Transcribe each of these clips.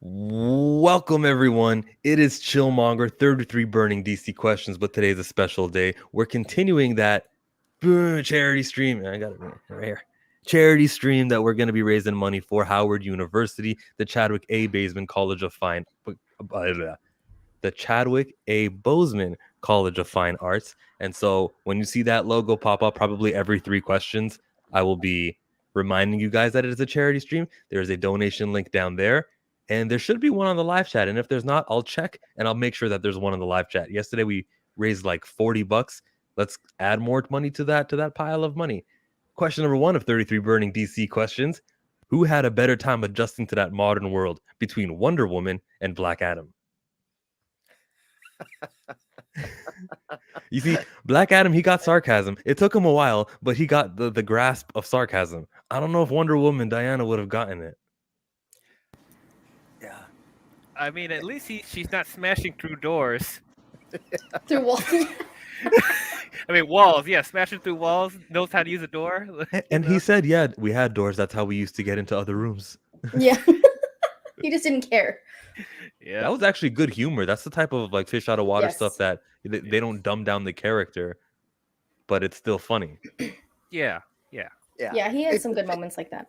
Welcome, everyone. It is Chillmonger, 33 burning DC questions, but today's a special day. We're continuing that charity stream. I got it right here. Charity stream that we're going to be raising money for Howard University, the Chadwick A. Boseman College of Fine, the Chadwick A. Boseman College of Fine Arts. And so when you see that logo pop up, probably every 3 questions, I will be reminding you guys that it is a charity stream. There's a donation link down there. And there should be one on the live chat. And if there's not, I'll check and I'll make sure that there's one on the live chat. Yesterday we raised like $40. Let's add more money to that pile of money. Question number 1 of 33 burning DC questions. Who had a better time adjusting to that modern world between Wonder Woman and Black Adam? You see, Black Adam, he got sarcasm. It took him a while, but he got the grasp of sarcasm. I don't know if Wonder Woman Diana would have gotten it. I mean, at least she's not smashing through doors. Through walls. I mean, walls. Yeah, smashing through walls. Knows how to use a door. And he said, yeah, we had doors. That's how we used to get into other rooms. Yeah. He just didn't care. Yeah. That was actually good humor. That's the type of like fish out of water Yes. stuff that they don't dumb down the character, but it's still funny. Yeah. Yeah, he had some good moments like that.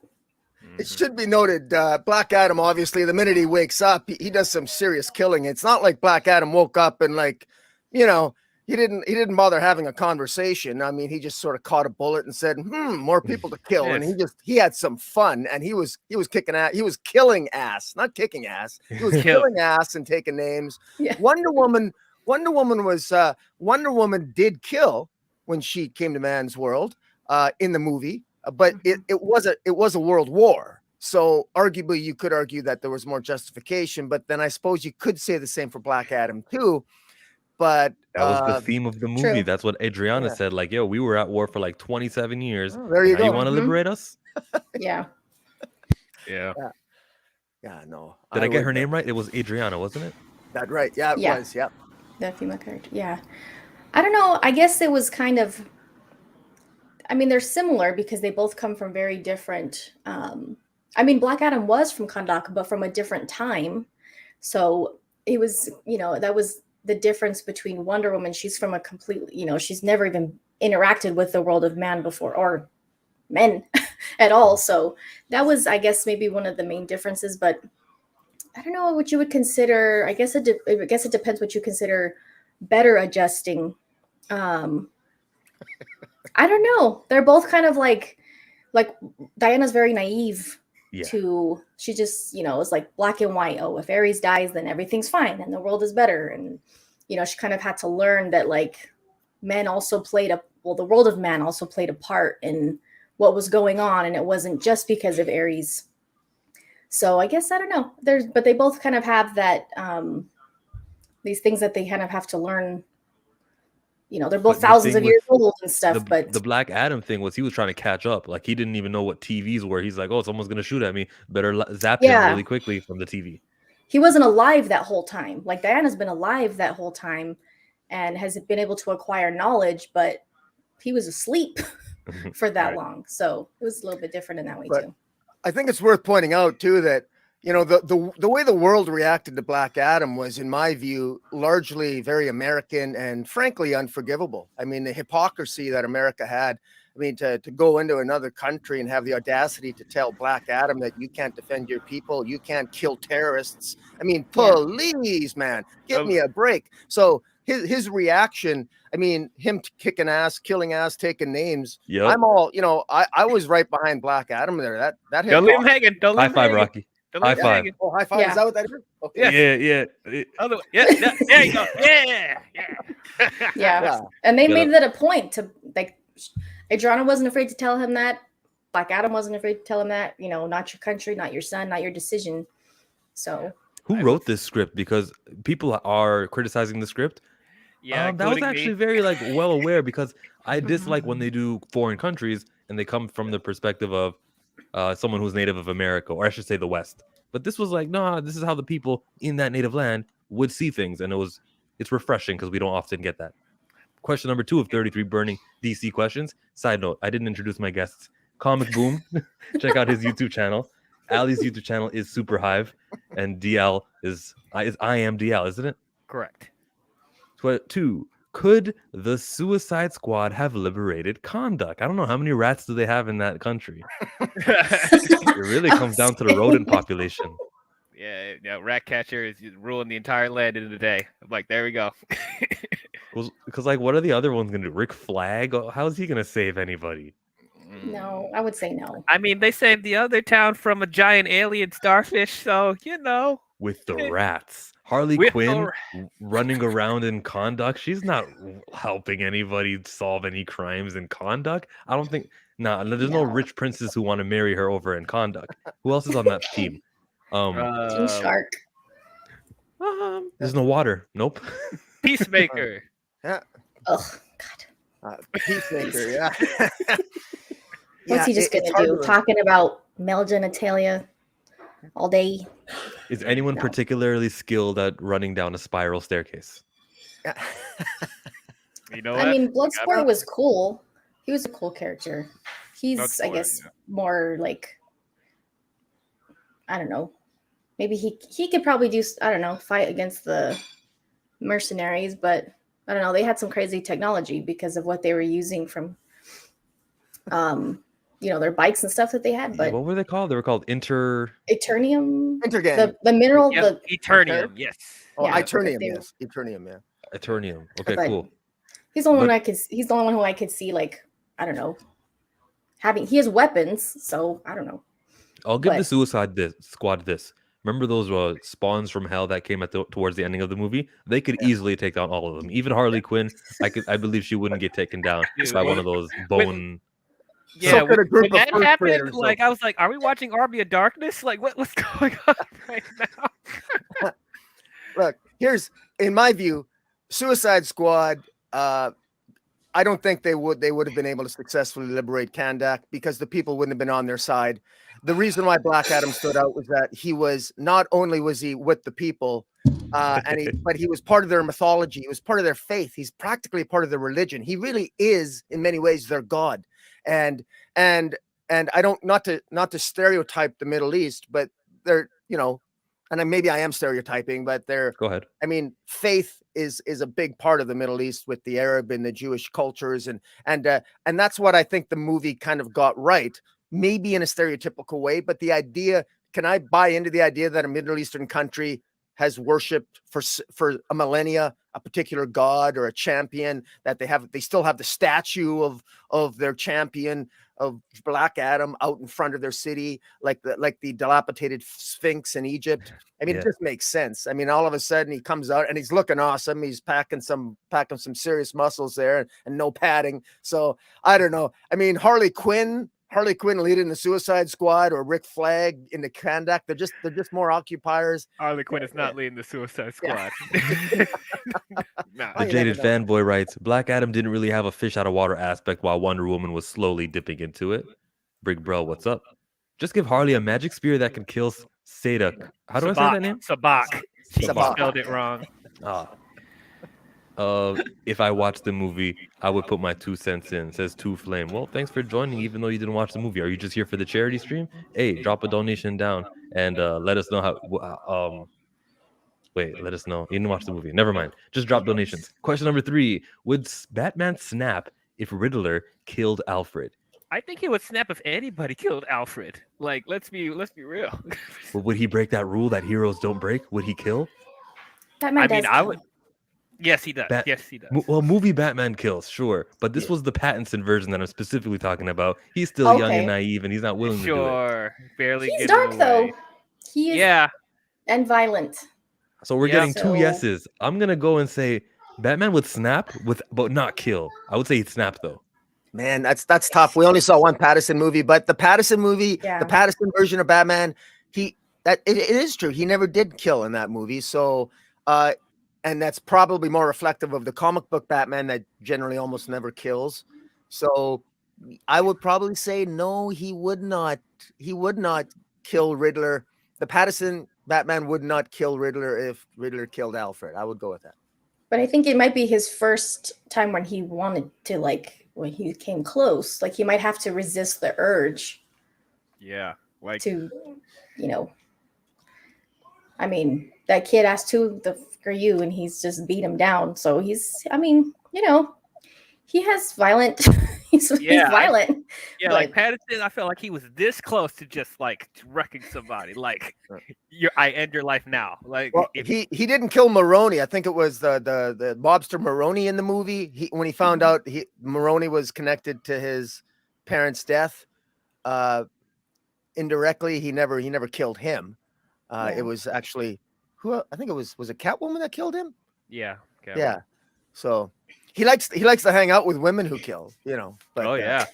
It should be noted, Black Adam, obviously, the minute he wakes up, he does some serious killing. It's not like Black Adam woke up and he didn't bother having a conversation. I mean, he just sort of caught a bullet and said, more people to kill. Yes. And he had some fun, and he was kicking ass. He was killing ass, not kicking ass. He was killing ass and taking names. Yeah. Wonder Woman did kill when she came to man's world in the movie. But it was a world war. So arguably you could argue that there was more justification, but then I suppose you could say the same for Black Adam too. But that was the theme of the movie. True. That's what Adriana said. Like, yo, we were at war for like 27 years. Oh, there you go. You want to liberate us? Yeah. Yeah. Yeah, no. Did I get her name right? It was Adriana, wasn't it? That right. Yeah, it Yeah. was. Yeah. The female character. Yeah. I don't know. I guess it was kind of, I mean, they're similar because they both come from very different. I mean, Black Adam was from Kahndaq, but from a different time. So it was, that was the difference between Wonder Woman. She's from a completely, she's never even interacted with the world of man before or men at all. So that was, I guess, maybe one of the main differences. But I don't know what you would consider. I guess it depends what you consider better adjusting. I don't know. They're both kind of like Diana's very naive to, she just, it's like black and white. Oh, if Ares dies, then everything's fine and the world is better. And, she kind of had to learn that like men also the world of man also played a part in what was going on. And it wasn't just because of Ares. So I guess, I don't know. But they both kind of have that, these things that they kind of have to learn. They're both thousands of years old and stuff. But the Black Adam thing was he was trying to catch up. Like he didn't even know what TVs were. He's like, oh, someone's going to shoot at me. Better zap him really quickly from the TV. He wasn't alive that whole time. Like Diana's been alive that whole time and has been able to acquire knowledge, but he was asleep for that long. So it was a little bit different in that way too. I think it's worth pointing out too that the way the world reacted to Black Adam was, in my view, largely very American and frankly unforgivable. I mean, the hypocrisy that America had. I mean, to go into another country and have the audacity to tell Black Adam that you can't defend your people, you can't kill terrorists. I mean, please, man, give me a break. So his reaction, I mean, him kicking ass, killing ass, taking names. Yep. I'm all, I was right behind Black Adam there. That don't leave him hanging. Don't leave him hanging. High five, Rocky. High five. Oh, high five. Yeah. Is that what that is? Okay. Yeah. Other way. Yeah. There you go. Yeah. And they made that a point to like. Adriana wasn't afraid to tell him that. Black Adam wasn't afraid to tell him that. Not your country, not your son, not your decision. So. Who wrote this script? Because people are criticizing the script. Yeah, that was actually very well aware because I dislike when they do foreign countries and they come from the perspective of someone who's native of America, or I should say the West. But this was like, no, this is how the people in that native land would see things, and it's refreshing because we don't often get that. Question number 2 of 33 burning DC questions. Side note, I didn't introduce my guests. Comic Boom, check out his YouTube channel. Ali's YouTube channel is Super Hive, and DL is I am DL, isn't it? Correct. 2. Could the Suicide Squad have liberated Kahndaq? I don't know how many rats do they have in that country. It really comes down to the rodent population. Yeah, rat catcher is ruling the entire land in a day. I'm like, there we go. Because like, what are the other ones gonna do? Rick Flag? How's he gonna save anybody? No, I would say no. I mean, they saved the other town from a giant alien starfish, so With the rats, Harley With Quinn the running around in Kahndaq, she's not helping anybody solve any crimes in Kahndaq. I don't think. Nah, there's no rich princes who want to marry her over in Kahndaq. Who else is on that team? Team Shark. There's no water. Nope. Peacemaker. Yeah. Oh God. Peacemaker. Yeah. What's he just it's gonna hard do? Talking about male genitalia all day? Is anyone No. particularly skilled at running down a spiral staircase? You know what? I mean, Bloodsport was cool. He was a cool character. He's, I Bloodsport, guess, yeah. more like, I don't know. Maybe he could probably do, I don't know, fight against the mercenaries, but I don't know. They had some crazy technology because of what they were using from, their bikes and stuff that they had. But What were they called? They were called Eternium, Intergang. the mineral, Yep, the Eternium, yes. Oh, yeah, Eternium, they- yes. Eternium, yeah. Eternium. Okay, But- cool. He's the only But- one He's the only one who I could see, like, I don't know, he has weapons, so I don't know. I'll give the But- Suicide Squad this. Remember those spawns from hell that came towards the ending of the movie? They could easily take down all of them. Even Harley Quinn, I believe she wouldn't get taken down Dude, by one when- of those bone. Yeah, So could a group when of that first happened, graders, though. like I was like, "Are we watching Army of Darkness? Like, what's going on right now?" Look, here's in my view, Suicide Squad. I don't think they would have been able to successfully liberate Kahndaq because the people wouldn't have been on their side. The reason why Black Adam stood out was that he was not only was he with the people, but he was part of their mythology. He was part of their faith. He's practically part of their religion. He really is, in many ways, their god. And I don't not to stereotype the Middle East, but they're and maybe I am stereotyping, but they're. Go ahead. I mean, faith is a big part of the Middle East with the Arab and the Jewish cultures, and that's what I think the movie kind of got right. Maybe in a stereotypical way, but the idea, can I buy into the idea that a Middle Eastern country has worshipped for a millennia a particular god or a champion, that they still have the statue of their champion of Black Adam out in front of their city, like the dilapidated Sphinx in Egypt? I mean, Yeah. It just makes sense. I mean, all of a sudden he comes out and he's looking awesome. He's packing some serious muscles there and no padding. So I don't know. I mean, Harley Quinn leading the Suicide Squad, or Rick Flag in the Kahndaq, they're just more occupiers. Harley Quinn is not leading the Suicide Yeah. Squad. Nah. The you jaded never know. fanboy writes, Black Adam didn't really have a fish out of water aspect while Wonder Woman was slowly dipping into it. Brig Bro, what's up? Just give Harley a magic spear that can kill Sadok. How do I say that name? Sabak. She Sabak. spelled it wrong. If I watched the movie, I would put my 2 cents in. Says Two Flame. Well, thanks for joining, even though you didn't watch the movie. Are you just here for the charity stream? Hey, drop a donation down and let us know how. Wait, let us know. You didn't watch the movie. Never mind. Just drop donations. Question number 3: would Batman snap if Riddler killed Alfred? I think he would snap if anybody killed Alfred. Like, let's be real. Or would he break that rule that heroes don't break? Would he kill? Batman I does mean, I kill. would. Yes, he does. Bat- Yes, he does. Well, movie Batman kills, sure, but this was the Pattinson version that I'm specifically talking about. He's still young and Okay. naive, and he's not willing to do it. Sure, barely. He's getting dark away. though. He is Yeah, and violent. So we're Yeah. getting 2 So- yeses. I'm gonna go and say Batman would snap but not kill. I would say he'd snap though. Man, that's tough. We only saw one Pattinson movie, but the Pattinson movie, Yeah. the Pattinson version of Batman, it is true. He never did kill in that movie. So, and that's probably more reflective of the comic book Batman that generally almost never kills. So, I would probably say no. He would not. He would not kill Riddler. The Pattinson Batman would not kill Riddler if Riddler killed Alfred. I would go with that. But I think it might be his first time when he wanted to, like, when he came close. Like, he might have to resist the urge. yeah. Like, to, you know, I mean, that kid asked who the fuck are you, and he's just beat him down. So he's, I mean, you know, he has violent, he's Yeah, violent. yeah, but like Pattinson, I felt like he was this close to just like wrecking somebody. Like, I end your life now. Like, Well, if, he didn't kill Maroney. I think it was the mobster Maroney in the movie. When he found out Maroney was connected to his parents' death, indirectly, he never killed him. It was actually I think it was it Catwoman that killed him? yeah, okay. Yeah. So he likes to hang out with women who kill, you know. But Oh yeah.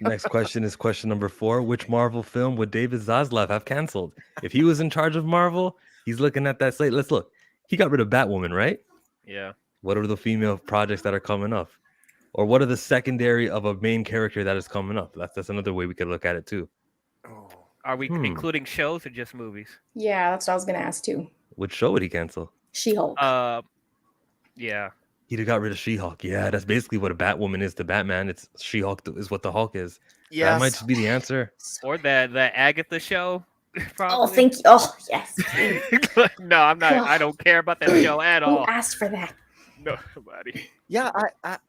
Next question is question number 4. Which Marvel film would David Zaslaf have canceled? If he was in charge of Marvel, he's looking at that slate. Let's look. He got rid of Batwoman, right? Yeah. What are the female projects that are coming up? Or what are the secondary of a main character that is coming up? That's another way we could look at it too. Are we including shows or just movies? yeah, that's what I was gonna ask too. Which show would he cancel? She-Hulk. Yeah. He'd have got rid of She-Hulk. Yeah, that's basically what a Batwoman is to Batman. It's She-Hulk is what the Hulk is. yeah, That might just be the answer. Or the Agatha show. Probably. Oh, thank you. Oh, yes. No, I'm not. I don't care about that show at Who all. asked for that? Nobody. Yeah,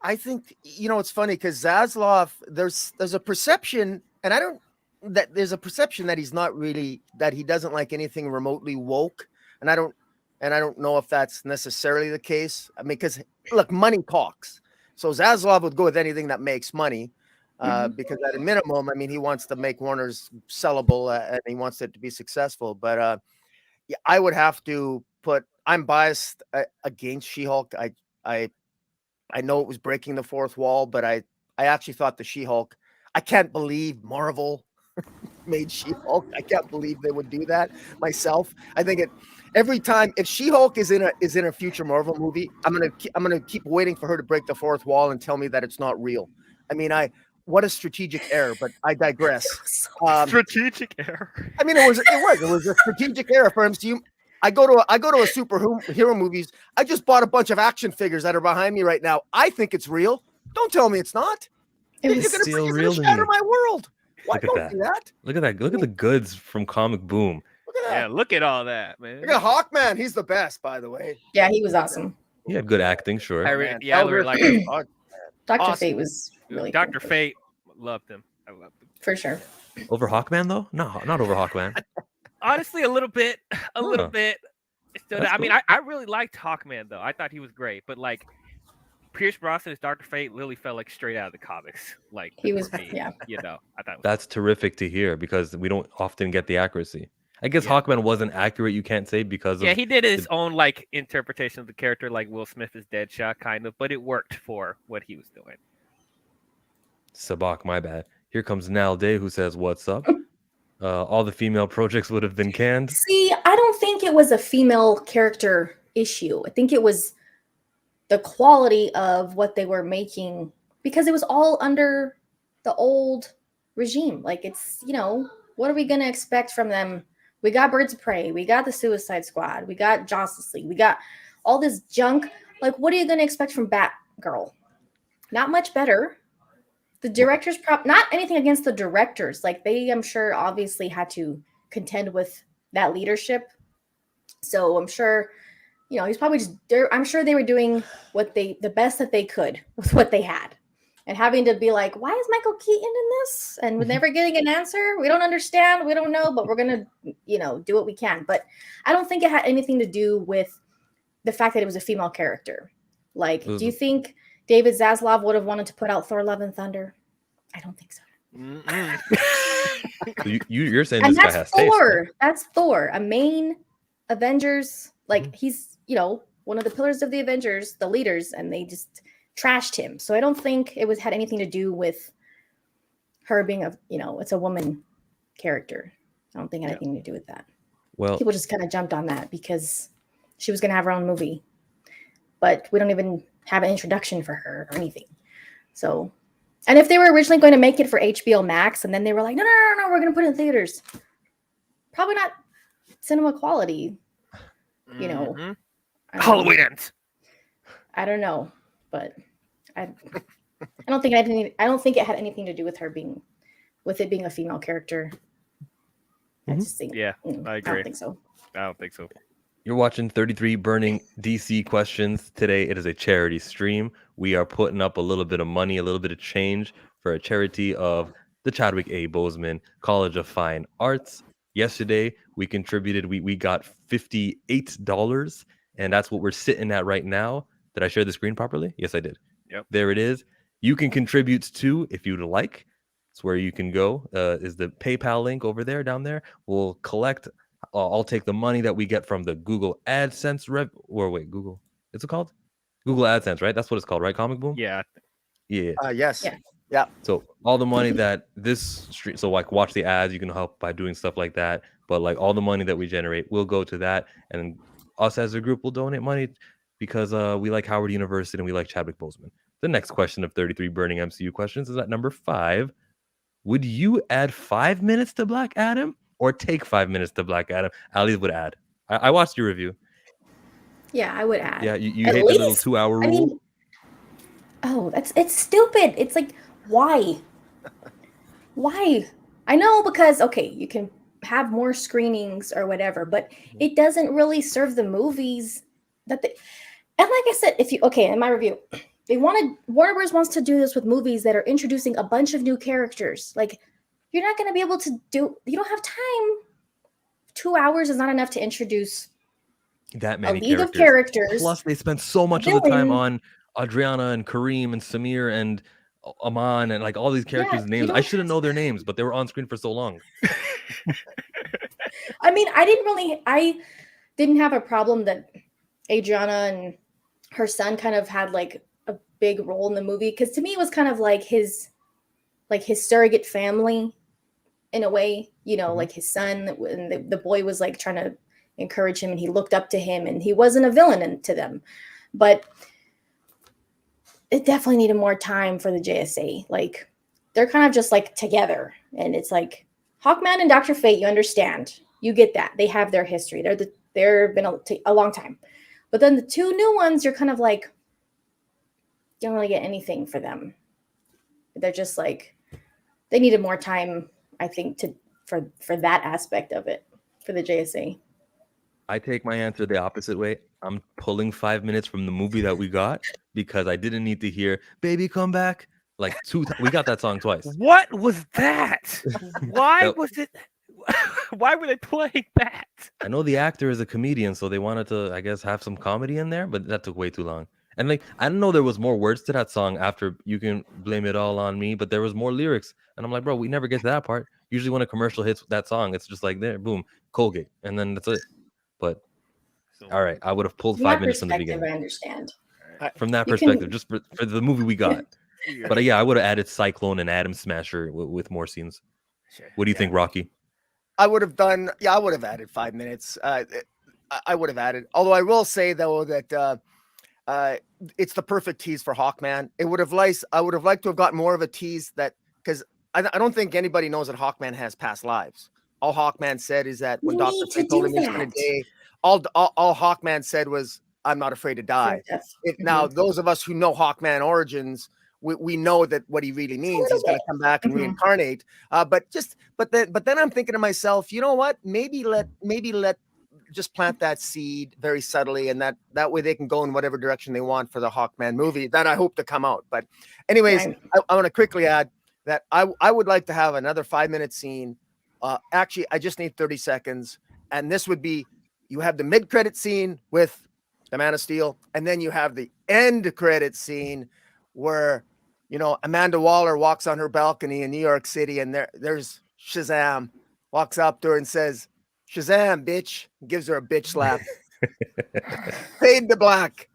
I think, you know, it's funny because Zaslaf, there's a perception, and there's a perception that he's not really, that he doesn't like anything remotely woke, and I don't know if that's necessarily the case. I mean, because look, money talks. So Zaslaf would go with anything that makes money, because at a minimum, I mean, he wants to make Warner's sellable, and he wants it to be successful. But yeah, I would have to put. I'm biased against She-Hulk. I know it was breaking the fourth wall, but I actually thought the She-Hulk. I can't believe Marvel made She-Hulk. I can't believe they would do that myself. I think every time if She-Hulk is in a future Marvel movie, I'm gonna keep waiting for her to break the fourth wall and tell me that it's not real. I mean, what a strategic error, but I digress. Strategic error. I mean, it was a strategic error for MCU. I go to a superhero movies. I just bought a bunch of action figures that are behind me right now. I think it's real. Don't tell me it's not. You're gonna shatter my world. Why don't do that? Look at that. Look at the goods from Comic Boom. Look at that. Yeah, look at all that, man. Look at Hawkman. He's the best, by the way. Yeah, he was awesome. He had good acting, sure. I really like Dr. Awesome. Fate was really Dr. cool. Fate. Loved him. I loved him. For sure. Over Hawkman, though? No, not over Hawkman. Honestly, a little bit. A little bit. That's I mean, cool. I really liked Hawkman though. I thought he was great, but like Pierce Brosnan as Dr. Fate literally felt like straight out of the comics. Like He was, for me, yeah. You know, I thought That's terrific to hear because we don't often get the accuracy. I guess Yeah. Hawkman wasn't accurate, you can't say, because of he did his own like interpretation of the character, like Will Smith is Deadshot, kind of, but it worked for what he was doing. Sabak, my bad. Here comes Nal Day, who says, "What's up?" All the female projects would have been canned. See, I don't think it was a female character issue. I think it was the quality of what they were making because it was all under the old regime. Like it's, you know, what are we going to expect from them? We got Birds of Prey. We got the Suicide Squad. We got Justice League. We got all this junk. Like, what are you going to expect from Batgirl? Not much better. The directors, not anything against the directors. Like they, I'm sure, obviously had to contend with that leadership. So I'm sure, you know, he's probably just. I'm sure they were doing the best that they could with what they had, and having to be like, why is Michael Keaton in this? And we're never getting an answer. We don't understand. We don't know, but we're gonna, you know, do what we can. But I don't think it had anything to do with the fact that it was a female character. Like, do you think David Zaslaf would have wanted to put out Thor: Love and Thunder? I don't think so. You're saying And this guy that's has taste. Thor. Right? That's Thor, a main Avengers. Like he's, you know, one of the pillars of the Avengers, the leaders, and they just trashed him. So I don't think it had anything to do with her being a, you know, it's a woman character. I don't think it had anything to do with that. Well, People just kind of jumped on that because she was going to have her own movie, but we don't even have an introduction for her or anything. So, and if they were originally going to make it for HBO Max and then they were like, no, we're going to put it in theaters. Probably not cinema quality, you know. Halloween ends. I don't know, but I don't think it had anything to do with her being with it being a female character. I Mhm. just think, Yeah, I I agree. don't think so. I don't think so. You're watching 33 Burning DC Questions. Today it is a charity stream. We are putting up a little bit of money, a little bit of change for a charity of the Chadwick A. Boseman College of Fine Arts. Yesterday we contributed, we got $58, and that's what we're sitting at right now. Did I share the screen properly? Yes, I did. Yep. There it is. You can contribute too if you'd like. It's where you can go. Is the PayPal link over there, down there. We'll collect. I'll take the money that we get from the Google AdSense Google. Is it called Google AdSense? Right, that's what it's called, right? Comic Boom. Yeah. Yeah. Yes. Yeah. Yeah. So all the money that this stream, so like watch the ads, you can help by doing stuff like that. But like all the money that we generate will go to that, and us as a group will donate money because we like Howard University and we like Chadwick Boseman. The next question of 33 Burning MCU Questions is at number 5. Would you add 5 minutes to Black Adam or take 5 minutes to Black Adam? Ali would add. I watched your review. Yeah, I would add. Yeah, you At hate the little least- 2-hour rule. I mean, it's stupid. It's like, why? Why? I know, because okay, you can have more screenings or whatever, but it doesn't really serve the movies that they. And like I said, in my review, Warner Bros. Wants to do this with movies that are introducing a bunch of new characters. Like, you're not going to be able to do. You don't have time. 2 hours is not enough to introduce That a many league of characters. characters. Plus, they spent so much of the time villain. on Adriana and Kareem and Samir and Amon and like all these characters' you names. I don't should have have known their names, but they were on screen for so long. I mean, I didn't have a problem that Adriana and her son kind of had like a big role in the movie, because to me it was kind of like his surrogate family in a way, like his son, and the boy was like trying to encourage him and he looked up to him and he wasn't a villain to them. But it definitely needed more time for the JSA. Like, they're kind of just like together, and it's like Hawkman and Dr. Fate, you understand, you get that they have their history, they're been a long time, but then the two new ones, you're kind of like, you don't really get anything for them. They're just like, they needed more time, I think, for that aspect of it for the JSA. I take my answer the opposite way. I'm pulling 5 minutes from the movie that we got because I didn't need to hear "Baby Come Back" like 2 times. We got that song twice. What was that? Why That- was it? Why were they playing that? I know the actor is a comedian, so they wanted to, I guess, have some comedy in there, but that took way too long. And like, I didn't know there was more words to that song after "You Can Blame It All on Me," but there was more lyrics, and I'm like, bro, we never get to that part. Usually, when a commercial hits that song, it's just like there, boom, Colgate, and then that's it. But all right, I would have pulled From 5 that minutes from the perspective, beginning. I understand. From that You perspective, can- just for the movie we got. But yeah, I would have added Cyclone and Atom-Smasher with more scenes. Sure. What do you think, Rocky? I would have done. Yeah, I would have added 5 minutes. I would have added. Although I will say though that it's the perfect tease for Hawkman. I would have liked to have got more of a tease, that because I don't think anybody knows that Hawkman has past lives. All Hawkman said is that when You Dr. need Fate to told do him he's going to that. die, all Hawkman said was, "I'm not afraid to die." Now, those of us who know Hawkman origins, we know that what he really means, little he's going to bit. come back and Mhm. reincarnate. But then I'm thinking to myself, you know what? Maybe let just plant that seed very subtly, and that way they can go in whatever direction they want for the Hawkman movie that I hope to come out. But anyways, Right. I want to quickly add that I would like to have another 5-minute scene. Actually, I just need 30 seconds, and this would be, you have the mid-credit scene with the Man of Steel, and then you have the end credit scene where, Amanda Waller walks on her balcony in New York City, and there's Shazam walks up to her and says, "Shazam, bitch," gives her a bitch slap. Fade to black.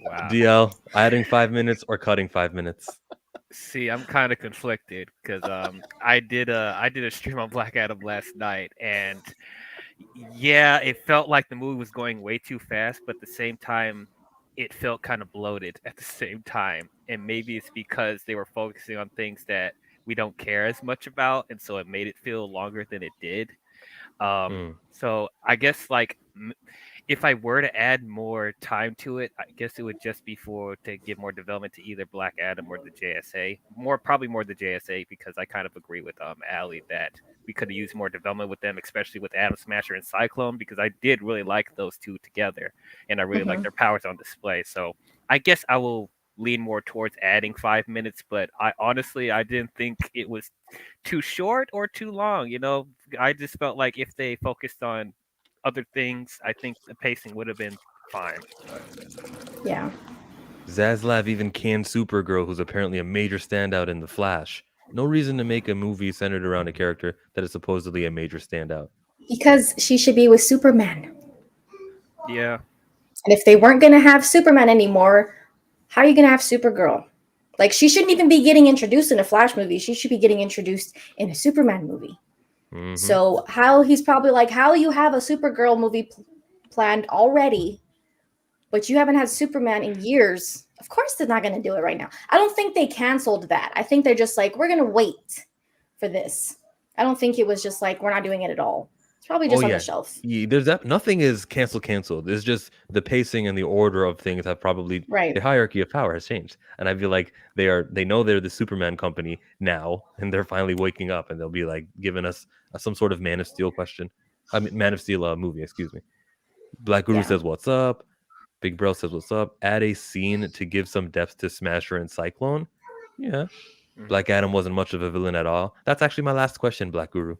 Wow. DL, adding 5 minutes or cutting 5 minutes? See, I'm kind of conflicted because I did a stream on Black Adam last night, and yeah, it felt like the movie was going way too fast, but at the same time, it felt kind of bloated at the same time. And maybe it's because they were focusing on things that we don't care as much about, and so it made it feel longer than it did. So I guess like if I were to add more time to it, I guess it would just be to give more development to either Black Adam or the JSA. Probably more the JSA, because I kind of agree with Ali that we could have used more development with them, especially with Atom-Smasher and Cyclone, because I did really like those two together, and I really like their powers on display. So I guess I will lean more towards adding 5 minutes, but I didn't think it was too short or too long. I just felt like if they focused on other things, I think the pacing would have been fine. Yeah. Zaslav even canned Supergirl, who's apparently a major standout in The Flash. No reason to make a movie centered around a character that is supposedly a major standout. Because she should be with Superman. Yeah. And if they weren't going to have Superman anymore, how are you going to have Supergirl? Like, she shouldn't even be getting introduced in a Flash movie. She should be getting introduced in a Superman movie. Mm-hmm. So he's probably like, how you have a Supergirl movie planned already, but you haven't had Superman in years. Of course they're not going to do it right now. I don't think they canceled that. I think they're just like, we're going to wait for this. I don't think it was just like, we're not doing it at all. It's probably just on the shelf. Yeah, nothing is canceled. It's just the pacing and the order of things have probably the hierarchy of power has changed. And I feel like they know they're the Superman company now, and they're finally waking up, and they'll be like giving us some sort of Man of Steel Man of Steel movie, excuse me. Black Guru says what's up. Big Bro says what's up. Add a scene to give some depth to Smasher and Cyclone. Yeah. Black Adam wasn't much of a villain at all. That's actually my last question, Black Guru.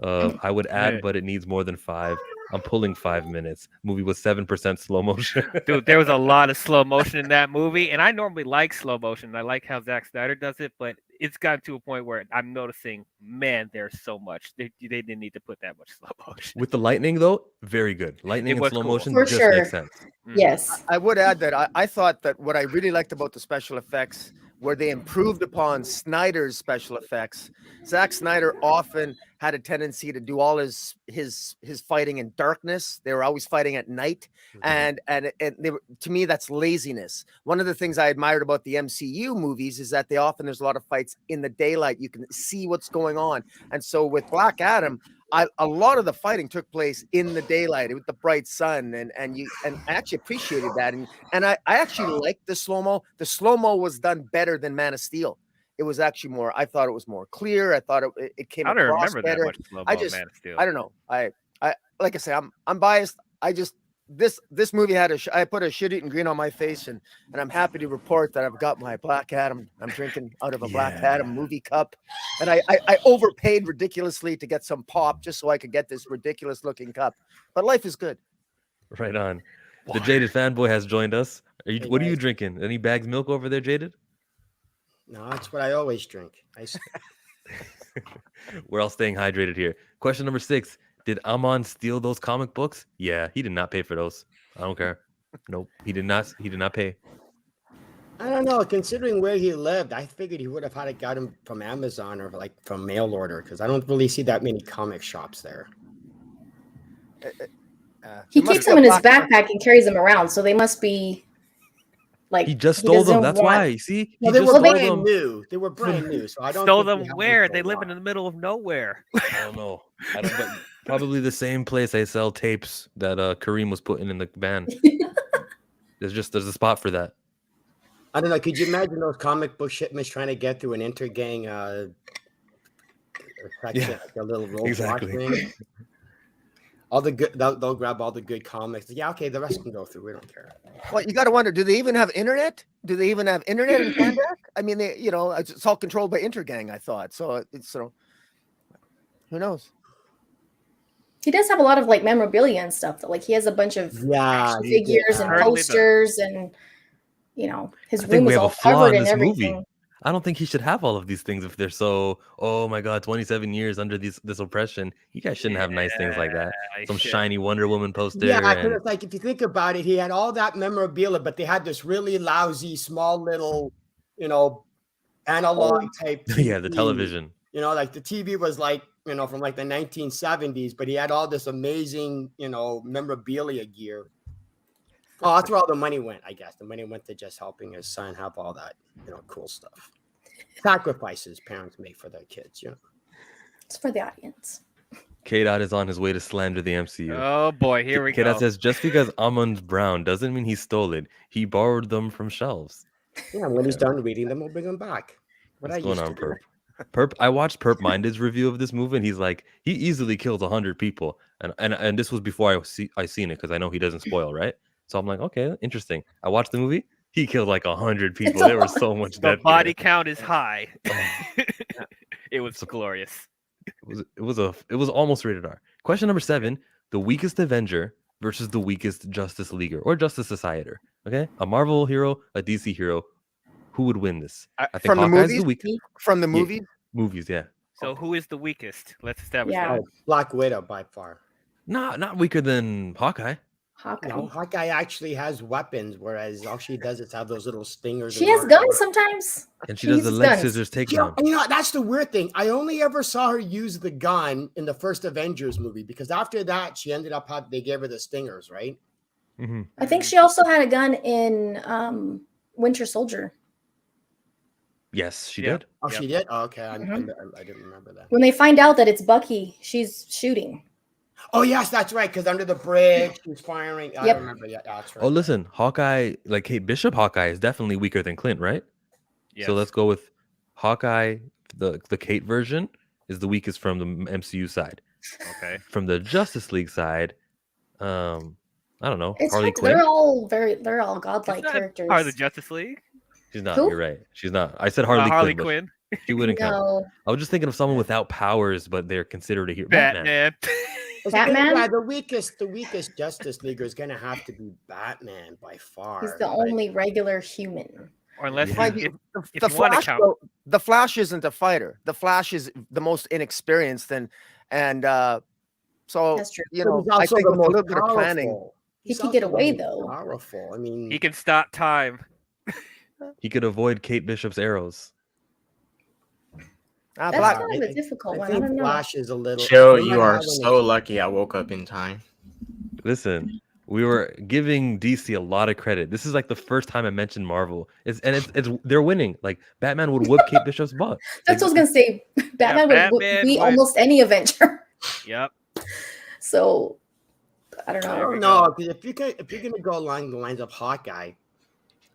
I would add, but it needs more than 5. I'm pulling 5 minutes. Movie was 7% slow motion. Dude, there was a lot of slow motion in that movie, and I normally like slow motion. I like how Zack Snyder does it, but it's gotten to a point where I'm noticing, man, there's so much. They didn't need to put that much slow motion. With the lightning, though, very good. Lightning and slow motion for just sure. makes sense. Yes. I would add that I thought that what I really liked about the special effects where they improved upon Snyder's special effects. Zack Snyder often had a tendency to do all his fighting in darkness. They were always fighting at night, and to me that's laziness. One of the things I admired about the MCU movies is that there's a lot of fights in the daylight. You can see what's going on, and so with Black Adam, a lot of the fighting took place in the daylight with the bright sun, and I actually appreciated that, and I actually liked the slow-mo. The slow-mo was done better than Man of Steel. It was actually I thought it was more clear. I thought it came across better. I don't remember that much slow-mo in Man of Steel. I don't know. I like I say, I'm biased. This movie I put a shit-eating grin on my face, and I'm happy to report that I've got my Black Adam. I'm drinking out of a Black Adam movie cup, and I overpaid ridiculously to get some pop just so I could get this ridiculous-looking cup. But life is good. Right on. The Jaded Fanboy has joined us. What are you drinking? Any bags of milk over there, Jaded? No, that's what I always drink. We're all staying hydrated here. Question number 6. Did Amon steal those comic books? Yeah, he did not pay for those. I don't care. Nope, he did not pay. I don't know. Considering where he lived, I figured he would have had got him from Amazon or like from mail order, because I don't really see that many comic shops there. He keeps them in his backpack and carries them around, so they must be like he just stole them. That's why. See, they were brand new. They were brand new, so I don't stole them. Where they live in the middle of nowhere. I don't know. But probably the same place I sell tapes that Kareem was putting in the van. There's a spot for that. I don't know. Could you imagine those comic book shipments trying to get through an intergang section, like a little roadblock thing? All the good, they'll grab all the good comics. Yeah, okay, the rest can go through. We don't care. Well, you got to wonder: do they even have internet? Do they even have internet in Kahndaq? I mean, it's all controlled by Intergang. I thought so. Who knows? He does have a lot of like memorabilia and stuff. Though. Like he has a bunch of action figures and posters, and his room is all covered in everything. Movie. I don't think he should have all of these things if they're so, oh my God, 27 years under this oppression. You guys shouldn't have nice things like that. Some shiny Wonder Woman poster. Yeah, it's like if you think about it, he had all that memorabilia, but they had this really lousy, small little, analog type TV. Yeah, the television. Like the TV was like, from like the 1970s, but he had all this amazing, memorabilia gear. Oh, that's where all the money went, I guess. The money went to just helping his son have all that, cool stuff. Sacrifices parents make for their kids, It's for the audience. K-Dot is on his way to slander the MCU. Oh boy, here we K-Dot go. says, just because Amon's brown doesn't mean he stole it. He borrowed them from shelves. Yeah, when he's Okay. done reading them, we'll bring them back. What What's I going used on, to do. Perp? I watched Perp Minded's review of this movie, and he's like, he easily kills 100 people. And this was before I seen it, because I know he doesn't spoil, right? So I'm like, okay, interesting. I watched the movie. He killed like 100 people. There was so much The death. body there. count is high. Oh. It was glorious. It was almost rated R. Question number 7: the weakest Avenger versus the weakest Justice Leaguer or Justice Societer. Okay, a Marvel hero, a DC hero. Who would win this? I think From the Hawkeye's movies? the weakest. From the Yeah. movies? Movies, yeah. So who is the weakest? Let's establish Yeah. that. Oh, Black Widow by far. Not weaker than Hawkeye. Hawkeye. No, Hawkeye actually has weapons, whereas all she does is have those little stingers. She and has mark- guns sometimes. And she She does the uses leg guns. scissors You know, takedown. that's the weird thing. I only ever saw her use the gun in the first Avengers movie because after that, she ended up they gave her the stingers, right? Mm-hmm. I think she also had a gun in Winter Soldier. Yes, she Yeah. did. Oh, Yep. she did. Oh, okay, Mhm. I didn't remember that. When they find out that it's Bucky, she's shooting. Oh yes, that's right. Because under the bridge, she's firing. I Yep. remember. Yeah, that's right. Oh, listen, Hawkeye, like Kate Bishop, Hawkeye is definitely weaker than Clint, right? Yes. So let's go with Hawkeye. The Kate version is the weakest from the MCU side. Okay. From the Justice League side, I don't know. It's Harley hard- Quinn. they're all godlike It's not characters. part of the Justice League. She's not. Who? You're right. She's not. I said Harley, Harley Quinn. Quinn. But she wouldn't count. No, I was just thinking of someone without powers, but they're considered a hero. Batman. Batman. Batman? Yeah, the weakest Justice Leaguer is gonna have to be Batman by far. he's the Like, only regular human. Or unless Yeah. you, if The you want to Flash, count. though, the Flash isn't a fighter. The Flash is the most inexperienced, and so That's true. you but know, he's I also think the with a most little bit of planning, powerful. He He's could get also the away, most though. Powerful. I mean, He can stop time. He could avoid Kate Bishop's arrows. That's Black. kind of I- a difficult I one. I think don't know. Flash is a little. Chill, he you might are have an so lucky I woke up in time. Listen, we were giving DC a lot of credit. This is like the first time I mentioned Marvel. It's they're winning. Like Batman would whip Kate Bishop's butt. That's what I was gonna say. Batman would Batman beat would- almost any Avenger. Yep. So I don't I know. don't know because if you're gonna go along the lines of Hawkeye,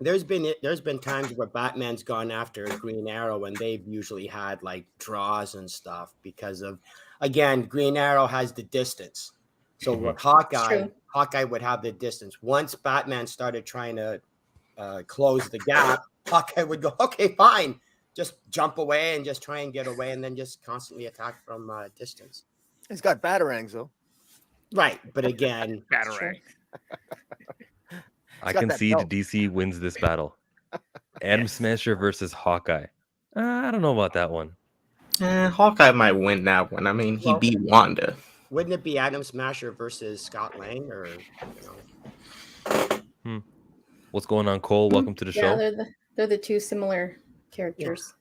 there's been times where Batman's gone after Green Arrow and they've usually had like draws and stuff because of, again, Green Arrow has the distance. So Mhm. with True. Hawkeye would have the distance. Once Batman started trying to close the gap, Hawkeye would go, okay, fine, just jump away and just try and get away, and then just constantly attack from distance. He's got batarangs though. Right, but again, Batarang. I got that concede belt. DC wins this battle. Atom-Smasher versus Hawkeye. I don't know about that one. Hawkeye might win that one. I mean, he Well- beat Wanda. wouldn't it be Atom-Smasher versus Scott Lang, or What's going on, Cole? Welcome to the Yeah, show. they're the two similar characters.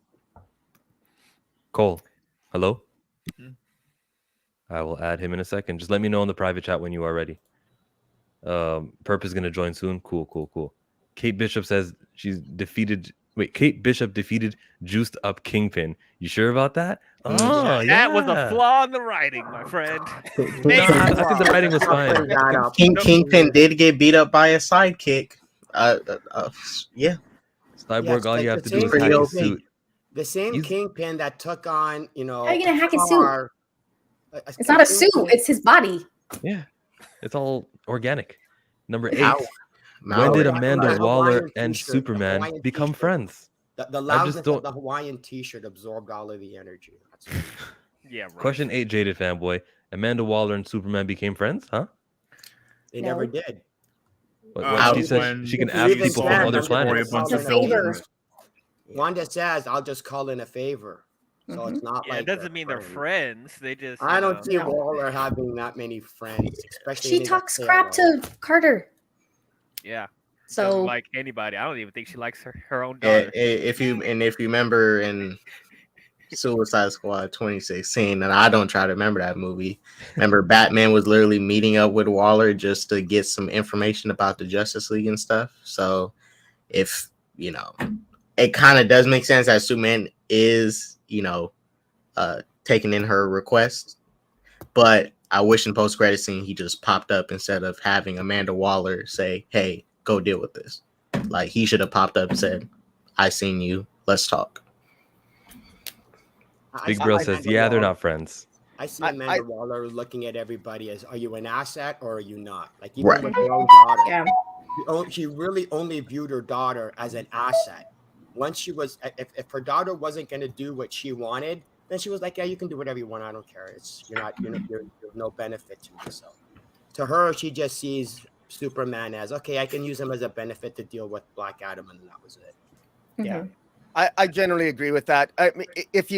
Cole, hello? Mhm. I will add him in a second. Just let me know in the private chat when you are ready. Perp is going to join soon. Cool. Kate Bishop says she's defeated. Wait, Kate Bishop defeated juiced up Kingpin. You sure about that? Oh, That was a yeah. flaw in the writing, my friend. No, I think the writing was fine. Kingpin did get beat up by a sidekick. Yeah. Cyborg, all like you have the to do is same hack his thing. suit. The same He's- Kingpin that took on, How are you gonna hack his suit? car- It's not a suit; it's his body. Yeah, it's all organic. Number 8. Ow. When No, did Hawaiian Amanda t-shirt, Waller Hawaiian and t-shirt, Superman Hawaiian become t-shirt. friends? The loudness don't- of the Hawaiian T-shirt absorbed all of the energy. That's- Yeah, right. Question 8, Jaded Fanboy. Amanda Waller and Superman became friends? Huh? They No. never did. She said when she can If ask you even people can, from other I'm gonna planets. call It's a in favor. Wanda says, "I'll just call in a favor." So it's not Yeah, like it doesn't they're mean they're friends. They just. I you don't know. see No. Waller having that many friends, especially. She any that talks say crap hello. to Carter. Yeah. So Doesn't like anybody. I don't even think she likes her own Eh, daughter. If you remember in Suicide Squad 2016, and I don't try to remember that movie. Remember, Batman was literally meeting up with Waller just to get some information about the Justice League and stuff. So, if it kind of does make sense that Superman is taking in her request, But I wish in post credit scene he just popped up instead of having Amanda Waller say, "Hey, go deal with this." Like he should have popped up and said, "I seen you. Let's talk." Big Bro says, yeah, they're not friends. I see Amanda Waller looking at everybody as, are you an asset or are you not? Like even Right. with her own daughter, Yeah. she really only viewed her daughter as an asset. Once she was, if her daughter wasn't going to do what she wanted, then she was like, yeah, you can do whatever you want. I don't care. You're no benefit to me. So to her, she just sees Superman as, okay, I can use him as a benefit to deal with Black Adam, and that was it. Yeah, I generally agree with that. I mean, if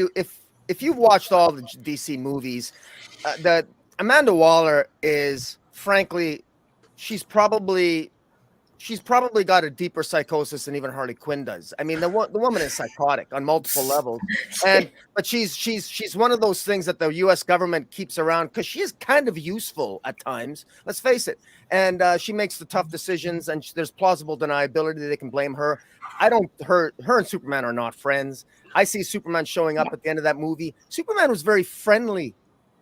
you've watched all the DC movies, the Amanda Waller is, frankly, she's probably got a deeper psychosis than even Harley Quinn does. I mean, the woman is psychotic on multiple levels, but she's one of those things that the U.S. government keeps around because she is kind of useful at times. Let's face it, and she makes the tough decisions, and there's plausible deniability. They can blame her. Her and Superman are not friends. I see Superman showing up at the end of that movie. Superman was very friendly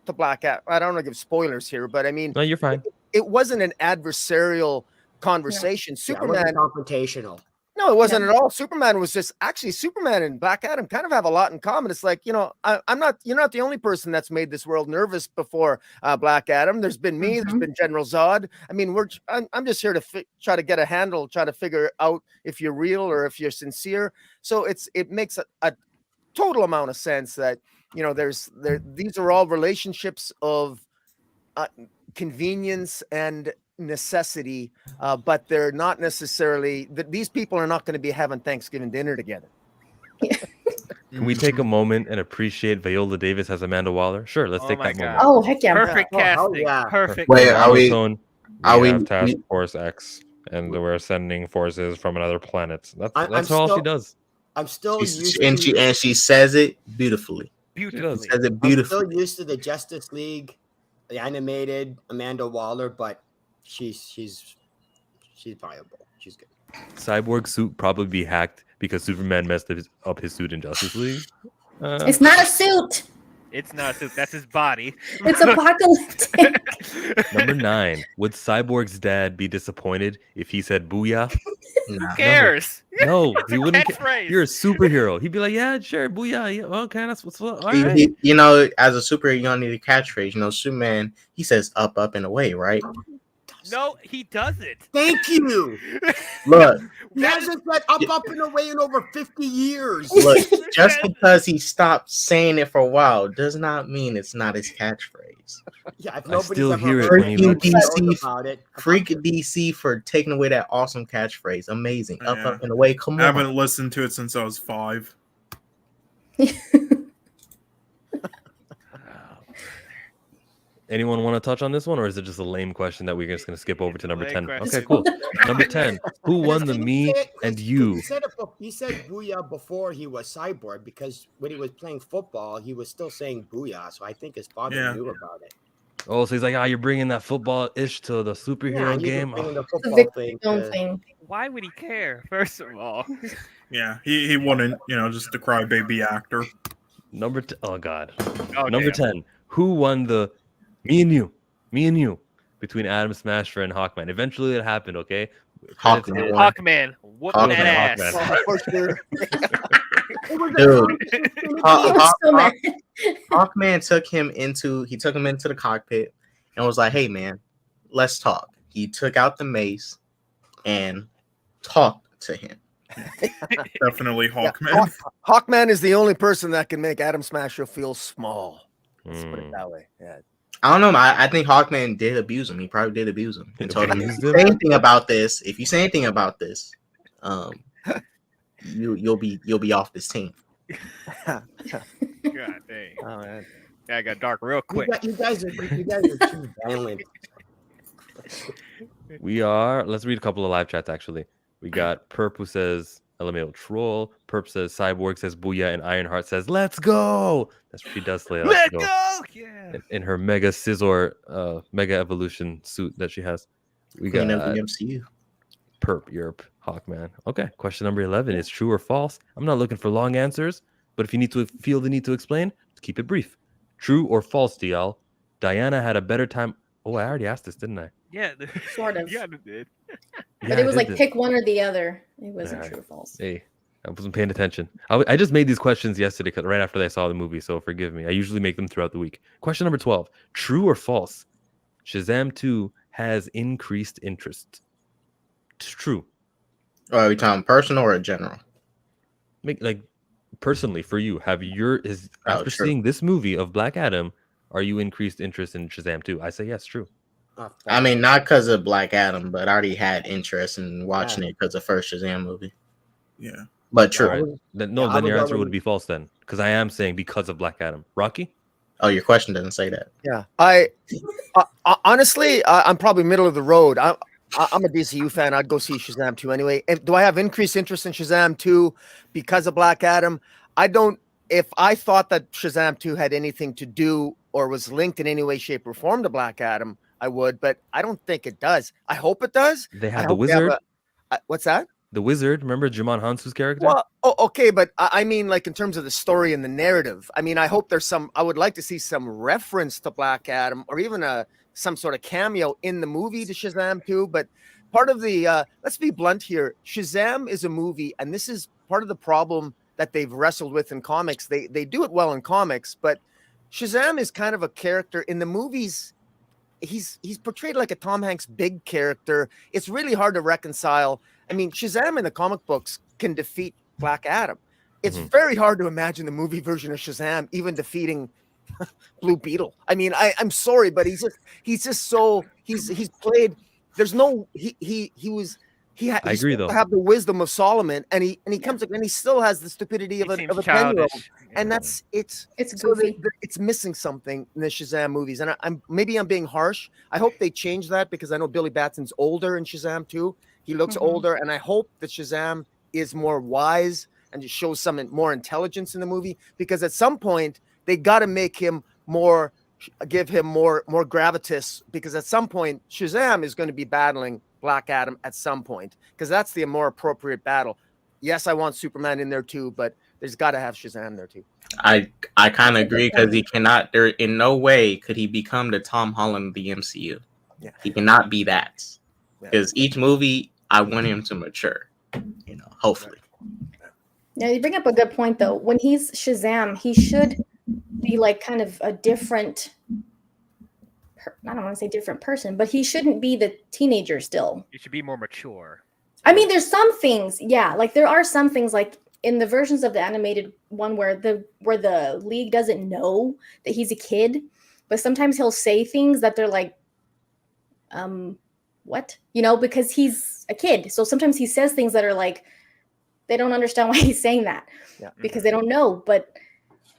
to Black Adam. I don't want to give spoilers here, but I mean, No, you're fine. It wasn't an adversarial conversation. Superman, it wasn't confrontational. No, it wasn't at all. Superman was just, actually, Superman and Black Adam kind of have a lot in common. It's like, you're not the only person that's made this world nervous before Black Adam. There's been me, there's been General Zod. I mean, I'm just here to try to get a handle, try to figure out if you're real or if you're sincere. So it makes a total amount of sense that, these are all relationships of convenience and necessity, but they're not necessarily these people are not going to be having Thanksgiving dinner together. Can we take a moment and appreciate Viola Davis as Amanda Waller? Sure, let's take that moment. Oh, heck yeah. Perfect casting. yeah. Perfect. Wait, are we have Task Force X, and we're sending forces from another planet. That's all she does. I'm still she says it beautifully. Beautifully. Says it I'm beautifully. still used to the Justice League, the animated Amanda Waller, but she's viable. She's good. Cyborg's suit probably be hacked because Superman messed up his suit in Justice League. It's not a suit. It's not a suit. That's his body. It's apocalyptic. Number 9. Would Cyborg's dad be disappointed if he said "Booyah"? Who cares? No, he wouldn't. Catchphrase. You're a superhero. He'd be like, "Yeah, sure, Booyah. Yeah, okay, that's what's up. All right." As a superhero, you don't need a catchphrase. Superman, he says "up, up, and away," right? No, he doesn't. Thank you. Look, He hasn't said up and away in over 50 years. look. Just because he stopped saying it for a while does not mean it's not his catchphrase. Yeah, if I nobody's still ever hear it heard when he looks- about it. Freak DC for taking away that awesome catchphrase. Amazing. Up, Yeah. up, and away. Come I on. haven't listened to it since I was 5. Anyone want to touch on this one, or is it just a lame question that we're just going to skip over to number Lame 10? question. Okay, cool. Number 10. Who won the me and you? He said Booyah before he was Cyborg because when he was playing football, he was still saying Booyah. So I think his father knew about it. Oh, so he's like, you're bringing that football-ish to the superhero he game? was bringing the The football victory thing. thing. Why would he care? First of all, Yeah, he wanted, just the crybaby actor. Number oh god. Oh, Number damn. 10. Who won the me and you between Atom-Smasher and Hawkman? Eventually it happened, okay? Hawkman. Hawkman, whooping that Hawkman. ass. Hawkman. For sure. Dude, So mad. Hawkman took him into the cockpit and was like, "Hey man, let's talk." He took out the mace and talked to him. Definitely Hawkman. Yeah, Hawkman is the only person that can make Atom-Smasher feel small. Let's put it that way. Yeah. I don't know. I think Hawkman did abuse him. He probably did abuse him. And told him, Abused if you say anything about this, you'll be off this team. God dang. Oh, man. Yeah, I got dark real quick. You guys are too violent. Let's read a couple of live chats actually. We got Perp who says Elemental Troll. Perp says Cyborg says Booyah, and Ironheart says let's go. That's what she does say. Let go! Yeah. In her Mega Scizor Mega Evolution suit that she has. We got Queen of the MCU. Perp Europe Hawkman. Okay, question number 11 is true or false. I'm not looking for long answers, but if you feel the need to explain, keep it brief. True or false, DL? Diana had a better time. Oh, I already asked this, didn't I? Yeah, Sort of. Yeah, it did. But Yeah, it was I like did pick one or the other. It wasn't Yeah. true or false. Hey, I wasn't paying attention. I just made these questions yesterday right after I saw the movie, so forgive me. I usually make them throughout the week. Question number 12. True or false? Shazam 2 has increased interest. True. Are we talking personal or general? Like personally for you, after true. seeing this movie of Black Adam, are you increased interest in Shazam 2? I say yes, true. I mean, not because of Black Adam, but I already had interest in watching it because of first Shazam movie. Yeah. But true. All right. Then your answer would be false then, because I am saying because of Black Adam. Rocky? Oh, your question doesn't say that. Yeah, honestly, I'm probably middle of the road. I'm a DCU fan. I'd go see Shazam 2 anyway. Do I have increased interest in Shazam 2 because of Black Adam? I don't. If I thought that Shazam 2 had anything to do or was linked in any way, shape, or form to Black Adam, I would, but I don't think it does. I hope it does. They have the Wizard. What's that? The Wizard. Remember Jimon Hansu's character? Well, okay, but I mean, like in terms of the story and the narrative. I mean, I hope there's some. I would like to see some reference to Black Adam, or even some sort of cameo in the movie to Shazam 2. But part of the let's be blunt here. Shazam is a movie, and this is part of the problem that they've wrestled with in comics. They do it well in comics, but Shazam is kind of a character in the movies. He's portrayed like a Tom Hanks big character. It's really hard to reconcile. I mean, Shazam in the comic books can defeat Black Adam. It's very hard to imagine the movie version of Shazam even defeating Blue Beetle. I mean, I'm sorry, but he's just so he's played. There's no he agree though. Have the wisdom of Solomon, and he comes up and he still has the stupidity of a 10-year-old, and that's it's goofy. It's missing something in the Shazam movies, and I'm being harsh. I hope they change that because I know Billy Batson's older in Shazam too. He looks older, and I hope that Shazam is more wise and just shows some more intelligence in the movie, because at some point they got to make him give him more gravitas, because at some point Shazam is going to be battling Black Adam at some point, because that's the more appropriate battle. Yes, I want Superman in there too, but there's got to have Shazam there too. I kind of agree, because he cannot. There in no way could he become the Tom Holland of the MCU. Yeah, he cannot be that, because each movie I want him to mature. Hopefully. Yeah, you bring up a good point though. When he's Shazam, he should be like kind of a different. I don't want to say different person, but he shouldn't be the teenager still. He should be more mature. I mean, there's some things, yeah, like there are some things like in the versions of the animated one where the League doesn't know that he's a kid, but sometimes he'll say things that they're like, what? Because he's a kid. So sometimes he says things that are like, they don't understand why he's saying that because they don't know. But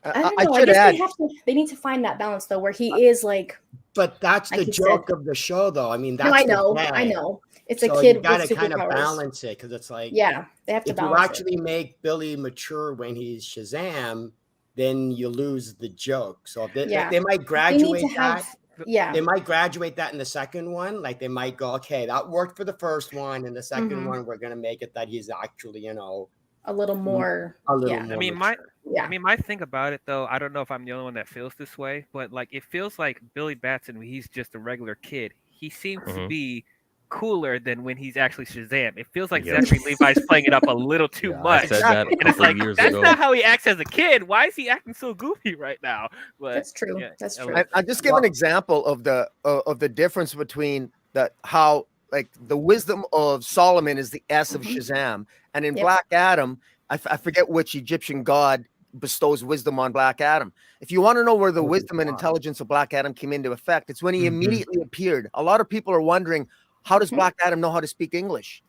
I don't know. I guess they need to find that balance though, where he is like. But that's the joke of the show, though. I mean, that's I know. It's so a kid. You got to kind of superpowers. balance it, because it's like, they have to balance it. If you actually make Billy mature when he's Shazam, then you lose the joke. So they might graduate that. They might graduate that in the second one. Like they might go, okay, that worked for the first one, and the second one we're gonna make it that he's actually, a little more. More I mean, my thing about it though, I don't know if I'm the only one that feels this way, but like it feels like Billy Batson, he's just a regular kid. He seems to be cooler than when he's actually Shazam. It feels like Zachary Levi's playing it up a little too much. I said that and it's like, years that's ago. not how he acts as a kid. Why is he acting so goofy right now? But that's true. That's true. I just give an example of the difference between how like the wisdom of Solomon is the S of Shazam, and in Black Adam, I forget which Egyptian god bestows wisdom on Black Adam. If you want to know where the wisdom and intelligence of Black Adam came into effect, it's when he immediately appeared. A lot of people are wondering, how does Black Adam know how to speak English?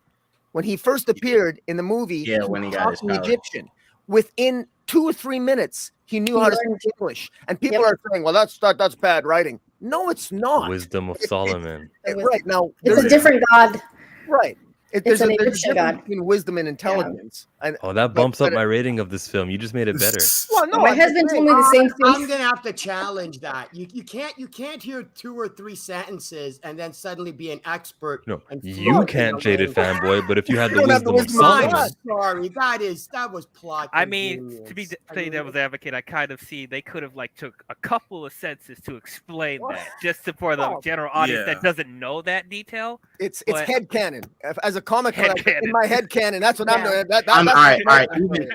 When he first appeared in the movie, when he got his Egyptian, within 2 or 3 minutes, he knew how to speak English. And people are saying, well, that's bad writing. No, it's not. Wisdom of Solomon. Right now, it's a different god. Right. There's a an difference Egyptian god. between wisdom and intelligence. That bumps up my rating of this film. You just made it better. Well, no, My I'm husband saying- told me the same I'm thing. gonna have to challenge that. You can't hear 2 or 3 sentences and then suddenly be an expert. No, and you fluent in can't, the jaded language. fanboy. But if you had You the don't have the wisdom of wisdom of Solomon, God. Sorry, that was plot. I mean, to be convenience. I play mean, devil's advocate, I kind of see they could have like took a couple of sentences to explain that, just for the general audience that doesn't know that detail. It's but- headcanon. As a comic Headcanon. in my head canon, that's what I'm doing.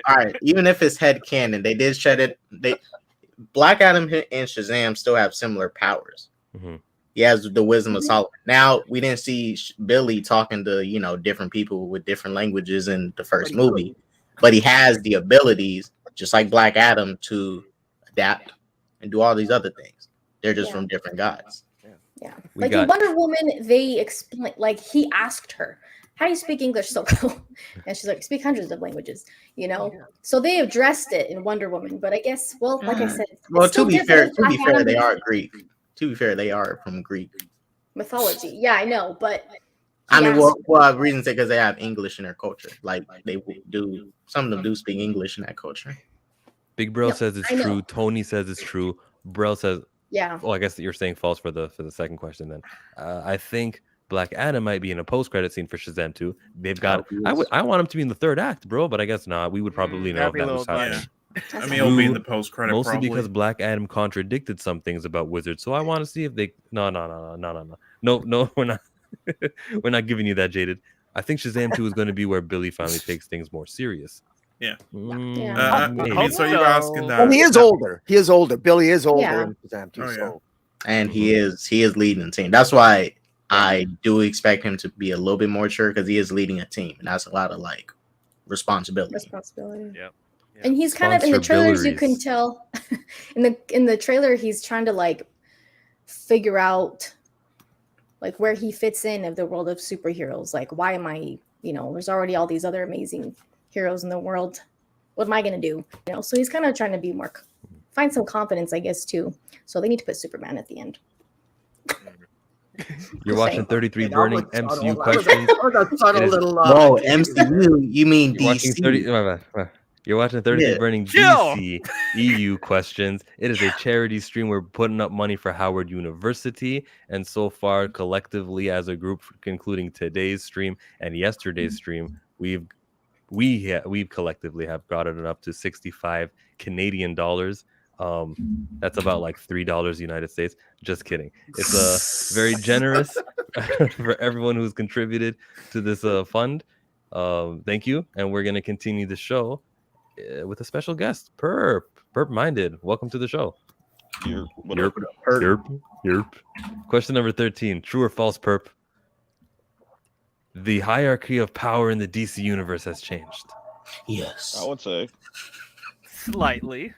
All right. Even if it's head canon, they did shed it. Black Adam and Shazam still have similar powers. Mhm. He has the wisdom of Solomon. Now we didn't see Billy talking to different people with different languages in the first movie, but he has the abilities, just like Black Adam, to adapt and do all these other things. They're just from different gods. Yeah. We Like got- in Wonder Woman, they explain, like he asked her, how do you speak English so well? And she's like, speak hundreds of languages, So they addressed it in Wonder Woman, but I guess, well, like I said, it's Well, still to be different fair, with Black Adam they are Greek. To be fair, they are from Greek. mythology. Yeah, I know, but I mean, yes. well, reasons because they have English in their culture. Like they do, some of them do speak English in that culture. Big Bro No, says it's I know. true. Tony says it's true. Bro says, yeah. well, I guess that you're saying false for the second question. Then I think Black Adam might be in a post-credit scene for Shazam 2. They've got. I want him to be in the third act, bro. But I guess not. We would probably know if that'd be a that was little happening. I mean, it'll be in the post credit Mostly probably. because Black Adam contradicted some things about Wizards. So I want to see if they. No. We're not. We're not giving you that, jaded. I think Shazam 2 is going to be where Billy finally takes things more serious. Yeah. Yeah. Maybe. So you're asking that? Well, he is older. He is older. Billy is older Yeah. in Shazam too. Oh, yeah. So And he is leading the team. That's why I do expect him to be a little bit more mature because he is leading a team, and that's a lot of responsibility. Yep. And he's kind of in the trailers, you can Sponsorabilities. tell in the trailer he's trying to figure out where he fits in of the world of superheroes. Like, why am I, there's already all these other amazing heroes in the world. What am I gonna do? So he's kind of trying to be more find some confidence, I guess, too. So they need to put Superman at the end. You're watching 33 That burning was subtle. MCU That was questions. a subtle It is- little. Whoa, MCU? You mean You're watching DC? 30. You're watching 33 Yeah. burning Chill. DC EU questions. It is a charity stream. We're putting up money for Howard University, and so far, collectively as a group, including today's stream and yesterday's stream, we've collectively have gotten it up to 65 Canadian dollars. That's about $3 United States. Just kidding. It's very generous for everyone who's contributed to this fund. Thank you, and we're gonna continue the show with a special guest, Perp Minded. Welcome to the show. Yerp. Question number 13: True or false, Perp? The hierarchy of power in the DC universe has changed. Yes. I would say, Slightly.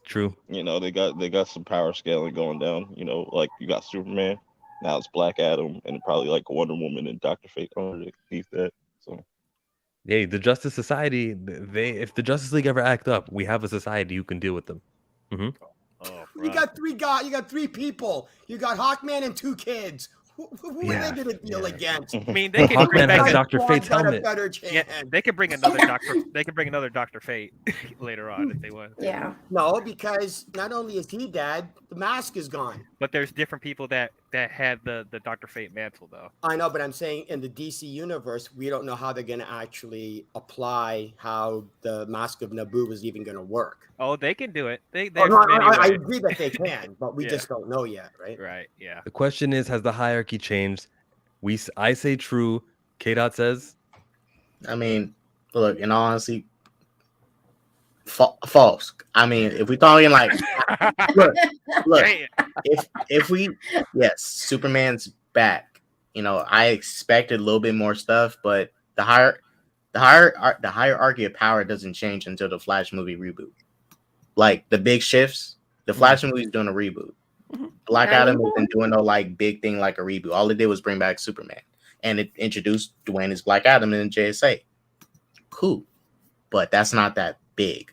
True. they got some power scaling going down. You got Superman, now it's Black Adam, and probably Wonder Woman and Dr. Fate underneath that. So Hey, the Justice Society. If the Justice League ever act up, we have a society who can deal with them. Oh, You got 3 guys. You got 3 people. You got Hawkman and 2 kids. Who are they going to deal against? I mean, they can Hawkman bring has back Dr. Fate's Got a helmet. better yeah, chance. they could bring another doctor. They could bring another Dr. Fate later on if they want. Yeah. No, because not only is he dead, the mask is gone. But there's different people that had the Dr. Fate mantle though. I know, but I'm saying in the DC universe, we don't know how they're going to actually apply how the Mask of Naboo is even going to work. Oh, they can do it. Oh, There's no, many I ways. agree that they can, but we Yeah. just don't know yet, right? Right. Yeah. The question is, has the hierarchy changed? I say true. K-Dot says I mean, look, in all honesty, false. I mean, if we're talking look, Damn. if we, yes, Superman's back. I expected a little bit more stuff, but the hierarchy of power doesn't change until the Flash movie reboot. The big shifts, the Flash movie is doing a reboot. Black Adam isn't doing no big thing like a reboot. All it did was bring back Superman, and it introduced Dwayne as Black Adam in JSA. Cool, but that's not that big,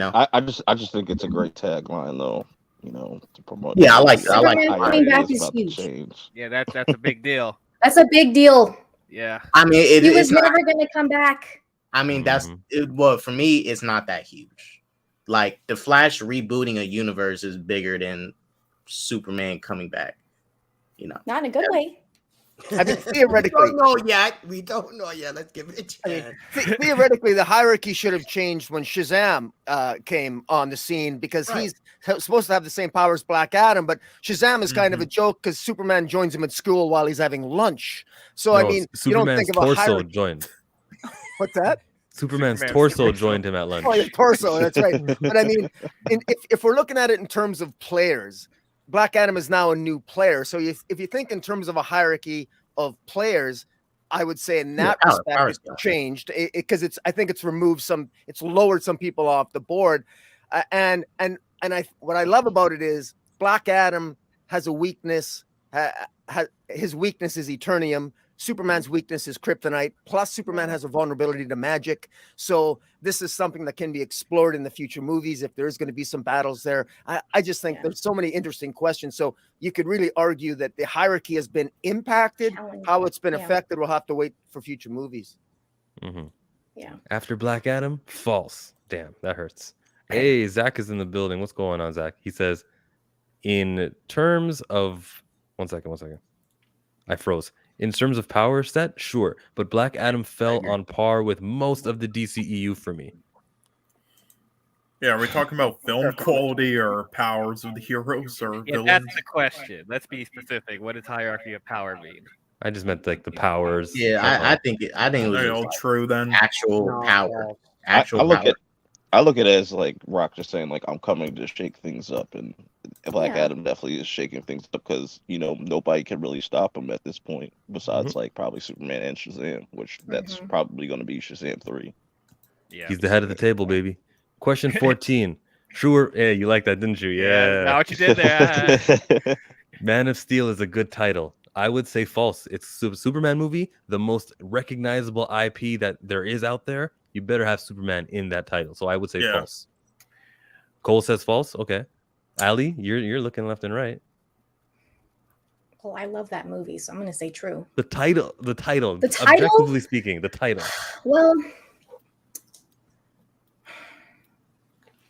I just think it's a great tagline though. To promote. Yeah, I like it. I like Superman it. coming back It's is about to huge. change. Yeah, that's a big deal. That's a big deal. Yeah. I mean, He was it's not, never going to come back. I mean, that's it. Well, for me, it's not that huge. Like the Flash rebooting a universe is bigger than Superman coming back. You know, Not in a good way. I mean, theoretically, we don't know yet. Let's give it a chance. I mean, theoretically, the hierarchy should have changed when Shazam came on the scene, because he's supposed to have the same power as Black Adam, but Shazam is kind of a joke because Superman joins him at school while he's having lunch. So I mean, Superman's you don't think of a torso hierarchy. joined. What's that? Superman's torso joined him at lunch. Oh, yeah, torso. That's right. But I mean, if we're looking at it in terms of players, Black Adam is now a new player. So if you think in terms of a hierarchy of players, I would say in that respect it's changed, because I think it's lowered some people off the board. And what I love about it is Black Adam has a weakness. His weakness is Eternium. Superman's weakness is kryptonite. Plus, Superman has a vulnerability to magic. So this is something that can be explored in the future movies if there is going to be some battles there. I just think there's so many interesting questions. So you could really argue that the hierarchy has been impacted. How it's been affected, we'll have to wait for future movies. Mm-hmm. Yeah. After Black Adam, false. Damn, that hurts. Hey, Zach is in the building. What's going on, Zach? He says, in terms of... One second. I froze. In terms of power set, sure, but Black Adam fell on par with most of the DCEU for me. Yeah, are we talking about film quality or powers of the heroes or villains? That's the question. Let's be specific. What does hierarchy of power mean? I just meant like the powers. Yeah, I think it was all true then. Actual power. I look at it as like Rock just saying, like, I'm coming to shake things up, and Black Adam definitely is shaking things up because, you know, nobody can really stop him at this point besides like probably Superman and Shazam, which that's probably going to be Shazam 3. Yeah, he's the head of the table, baby. Question 14. True or you like that, didn't you? Yeah. Now what you did there. Man of Steel is a good title. I would say false. It's a Superman movie, the most recognizable IP that there is out there. You better have Superman in that title. So I would say false. Cole says false. Okay. Ali, you're looking left and right. Well, I love that movie, so I'm going to say true. The title. Objectively speaking, the title. Well,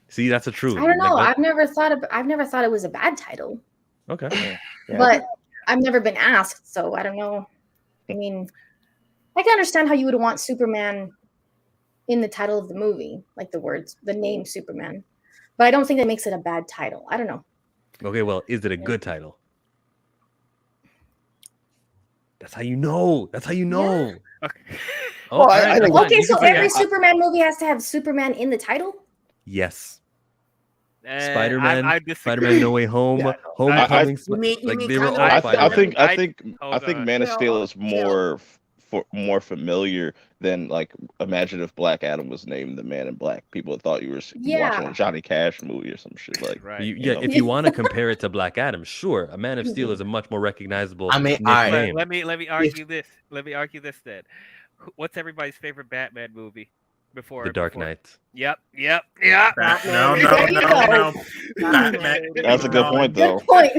see, that's a true. I don't know. I've never thought it was a bad title. Okay. But I've never been asked, so I don't know. I mean, I can understand how you would want Superman in the title of the movie, like the name Superman. But I don't think that makes it a bad title. I don't know. Okay, well, is it a good title? That's how you know. Yeah. Okay. So every Superman movie has to have Superman in the title? Yes. Spider-Man No Way Home, Homecoming. I think Man of Steel is more familiar than, like, imagine if Black Adam was named the Man in Black. People thought you were watching a Johnny Cash movie or some shit. Like, if you want to compare it to Black Adam, sure, a Man of Steel is a much more recognizable. name. Let me argue this. Let me argue this then. What's everybody's favorite Batman movie? Before The Dark Knight. Yep. No. That's a good point, though. But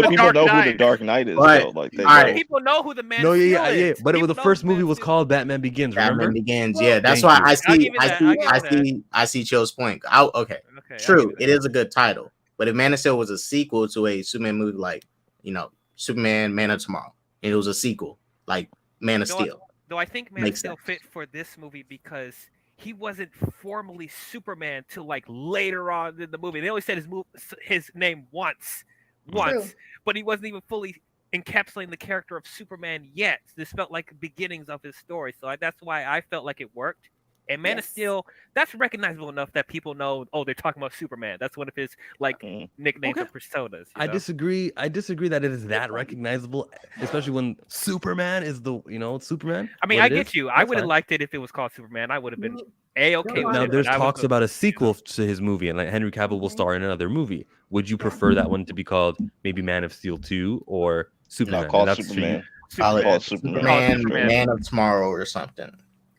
people know who the Dark Knight is. Though. Like, people know who the Man. Yeah. But it was the first movie was called Batman Begins. Remember? Batman Begins. Yeah, that's why I see Chill's point. Okay. True. It is a good title, but if Man of Steel was a sequel to a Superman movie, like, you know, Superman, Man of Tomorrow, and it was a sequel like Man of Steel. Though I think Man of Steel fit for this movie because he wasn't formally Superman till like later on in the movie. They only said his name once, but he wasn't even fully encapsulating the character of Superman yet. This felt like the beginnings of his story, so that's why I felt like it worked. And Man of Steel, that's recognizable enough that people know, oh, they're talking about Superman. That's one of his like nicknames or personas. I disagree that it is that recognizable, especially when Superman is Superman. I mean, I get you. I would have liked it if it was called Superman. I would have been okay. Now there's talks about a sequel to his movie, and like Henry Cavill will star in another movie. Would you prefer that one to be called maybe Man of Steel 2 or Superman? No, called Superman. Superman, Man of Tomorrow or something.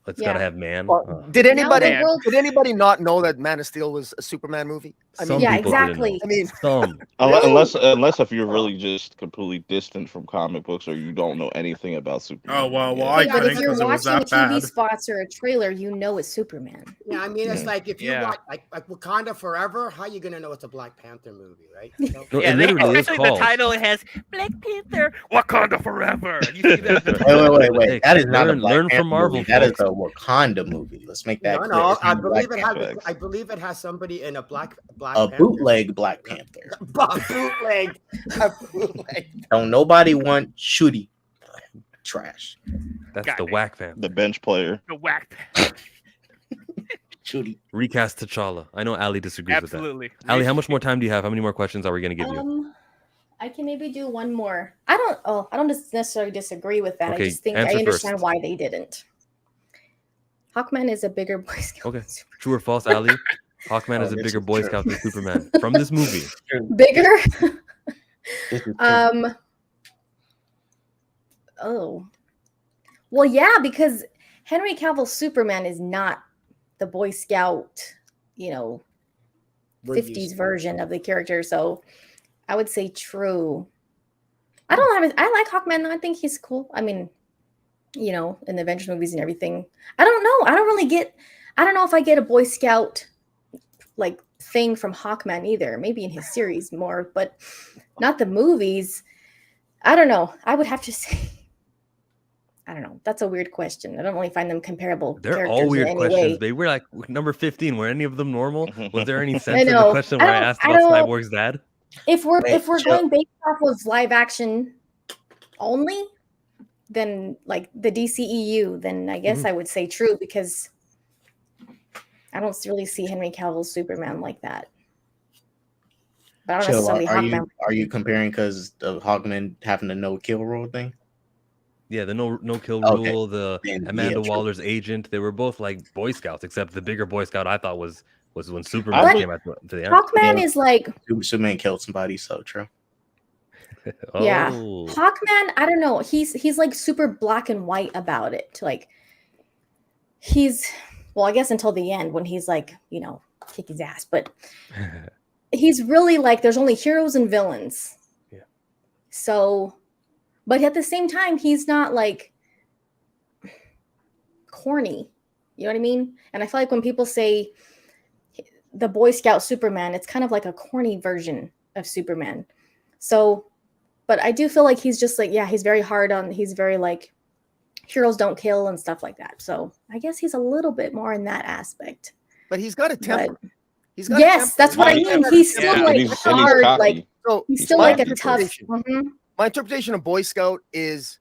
It's gotta have man. Did anybody not know that Man of Steel was a Superman movie? Yeah, exactly. I mean, some. Unless if you're really just completely distant from comic books or you don't know anything about Superman. Oh well, Yeah. I But if couldn't you're because it was watching that TV bad. spots or a trailer, you know it's Superman. Yeah, I mean, it's Yeah. like if you watch like Wakanda Forever, how you gonna know it's a Black Panther movie, right? So, No, Yeah, it literally is especially the called. title has Black Panther, Wakanda Forever. You see that? Wait. That is not a Black learn Panther from Marvel, movie. That is folks. a Wakanda movie. Let's make that clear. no, It's I not a believe Black it has. Panther. I believe it has somebody in a Black A Panther. bootleg Black Panther. Bootleg. A bootleg. Don't nobody want shooty trash. That's Got the it. whack fan. The bench player. The whack. Shooty. Recast T'Challa. I know Ali disagrees Absolutely. with that. Ali, how much more time do you have? How many more questions are we going to give you? I can maybe do one more. I don't necessarily disagree with that. Okay, I just think I answer understand first. why they didn't. Hawkman is a bigger Boy Scout. Okay. True or false, Ali? Hawkman is a this bigger is Boy true. Scout than Superman from this movie. Bigger? This is true. Oh. Well, yeah, because Henry Cavill's Superman is not the Boy Scout, We're 50s used to it. version of the character. So I would say true. I like Hawkman. I think he's cool. I mean, in the Avenger movies and everything. I don't know. I don't know if I get a Boy Scout like thing from Hawkman either. Maybe in his series more, but not the movies. I don't know. I would have to say, I don't know. That's a weird question. I don't really find them comparable. They're all characters weird in any questions, way. babe. We're like number 15. Were any of them normal? Was there any I sense in the know. question where I asked about Cyborg's dad? If we're Wait, going based off of live action only, then like the DCEU, then I guess I would say true because I don't really see Henry Cavill's Superman like that. But I don't necessarily Hawkman. Are you comparing because of Hawkman having the no kill rule thing? Yeah, the no kill Okay. rule, the Then, Amanda yeah, true. Waller's agent. They were both like Boy Scouts, except the bigger Boy Scout I thought was when Superman What? came out to the end. Hawkman is like, Superman killed somebody, so true. yeah. Oh. Hawkman, I don't know. He's like super black and white about it. Like well, I guess until the end when he's like, kick his ass, but he's really like there's only heroes and villains. Yeah. So, but at the same time, he's not like corny. You know what I mean? And I feel like when people say the Boy Scout Superman, it's kind of like a corny version of Superman. So, but I do feel like he's just like, yeah, he's very he's very like heroes don't kill and stuff like that. So I guess he's a little bit more in that aspect. But he's got a temper. But, He's got yes, that's what I mean. He's still And like he's hard, cocky. like So he's still my like a tough. interpretation- My interpretation of Boy Scout is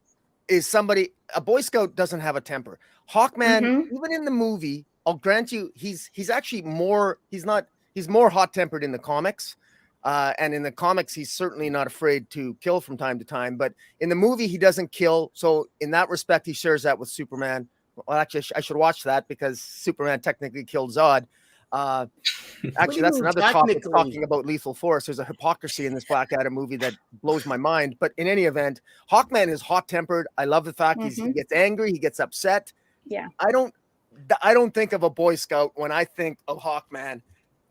somebody. A Boy Scout doesn't have a temper. Hawkman, even in the movie, I'll grant you, he's actually more. He's more hot tempered in the comics, and in the comics, he's certainly not afraid to kill from time to time. But in the movie, he doesn't kill. So in that respect, he shares that with Superman. Well, actually, I should watch that because Superman technically killed Zod. Actually, that's another topic talking about lethal force. There's a hypocrisy in this Black Adam movie that blows my mind. But in any event, Hawkman is hot tempered. I love the fact he gets angry, he gets upset. Yeah, I don't think of a Boy Scout when I think of Hawkman.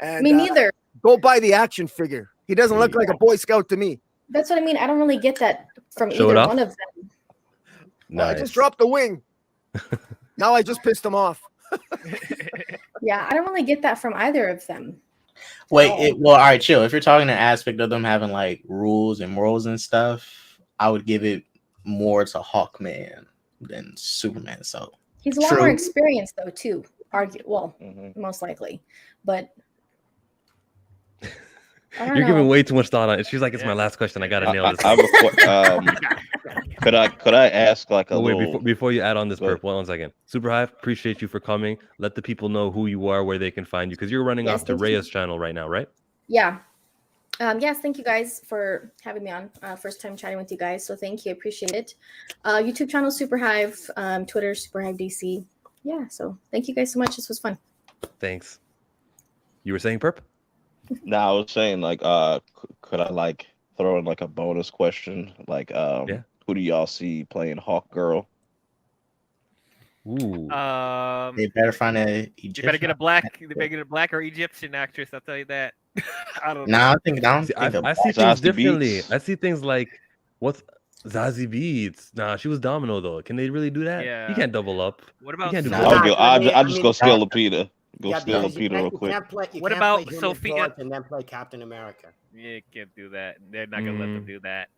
And me neither. Go buy the action figure. He doesn't look like a Boy Scout to me. That's what I mean. I don't really get that from Show it either off? one of them. Well, I just dropped the wing. Now I just pissed him off. Yeah, I don't really get that from either of them. Wait, all right, chill. If you're talking the aspect of them having like rules and morals and stuff, I would give it more to Hawkman than Superman. So He's a lot more True. experienced though, too. Most likely, but I don't You're know. giving way too much thought on it. She's like, it's my last question. I gotta nail this. I have a could I ask like a Oh, wait, little before you add on this Go ahead. perp, 1 second. Super Hive, appreciate you for coming. Let the people know who you are, where they can find you, because you're running Yes, off to thank you. Rhea's channel right now, right? Yeah. Yes, thank you guys for having me on. First time chatting with you guys, so thank you. I appreciate it. YouTube channel Super Hive, Twitter Super Hive DC. Yeah, so thank you guys so much. This was fun. Thanks. You were saying perp? No, I was saying like could I like throw in like a bonus question? Like who do y'all see playing Hawk Girl? Ooh. they better find a You better get a black or Egyptian actress. I'll tell you that. I don't know. Nah, I don't See, think I see things Zazie differently. Beetz. I see things like what's Zazie Beetz. Nah, she was Domino though. Can they really do that? You Yeah. can't double up. What You about can't do Nah. both. I just go steal Lupita. Go Yeah, steal because Lupita real quick. you What can't about play Human Sophia? Torch and then play Captain America. Yeah, you can't do that. They're not gonna let them do that.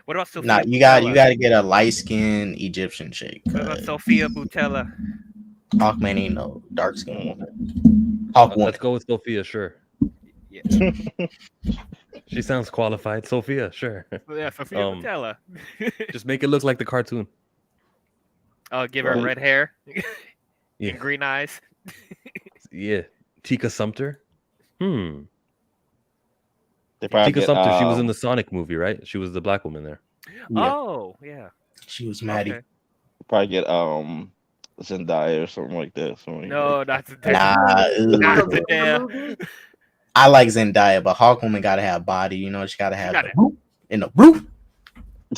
What about Sophia? Nah, you got to get a light skinned Egyptian chick. What about Sophia Butella? Hawkman ain't no dark skinned woman. Hawk woman. Let's go with Sophia, sure. Yeah, She sounds qualified. Sophia, sure. yeah, Sophia Butella. Just make it look like the cartoon. Oh, give her Right. red hair Yeah. and green eyes. Yeah. Tika Sumpter. They probably Tika get, Sumpter, she was in the Sonic movie, right? She was the black woman there. Yeah. Oh, yeah. She was Maddie. Okay. probably get Zendaya or something like that. No, not today. Nah, Not ugh. today. I like Zendaya, but Hawkwoman gotta have body. You know, she gotta have gotta- the roof in the roof.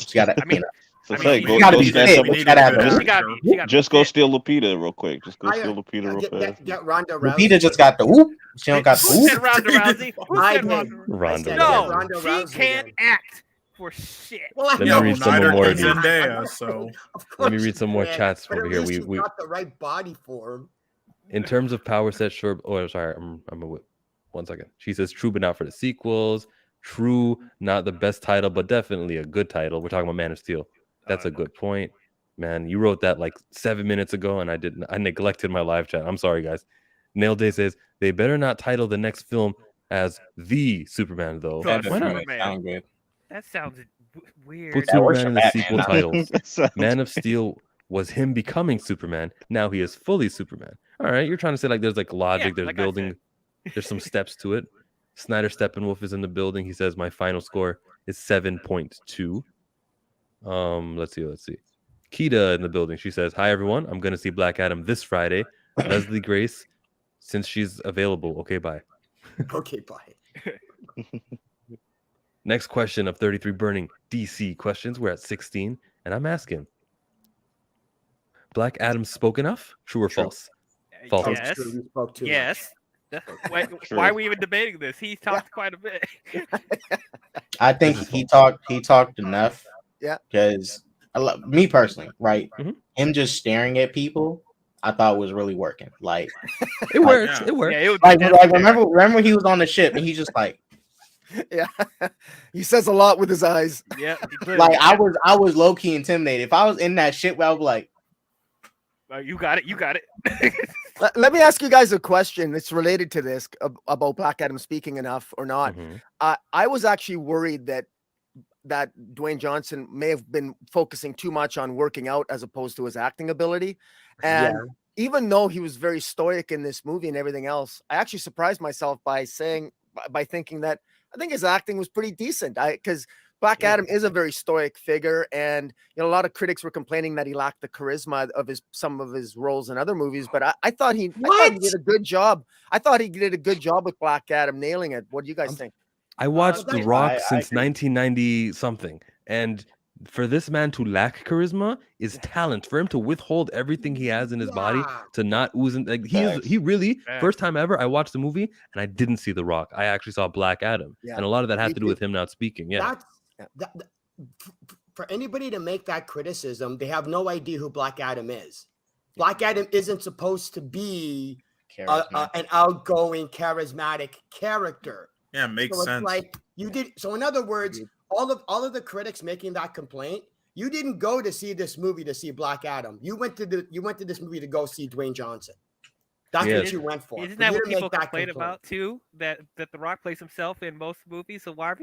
She gotta. I mean, So I mean, say, she go, gotta go be snatch fit. some- We gotta have the She She got me. She got just me. go steal Lupita real quick. Just go I- steal Lupita real fast. Get Ronda Rousey. Lupita just got the whoop. She don't got the Who said whoop. Ronda Rousey? Who I said did. Ronda? Ronda said Rousey. No, Ronda she Rousey can't then. act for shit. Well, I Let me know. read some neither more can of these. Zendaya, so Of Let me course read some you more can, chats but over at here. least We you got the right body for him. in terms of power set, sure. Oh, sorry, I'm a whip. 1 second. She says true, but not for the sequels. True, not the best title, but definitely a good title. We're talking about Man of Steel. That's a good point, man. You wrote that like 7 minutes ago, and I neglected my live chat. I'm sorry, guys. Nail Day says they better not title the next film as the Superman, though. That Why not? Sound good. That sounds weird. Put That works Superman in for the Batman, sequel though. titles. Man of Steel was him becoming Superman. Now he is fully Superman. All right, you're trying to say like there's like logic, Yeah, there's like I building, there's some steps to it. Snyder Steppenwolf is in the building. He says my final score is 7.2. Let's see. Kita in the building. She says, "Hi everyone. I'm gonna see Black Adam this Friday. Leslie Grace, since she's available. Okay, bye." Okay, bye. Next question of 33 burning DC questions. We're at 16, and I'm asking: Black Adam spoke enough? True or false? False. Yes. True, you spoke too Yes. Why True. are we even debating this? He talked quite a bit. I think he talked enough. Yeah. Because me personally, right? Mhm. Him just staring at people, I thought was really working. Like, It works. yeah. It works. Yeah, it would like that's remember he was on the ship and he just like Yeah, he says a lot with his eyes. Yeah, like I was low key intimidated. If I was in that ship, I would be like, you got it. You got it. Let me ask you guys a question. It's related to this about Black Adam speaking enough or not. Mhm. I was actually worried that Dwayne Johnson may have been focusing too much on working out as opposed to his acting ability. And even though he was very stoic in this movie and everything else, I actually surprised myself by thinking that I think his acting was pretty decent. Because Black Adam is a very stoic figure, and a lot of critics were complaining that he lacked the charisma of some of his roles in other movies. But I thought he did a good job. I thought he did a good job with Black Adam, nailing it. What do you guys think? I watched The I- Rock I since agree. 1990 something, and for this man to lack charisma is talent. For him to withhold everything he has in his body, Yeah. to not ooze, like Facts. he really Facts. first time ever I watched the movie and I didn't see The Rock. I actually saw Black Adam, Yeah. and a lot of that had Me to do too. with him not speaking. Yeah, For anybody to make that criticism, they have no idea who Black Adam is. Black Adam isn't supposed to be an outgoing, charismatic character. yeah, makes So sense. it's like you did. So in other words, all of the critics making that complaint, you didn't go to see this movie to see Black Adam. You went to this movie to go see Dwayne Johnson. That's Yes. what you went for. Isn't For that you what to make people that complain complaint. about too? That The Rock plays himself in most movies. So why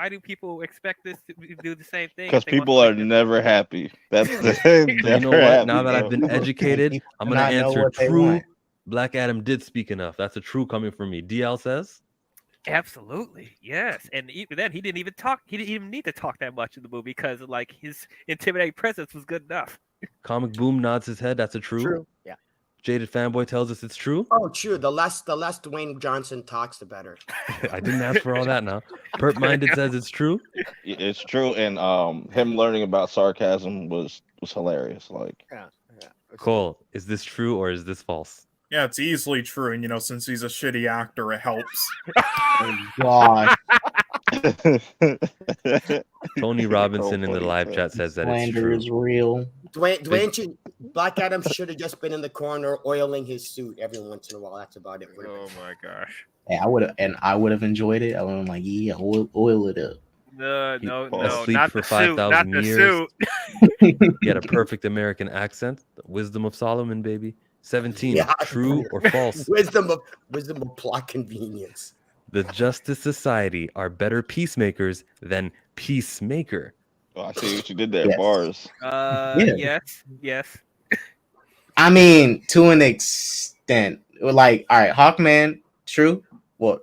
do people expect this to do the same thing? Because if they want people are something never happy. That's the you know what? Now that I've been educated, People I'm do gonna not know answer what they true. want. Black Adam did speak enough. That's a true coming from me. DL says. Absolutely, yes. And even then, he didn't even talk. He didn't even need to talk that much in the movie because like his intimidating presence was good enough. Comic Boom nods his head. That's a true. Yeah. Jaded Fanboy tells us it's true. Oh, true. The less Dwayne Johnson talks, the better. I didn't ask for all that now. Perp Minded says it's true. It's true, and him learning about sarcasm was hilarious. Like, Yeah. Cole, is this true or is this false? Yeah, it's easily true, and since he's a shitty actor, it helps. Oh, God. Tony Robinson in the live chat says that it's Slander true. is real. Dwayne, Black Adam should have just been in the corner oiling his suit every once in a while. That's about it. Oh my gosh. Yeah, I would have enjoyed it. I would have been like, yeah, oil it up. No, asleep not for the suit, 5,000 not the years. suit. He had a perfect American accent. The wisdom of Solomon, baby. 17. Yeah. True or false? Wisdom of plot convenience. The Justice Society are better peacemakers than Peacemaker. Oh, I see what you did there, Yes. bars. Yeah. Yes. I mean, to an extent, like, all right, Hawkman, true. Well,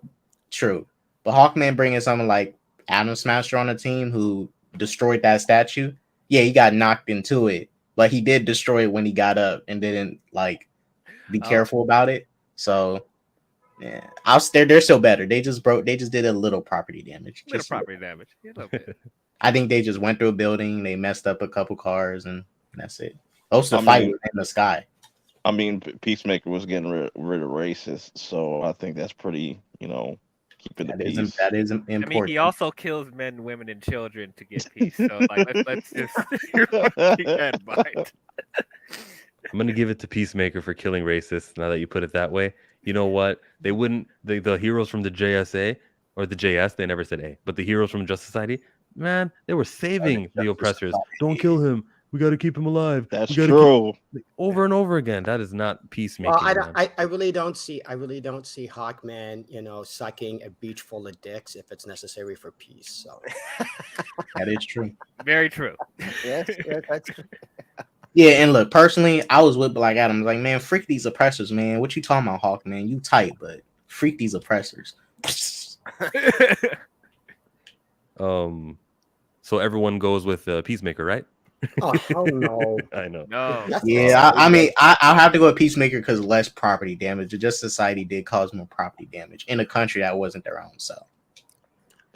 true, but Hawkman bringing someone like Atom-Smasher on the team who destroyed that statue. Yeah, he got knocked into it, but he did destroy it when he got up and didn't like be careful about it. So yeah, they're still better. They just did a little property damage. Little property damage. Yeah, a little bit. I think they just went through a building, they messed up a couple cars, and that's it. Most of the fight was in the sky. I mean, Peacemaker was getting rid of racists, so I think that's pretty, keeping the peace. That is important. I mean, he also kills men, women, and children to get peace. So, like, let's just keep that in mind. I'm gonna give it to Peacemaker for killing racists. Now that you put it that way, you know what? They wouldn't. The heroes from the JSA or the JS, they never said A, but the heroes from Justice Society, man, they were saving the oppressors. Don't kill him. We got to keep him alive. That's true. Over and over again. That is not peacemaking. Well, I really don't see Hawkman, sucking a beach full of dicks if it's necessary for peace. So that is true. Very true. Yes, that's true. Yeah, and look, personally, I was with Black Adam. Like, man, freak these oppressors, man. What you talking about, Hawkman? You tight, but freak these oppressors. So everyone goes with Peacemaker, right? Oh hell no! I know. No. Yeah, I mean, I'll have to go with Peacemaker because less property damage. The Justice Society did cause more property damage in a country that wasn't their own. So,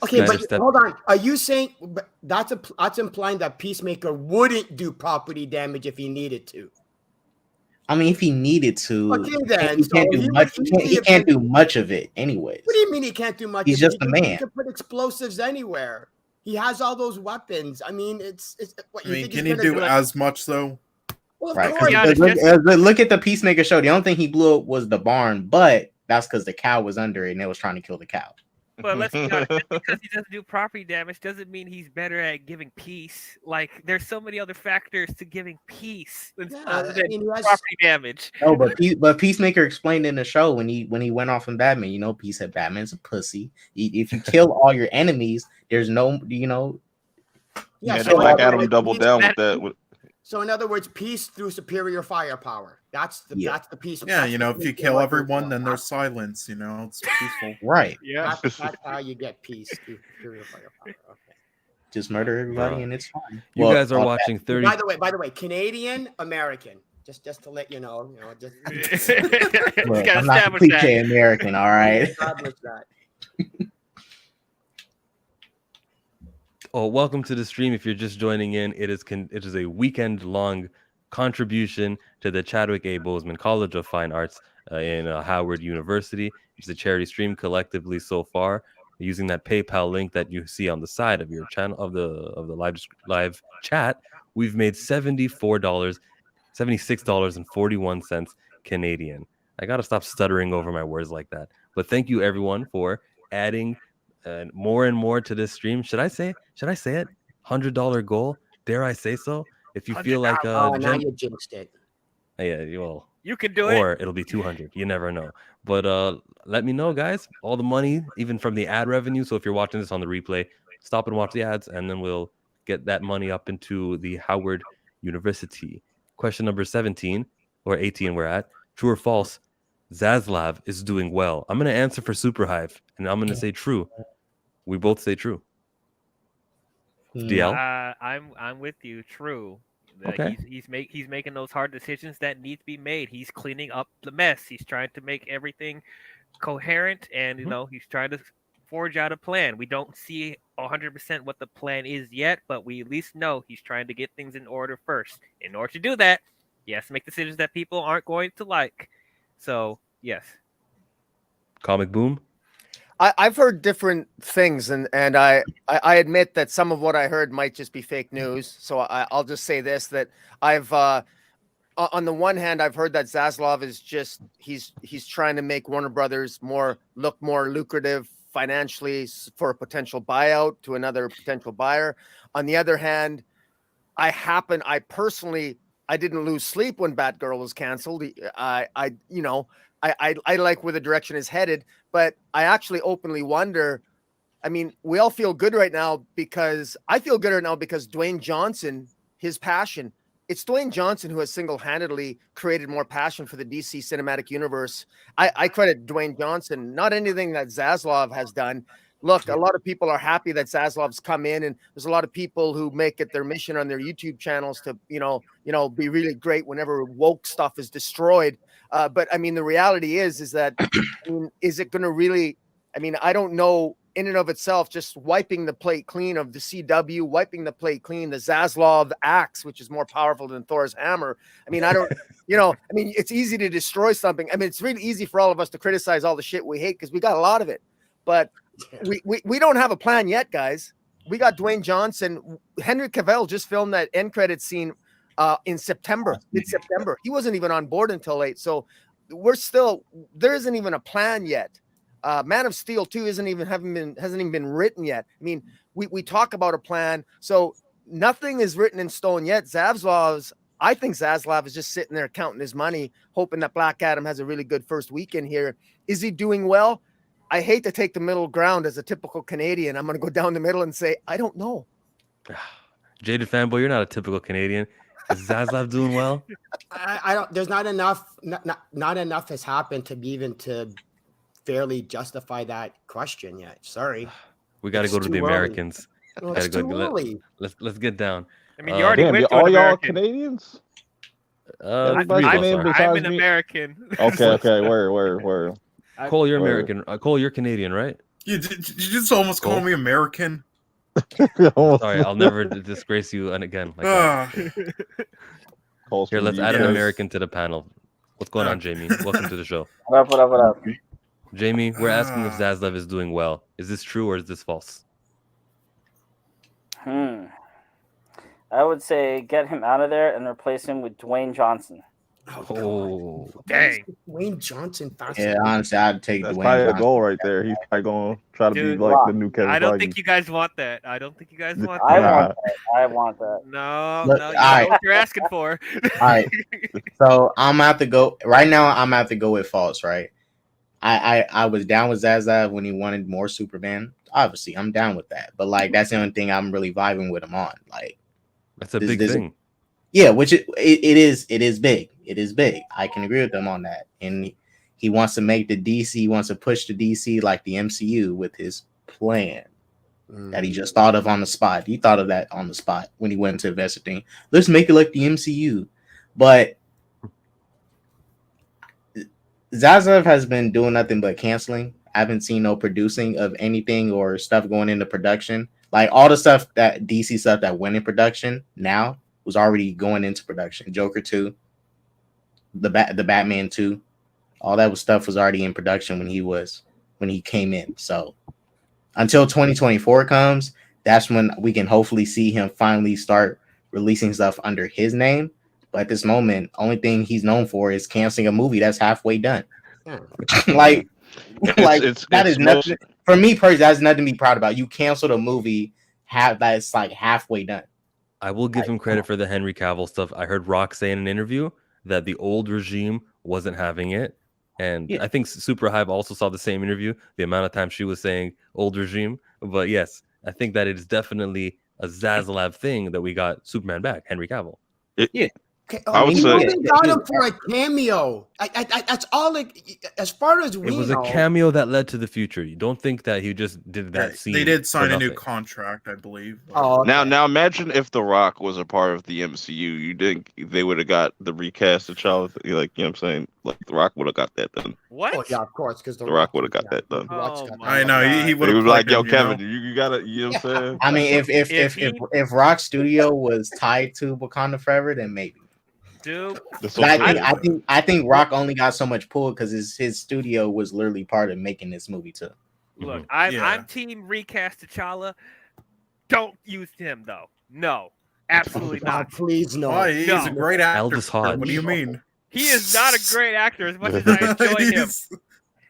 okay, but hold on. Are you saying that's implying that Peacemaker wouldn't do property damage if he needed to? I mean, if he needed to, okay, then he can't do much. He can't do much of it, anyways. What do you mean he can't do much? He's just a man. He can put explosives anywhere. He has all those weapons. I mean, it's. What, you think can he do as much though? Well, right. course. Look at the Peacemaker show. The only thing he blew up was the barn, but that's because the cow was under it and they was trying to kill the cow. But let's be honest, just because he doesn't do property damage doesn't mean he's better at giving peace. Like, there's so many other factors to giving peace other than property damage. No, but Peacemaker explained in the show when he went off on Batman. He said Batman's a pussy. If you kill all your enemies, there's no. Yeah, so Black Adam doubled down with that. So in other words, peace through superior firepower. That's the peace. Yeah, if you kill everyone, then there's silence. It's peaceful. Right. Yeah. That's how you get peace through superior firepower. Okay. Just murder everybody and it's fine. You guys are watching 30. By the way, Canadian, American. Just to let you know, just Look, I'm not cliche American, all right. Establish that. Oh, welcome to the stream. If you're just joining in, it is a weekend-long contribution to the Chadwick A. Boseman College of Fine Arts in Howard University. It's a charity stream collectively so far. Using that PayPal link that you see on the side of your channel of the live chat, we've made $76.41 Canadian. I gotta stop stuttering over my words like that. But thank you everyone for adding more and more to this stream. Should I say it? $100 goal? Dare I say so? If you feel like now you jinxed it. Yeah, well, you can do it, or it'll be 200. You never know. But let me know, guys. All the money, even from the ad revenue. So if you're watching this on the replay, stop and watch the ads, and then we'll get that money up into the Howard University. Question number 17 or 18. We're at true or false. Zaslaf is doing well. I'm gonna answer for Super Hive, and I'm gonna say true. We both say true. DL? I'm with you. True. Okay. He's making those hard decisions that need to be made. He's cleaning up the mess. He's trying to make everything coherent, and he's trying to forge out a plan. We don't see 100% what the plan is yet, but we at least know he's trying to get things in order first. In order to do that, he has to make decisions that people aren't going to like. So yes. Comic boom. I've heard different things, and I admit that some of what I heard might just be fake news. So I'll just say this: that I've on the one hand, I've heard that Zaslaf is just he's trying to make Warner Brothers look more lucrative financially for a potential buyout to another potential buyer. On the other hand, I personally didn't lose sleep when Batgirl was canceled. I like where the direction is headed, but I actually openly wonder. I mean, we all feel good right now because I feel good right now because Dwayne Johnson, his passion. It's Dwayne Johnson who has single-handedly created more passion for the DC cinematic universe. I credit Dwayne Johnson, not anything that Zaslaf has done. Look, a lot of people are happy that Zaslav's come in, and there's a lot of people who make it their mission on their YouTube channels to, be really great whenever woke stuff is destroyed. But I mean, the reality is that, is it going to really? I mean, I don't know. In and of itself, just wiping the plate clean of the CW, wiping the plate clean, the Zaslav axe, which is more powerful than Thor's hammer. I mean, I don't, it's easy to destroy something. I mean, it's really easy for all of us to criticize all the shit we hate because we got a lot of it, but we don't have a plan yet, guys. We got Dwayne Johnson. Henry Cavill just filmed that end credit scene in September, mid-September. He wasn't even on board until late. So there isn't even a plan yet. Man of Steel 2 hasn't even been written yet. I mean, we talk about a plan, so nothing is written in stone yet. I think Zaslaf is just sitting there counting his money, hoping that Black Adam has a really good first weekend here. Is he doing well? I hate to take the middle ground as a typical Canadian. I'm going to go down the middle and say, I don't know. Jaded fanboy, you're not a typical Canadian. Is Zaslaf doing well? I don't. There's not enough. Not enough has happened to be even to fairly justify that question yet. Sorry. We got to go to the Americans. No, it's too early. Let's get down. I mean, you already went to all an y'all American. Canadians? I'm an American. Okay. Where? Cole, you're American. Cole, you're Canadian, right? Did you just almost call me American? Sorry, I'll never disgrace you again. Like that. Here, let's add an American to the panel. What's going on, Jamie? Welcome to the show. What up? Jamie, we're asking if Zaslaf is doing well. Is this true or is this false? I would say get him out of there and replace him with Dwayne Johnson. Oh, dang. Dwayne Johnson. Yeah, honestly, I'd take That's Dwayne probably Johnson. a goal right there. He's probably going to try to be like the new Kevin I don't Feige. think you guys want that. I want that. I want that. No, Look, you know what you're asking for. All right. So I'm gonna have to go right now. I'm gonna have to go with false. Right. I was down with Zaslaf when he wanted more Superman. Obviously, I'm down with that. But like, that's the only thing I'm really vibing with him on. Like, that's a big thing. Yeah, which it is. It is big. It is big. I can agree with him on that. And he wants to make the DC. He wants to push the DC like the MCU with his plan that he just thought of on the spot. He thought of that on the spot when he went into investor thing. Let's make it like the MCU. But Zaslaf has been doing nothing but canceling. I haven't seen no producing of anything or stuff going into production. Like all the stuff that DC stuff that went in production now was already going into production. Joker 2, the Batman 2, all that stuff was already in production when he came in. So until 2024 comes, that's when we can hopefully see him finally start releasing stuff under his name. But at this moment, only thing he's known for is canceling a movie that's halfway done. Like that is nothing for me personally. That's nothing to be proud about. You canceled a movie that's like halfway done. I will give him credit for the Henry Cavill stuff. I heard Rock say in an interview that the old regime wasn't having it. And I think Super Hive also saw the same interview, the amount of time she was saying old regime. But yes, I think that it is definitely a Zaslaf thing that we got Superman back, Henry Cavill. Okay, he only got him for a cameo. That's all. As far as we know, it was a cameo that led to the future. You don't think that he just did that scene? They did sign a new contract, I believe. Oh, okay. Now imagine if The Rock was a part of the MCU. You think they would have got the recast of Charles? Like, you know what I'm saying? Like The Rock would have got that done. What? Oh, yeah, of course, because The Rock would have got that done. I know he would have like, yo, Kevin, you gotta, you know what I'm saying? I mean, if Rock Studio was tied to Wakanda Forever, then maybe. Dude, I think Rock only got so much pull because his studio was literally part of making this movie too. Look, I'm team recast T'Challa. Don't use him though. No, absolutely not. Please no. Why? He's a great actor. Elvis Hodge. What do you mean? He is not a great actor as much as I enjoy him.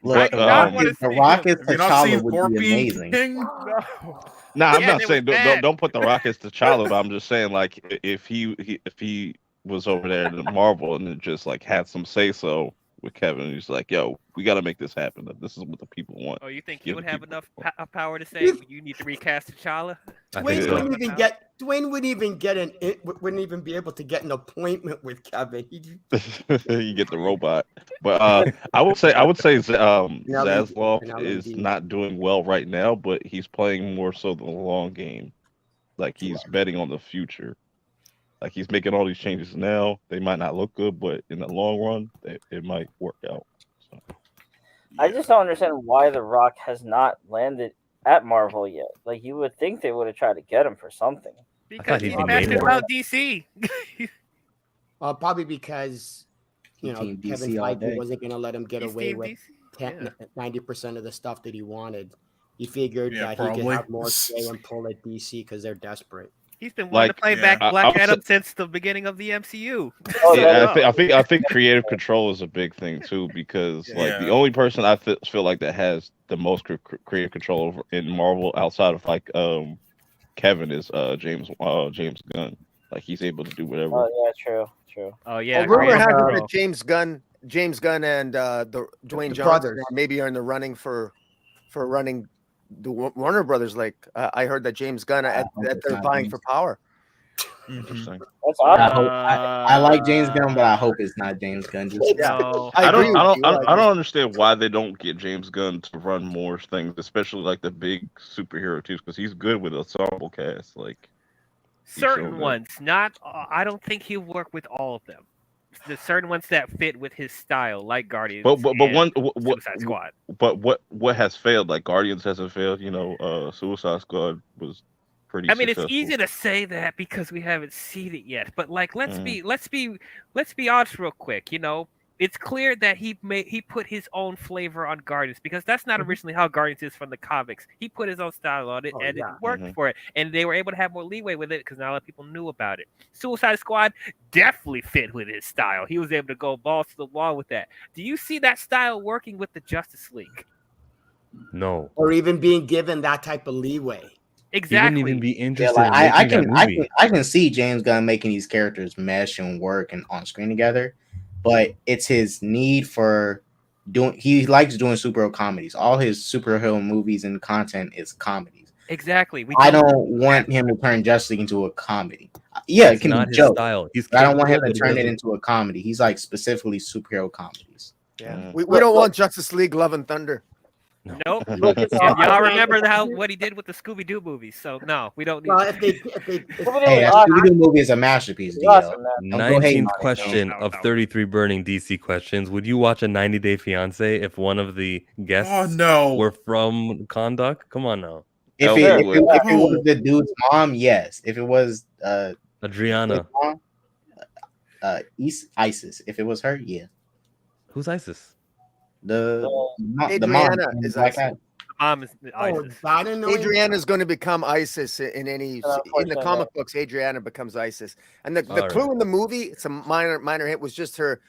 Look, I do not want to see the Rock him. as T'Challa would be amazing. No. No, I'm Yeah, not it saying was bad. don't put the Rock as T'Challa, but I'm just saying like if he was over there in Marvel and it just like had some say so with Kevin, he's like, yo, we got to make this happen. This is what the people want. Oh, you think he would have enough power to say you need to recast T'Challa? Dwayne wouldn't even be able to get an appointment with Kevin. You get the robot, but I would say Zaslaf is not doing well right now, but he's playing more so the long game. Like he's betting on the future. Like he's making all these changes now. They might not look good, but in the long run, it might work out. So. I just don't understand why The Rock has not landed at Marvel yet. Like you would think they would have tried to get him for something. Because he's passionate about DC. Probably because Kevin Feige wasn't going to let him get away with 90% of the stuff that he wanted. He figured that he could have more say and pull at DC because they're desperate. He's been wanting to play back Black Adam since the beginning of the MCU. I think creative control is a big thing too, because like the only person I feel like that has the most creative control over in Marvel outside of like Kevin is James Gunn. Like he's able to do whatever. Oh yeah, true. Oh yeah. Rumor has it that James Gunn and the Dwayne Johnson maybe are in the running for running the Warner Brothers. Like I heard that James Gunn that they're vying for power. Interesting. I like James Gunn, but I hope it's not James Gunn. I don't understand why they don't get James Gunn to run more things, especially like the big superhero teams, because he's good with ensemble cast. Like certain ones, not. I don't think he'll work with all of them. The certain ones that fit with his style, like Guardians. But Suicide Squad. But what has failed? Like Guardians hasn't failed. Suicide Squad was pretty. I mean, successful. it's easy to say that because we haven't seen it yet. But like, let's be honest real quick. It's clear that he put his own flavor on Guardians, because that's not originally how Guardians is from the comics. He put his own style on it, and it worked for it. And they were able to have more leeway with it because not a lot of people knew about it. Suicide Squad definitely fit with his style. He was able to go balls to the wall with that. Do you see that style working with the Justice League? No. Or even being given that type of leeway. Exactly. He wouldn't even be interested. I can see James Gunn making these characters mesh and work and on screen together. But it's his need for he likes doing superhero comedies. All his superhero movies and content is comedies. Exactly. I don't want him to turn Justice League into a comedy. Yeah, it can be a joke. I don't want him to turn it into a comedy. He's like specifically superhero comedies. Yeah. We don't want Justice League Love and Thunder. Nope. Y'all remember what he did with the Scooby-Doo movies? So no, we don't need. Scooby-Doo movie is a masterpiece. 19th question of 33 burning DC questions. Would you watch a 90-Day Fiance if one of the guests were from Kahndaq? Come on now. If it was the dude's mom, yes. If it was Adriana, Isis. If it was her, yeah. Who's Isis? The mom is Isis. Adriana is going to become Isis in the comic books. Adriana becomes Isis, and the clue in the movie, it's a minor hint, was just her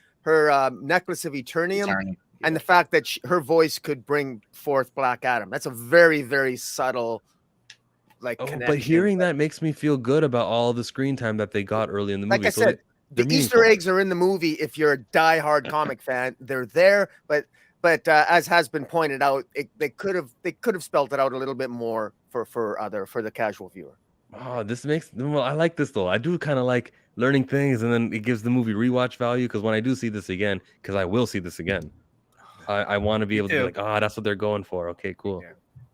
necklace of Eternium, and the fact that her voice could bring forth Black Adam. That's a very, very subtle connection. But hearing that makes me feel good about all the screen time that they got early in the movie. Like I said, the Easter eggs are in the movie. If you're a diehard comic fan, they're there. But as has been pointed out, they could have spelled it out a little bit more for the casual viewer. Oh, I like this though. I do kind of like learning things, and then it gives the movie rewatch value, because when I do see this again, because I will see this again, I want to be able to be like, that's what they're going for. Okay, cool. Yeah.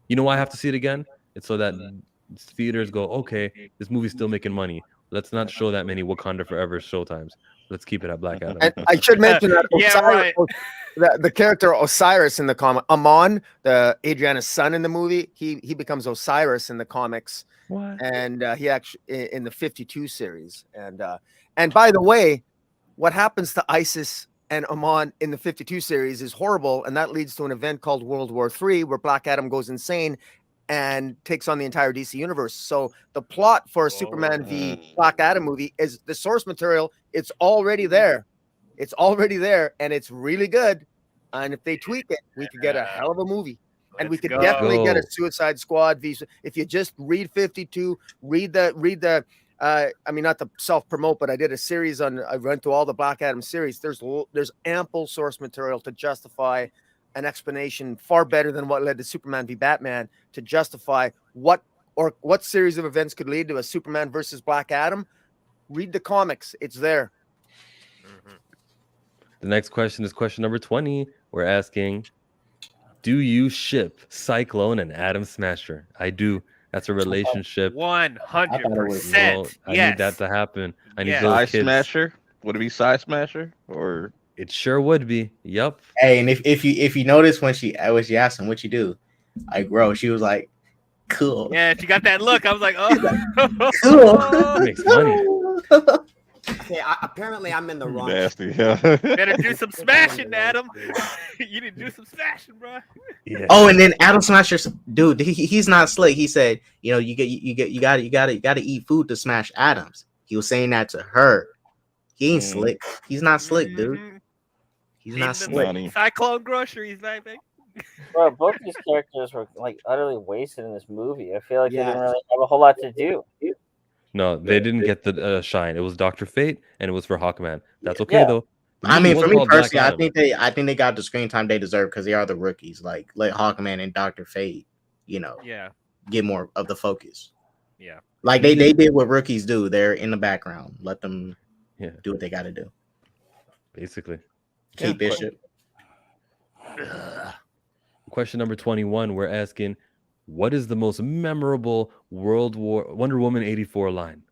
You know why I have to see it again? It's so that theaters go, okay, this movie's still making money. Let's not show that many Wakanda Forever showtimes. Let's keep it at Black Adam. And I should mention that the character Osiris in the comic, Amon, the Adriana's son in the movie, he becomes Osiris in the comics. What? And he actually in the 52 series. And by the way, what happens to Isis and Amon in the 52 series is horrible, and that leads to an event called World War III, where Black Adam goes insane and takes on the entire DC universe. So the plot for a Superman v Black Adam movie is the source material. It's already there. It's already there, and it's really good. And if they tweak it, we could get a hell of a movie. And we could definitely get a Suicide Squad. If you just read 52, read the I mean, not to self-promote, but I did a series I went through all the Black Adam series. There's ample source material to justify an explanation far better than what led to Superman v Batman, to justify what series of events could lead to a Superman versus Black Adam. Read the comics. It's there. The next question is question number 20. We're asking, do you ship Cyclone and Atom-Smasher? I do. That's a relationship. 100%. I need that to happen. I need those Side kids. Smasher? Would it be Side Smasher or? It sure would be. Yep. Hey, and if you notice when she asked him what you do, like, bro, she was like, cool. Yeah, she got that look. I was like, oh, cool. Makes money. Okay, apparently I'm in the wrong. Nasty. Yeah. better do some smashing, Adam. You need to do some smashing, bro. Yeah. Oh, and then Atom-Smasher, dude, he's not slick. He said, you know, you gotta eat food to smash atoms. He was saying that to her. He ain't slick. He's not slick, dude. He's not slick. Cyclone groceries, baby. Bro, both these characters were like utterly wasted in this movie. I feel like they didn't really have a whole lot to do. No, they didn't get the shine. It was Dr. Fate, and it was for Hawkman. That's okay though. I mean, for me personally, I think they got the screen time they deserve because they are the rookies. Like, let Hawkman and Dr. Fate, you know, get more of the focus. Yeah, like they did what rookies do. They're in the background. Let them do what they got to do. Basically. Kate Bishop. Question number 21. We're asking, what is the most memorable Wonder Woman 84 line?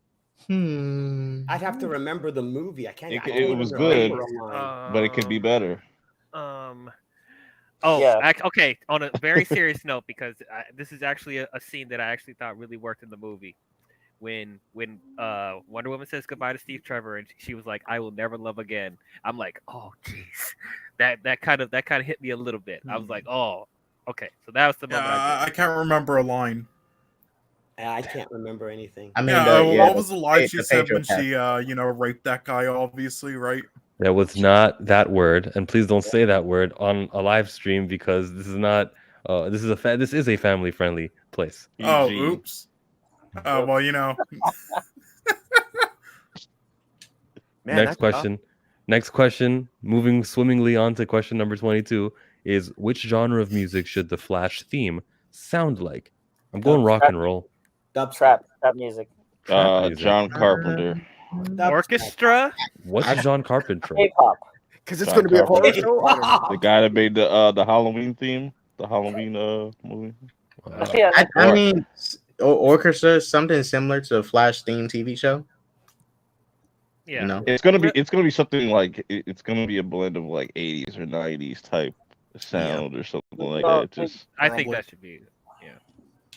I'd have to remember the movie. I can't. It was good, but it could be better. Okay. On a very serious note, because this is actually a scene that I actually thought really worked in the movie. When Wonder Woman says goodbye to Steve Trevor, and she was like, "I will never love again." I'm like, "Oh, jeez," that kind of hit me a little bit. I was like, "Oh, okay." So that was the moment. I can't remember a line. I can't remember anything. I mean, what was the line she said when she, raped that guy? Obviously, right? That was not that word, and please don't say that word on a live stream because this is not. This is a family friendly place. Oh, oops. Well, you know. Man, Next question. Moving swimmingly on to question number 22 is, which genre of music should the Flash theme sound like? I'm going rock and roll. Trap music. John Carpenter. Orchestra. What's John Carpenter? K-pop. Because it's going to be a horror show. The guy that made the Halloween theme, the Halloween movie. I mean, orchestra, something similar to a Flash theme TV show. Yeah, you know? It's gonna be something like it's gonna be a blend of like 80s or 90s type sound or something like that. Just I think that should be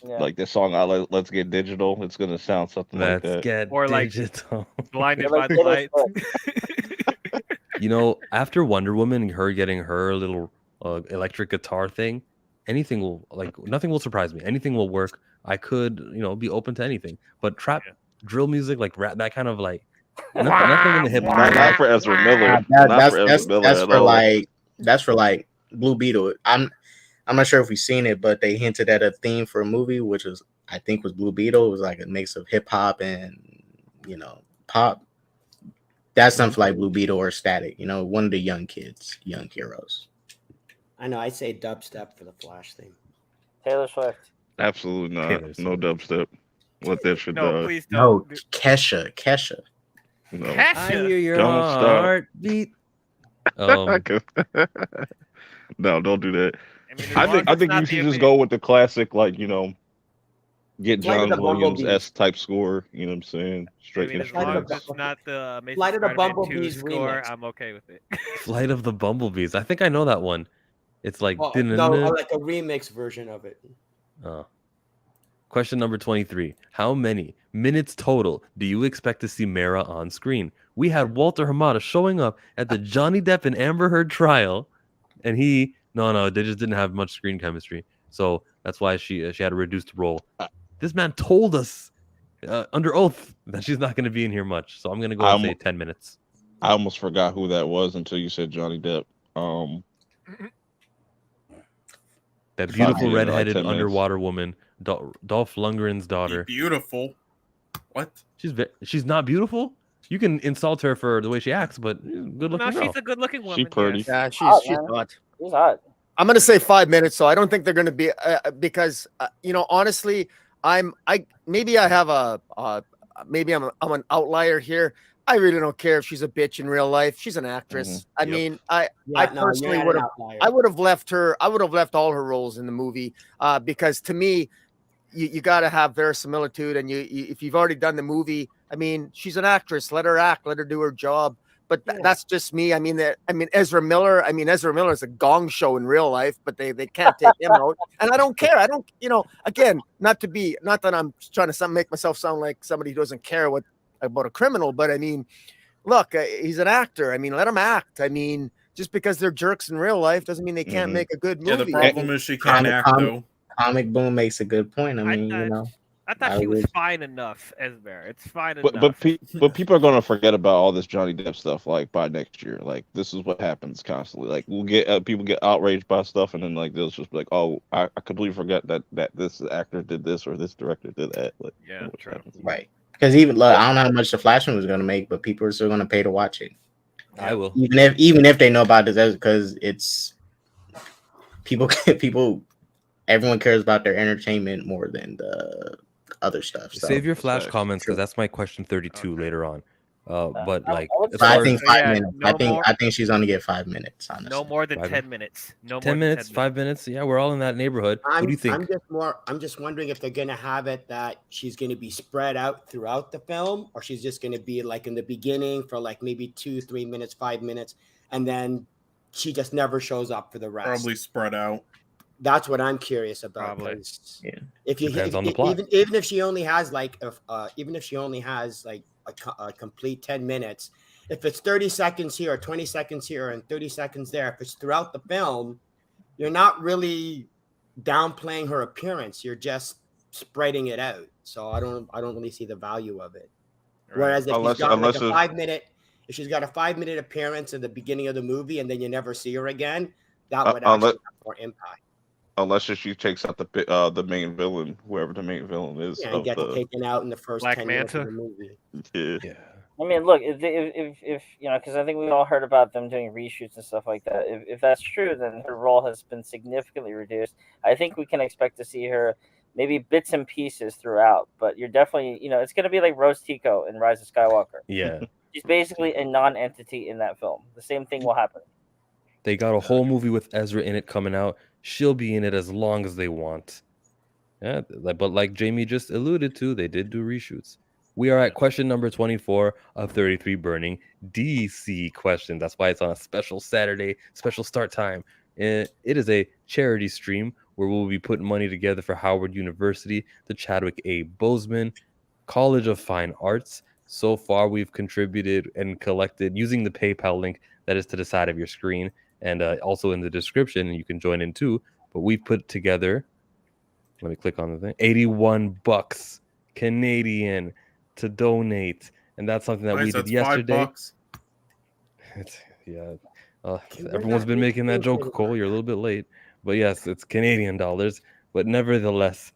like this song. Let's Get Digital. It's gonna sound something like that. Get or like digital. Blinded by the Lights. You know, after Wonder Woman, her getting her little electric guitar thing, nothing will surprise me. Anything will work. I could, be open to anything. But trap, drill music, like rap, that kind not in the hip hop. Not for Ezra Miller. That's for like Blue Beetle. I'm not sure if we've seen it, but they hinted at a theme for a movie, which was Blue Beetle. It was like a mix of hip hop and pop. That's something like Blue Beetle or Static. One of the young heroes. I know. I'd say dubstep for the Flash theme. Taylor Swift. Absolutely not. No dubstep. What that should No, please don't. No, Kesha. No. I hear your Don't stop. heartbeat. No, don't do that. I think you should just go with the classic, get John Williams type score. You know what I'm saying? Straight as long as it's not the Flight of the Bumblebees score, remix. I'm okay with it. Flight of the Bumblebees. I think I know that one. It's like like a remix version of it. Oh. Question number 23. How many minutes total do you expect to see Mara on screen? We had Walter Hamada showing up at the Johnny Depp and Amber Heard trial, and they just didn't have much screen chemistry. So that's why she had a reduced role. This man told us under oath that she's not going to be in here much. So I'm going to go and say 10 minutes. I almost forgot who that was until you said Johnny Depp. That beautiful redheaded underwater woman, Dolph Lundgren's daughter. Beautiful. What? She's not beautiful? You can insult her for the way she acts, but good looking girl. She's a good looking woman. She's pretty. Yeah, she's hot. She's hot. I'm gonna say 5 minutes, so I don't think they're gonna be because honestly, maybe I have maybe I'm an outlier here. I really don't care if she's a bitch in real life. She's an actress. I mean, I personally would have left her. I would have left all her roles in the movie because to me, you got to have verisimilitude. And if you've already done the movie, I mean, she's an actress. Let her act. Let her do her job. But that's just me. I mean, Ezra Miller. I mean, Ezra Miller is a gong show in real life, but they can't take him out. And I don't care. I don't. Again, not that I'm trying to make myself sound like somebody who doesn't care about a criminal, but I mean, look, he's an actor. I mean, let him act. I mean, just because they're jerks in real life doesn't mean they can't make a good movie. Yeah, the problem is she can't act though. Comic Boom makes a good point. I mean, I thought she was fine enough as Mara. It's fine enough. But people are gonna forget about all this Johnny Depp stuff like by next year. Like this is what happens constantly. Like we'll get people get outraged by stuff, and then like they'll just be like, oh, I completely forgot that this actor did this or this director did that. Like, yeah, true. Right. Because even I don't know how much the Flash was going to make, but people are still going to pay to watch it. I will, even if they know about this, because it's people. Everyone cares about their entertainment more than the other stuff. So. Save your Flash comments because that's my question 32 later on. But like, I think 5 minutes. I think she's going to get 5 minutes. Honestly, no more than 10 minutes. 10 minutes, 5 minutes. Yeah, we're all in that neighborhood. What do you think? I'm just wondering if they're going to have it that she's going to be spread out throughout the film, or she's just going to be like in the beginning for like maybe 2, 3 minutes, 5 minutes, and then she just never shows up for the rest. Probably spread out. That's what I'm curious about. Probably. Yeah. Even if she only has like a complete 10 minutes, if it's 30 seconds here or 20 seconds here and 30 seconds there, if it's throughout the film, you're not really downplaying her appearance. You're just spreading it out. So I don't really see the value of it. Right. Whereas if she's got a 5 minute appearance in the beginning of the movie and then you never see her again, that would actually have more impact. Unless she takes out the main villain, whoever the main villain is. Yeah, and gets taken out in the first 10 minutes of the movie. Yeah. I mean, look, if because I think we all heard about them doing reshoots and stuff like that. If that's true, then her role has been significantly reduced. I think we can expect to see her maybe bits and pieces throughout, but you're definitely, it's going to be like Rose Tico in Rise of Skywalker. Yeah. She's basically a non-entity in that film. The same thing will happen. They got a whole movie with Ezra in it coming out. She'll be in it as long as they want. Yeah, but like Jamie just alluded to, they did do reshoots. We are at question number 24 of 33 burning DC question. That's why it's on a special Saturday, special start time. It is a charity stream where we'll be putting money together for Howard University, the Chadwick A. Boseman College of Fine Arts. So far, we've contributed and collected using the PayPal link that is to the side of your screen and also in the description, and you can join in too. But we've put together, let me click on the thing, $81 Canadian to donate, and that's something that we did yesterday. Everyone's been making that joke, Cole. You're a little bit late, but yes, it's Canadian dollars. But nevertheless,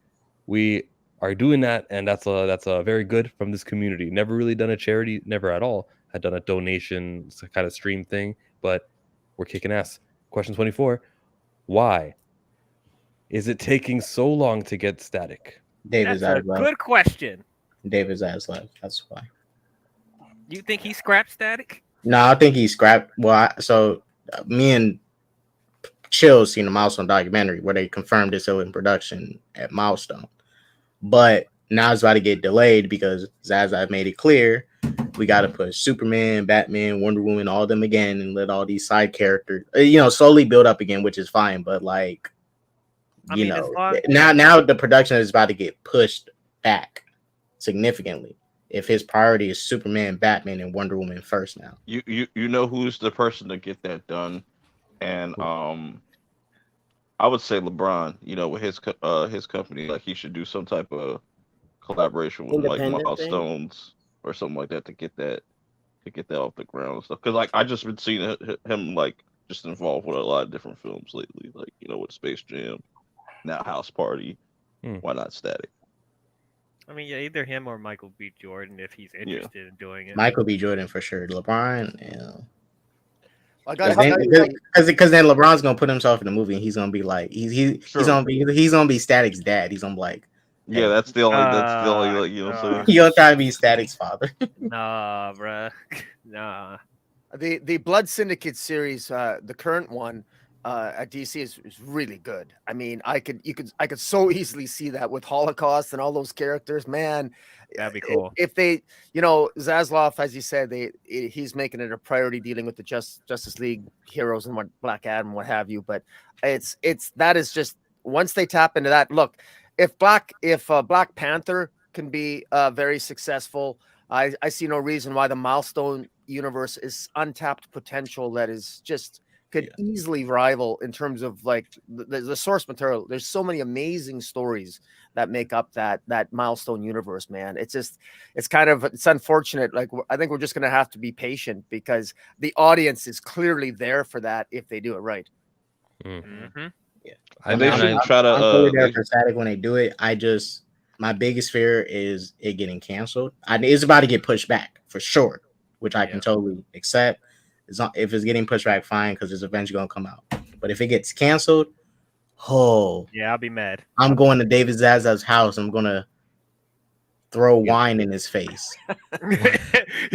we are doing that, and that's a very good from this community. Never really done a charity, never at all. Had done a donation kind of stream thing, but we're kicking ass. Question 24: why is it taking so long to get static? That's a good question. David Zaslaf. That's why. You think he scrapped static? No, I think he scrapped. Well, me and Chill seen a Milestone documentary where they confirmed it's still in production at Milestone, but now it's about to get delayed because Zaslaf made it clear we got to put Superman, Batman, Wonder Woman, all them again, and let all these side characters, slowly build up again, which is fine. But like, now the production is about to get pushed back significantly. If his priority is Superman, Batman, and Wonder Woman first now. You know who's the person to get that done, and I would say LeBron. You know, with his company, like he should do some type of collaboration with like Milestones or something like that to get that off the ground and stuff. Because like I just been seeing him like just involved with a lot of different films lately, like with Space Jam, now House Party. Why not Static? I mean, yeah, either him or Michael B. Jordan if he's interested in doing it. Michael B. Jordan for sure. LeBron, Because then LeBron's gonna put himself in the movie and he's gonna be like he's gonna be Static's dad. He's gonna be like, hey, that's the only like, you know what I'm saying? He'll try to be Static's father. Nah, bruh. Nah. The Blood Syndicate series, the current one at DC is really good. I mean, I could so easily see that with Holocaust and all those characters. Man, that'd be cool. If they, Zaslaf, as you said, he's making it a priority dealing with the Justice League heroes and what Black Adam, what have you. But that is just once they tap into that. Look, if Black Panther can be very successful, I see no reason why the Milestone universe is untapped potential that is just could easily rival in terms of like the source material. There's so many amazing stories that make up that Milestone universe, man. It's unfortunate. Like, I think we're just going to have to be patient because the audience is clearly there for that if they do it right. Mm-hmm. Yeah. And they should try to I'm there for Static when they do it. My biggest fear is it getting canceled. It's about to get pushed back for sure, which I can totally accept. If it's getting pushed back, fine, because there's eventually gonna come out. But if it gets canceled, I'll be mad. I'm going to David Zaslaf's house. I'm gonna throw wine in his face.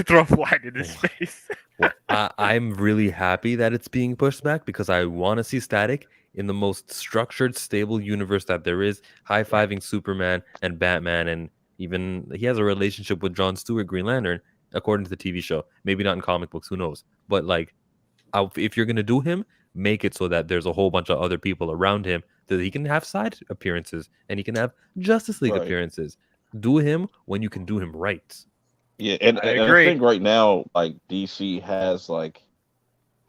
Throw wine in his face. I'm really happy that it's being pushed back because I want to see Static in the most structured, stable universe that there is, high-fiving Superman and Batman, and even he has a relationship with Jon Stewart, Green Lantern, according to the TV show. Maybe not in comic books, who knows? But like, if you're gonna do him, make it so that there's a whole bunch of other people around him that he can have side appearances and he can have Justice League appearances. Do him when you can do him right. Yeah, and I think right now, like DC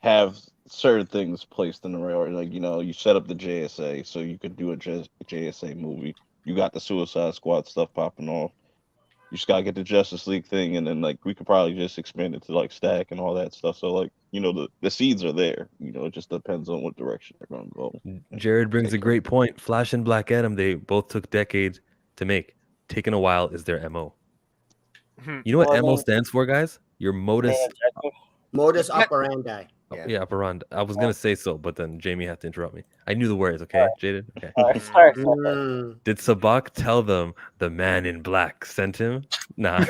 have certain things placed in the radar. Like, you set up the JSA so you could do a JSA movie. You got the Suicide Squad stuff popping off. You just gotta get the Justice League thing, and then like we could probably just expand it to like Stack and all that stuff. So like, the seeds are there. It just depends on what direction they're gonna go. Jared brings a great point. Flash and Black Adam, they both took decades to make. Taking a while is their MO. You know what MO stands for, guys? Your modus operandi. Yeah, operandi. I was gonna say so, but then Jamie had to interrupt me. I knew the words. Okay, Jaden. Okay. Sorry. Did Sabak tell them the man in black sent him? Nah.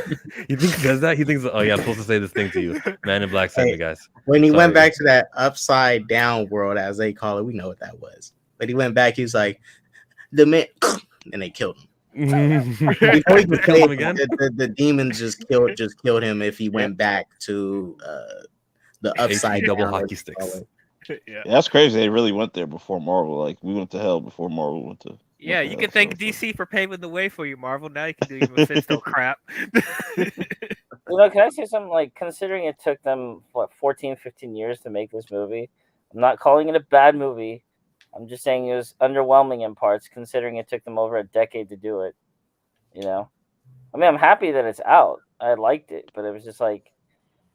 You think he does that? He thinks, oh yeah, I'm supposed to say this thing to you. Man in black sent me, guys. When he went back to that upside down world, as they call it, we know what that was. But he went back. He was like, the man, and they killed him. Before he could kill him again, the demons just killed him if he went back to the upside double down hockey sticks. Yeah, that's crazy. They really went there before Marvel. Like, we went to hell before Marvel went to. Yeah, you can thank DC for paving the way for you, Marvel. Now you can do your Mephisto crap. Can I say something? Like, considering it took them 14, 15 years to make this movie, I'm not calling it a bad movie. I'm just saying it was underwhelming in parts, considering it took them over a decade to do it. I mean, I'm happy that it's out. I liked it, but it was just like,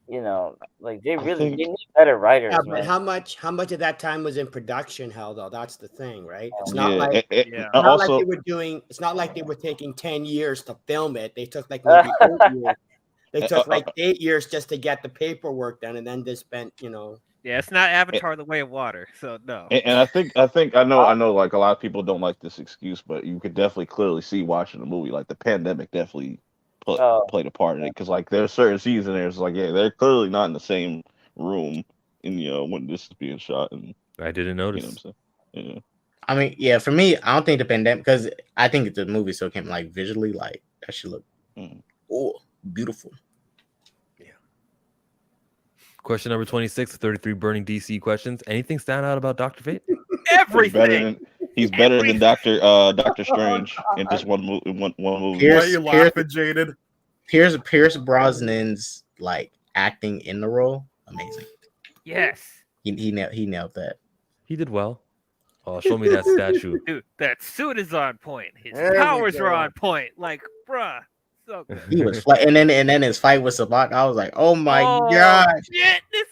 like they need better writers. Yeah, but man. how much of that time was in production hell, though? That's the thing, right? It's not like it's not like they were taking 10 years to film it. They took like maybe 8 years. They took like 8 years just to get the paperwork done, and then they spent, Yeah, it's not Avatar: The Way of Water, so no. And I know like a lot of people don't like this excuse, but you could definitely clearly see watching the movie, like the pandemic definitely played a part in it, because like there's certain scenes in there, it's like, yeah, they're clearly not in the same room when this is being shot. And I didn't notice. What I'm saying? Yeah. I mean, yeah, for me, I don't think the pandemic, because I think the movie still came like visually, like that should look beautiful. Question number 26, 33 burning DC questions. Anything stand out about Dr. Fate? Everything. He's better than Doctor Strange in just one movie. One movie. Why are you laughing, Jaded? Pierce Brosnan's like acting in the role, amazing. Yes. He nailed that. He did well. Oh, show me that statue. Dude, that suit is on point. His There we powers go. are on point. Like, bruh. So good. He was and then his fight with Sabak, I was like, oh my god. Shit, this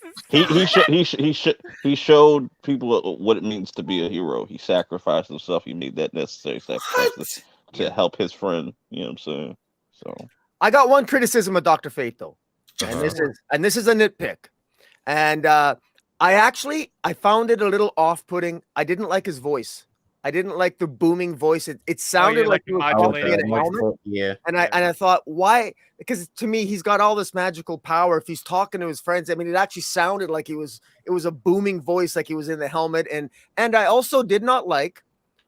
is He showed people what it means to be a hero. He sacrificed himself. He made that necessary sacrifice to help his friend. You know what I'm saying? So I got one criticism of Dr. Fate though, and this is a nitpick, and I found it a little off-putting. I didn't like his voice. I didn't like the booming voice. It sounded like he was talking in a helmet. Yeah. And I thought, why? Because to me, he's got all this magical power. If he's talking to his friends, I mean, it actually sounded like it was a booming voice, like he was in the helmet. And I also did not like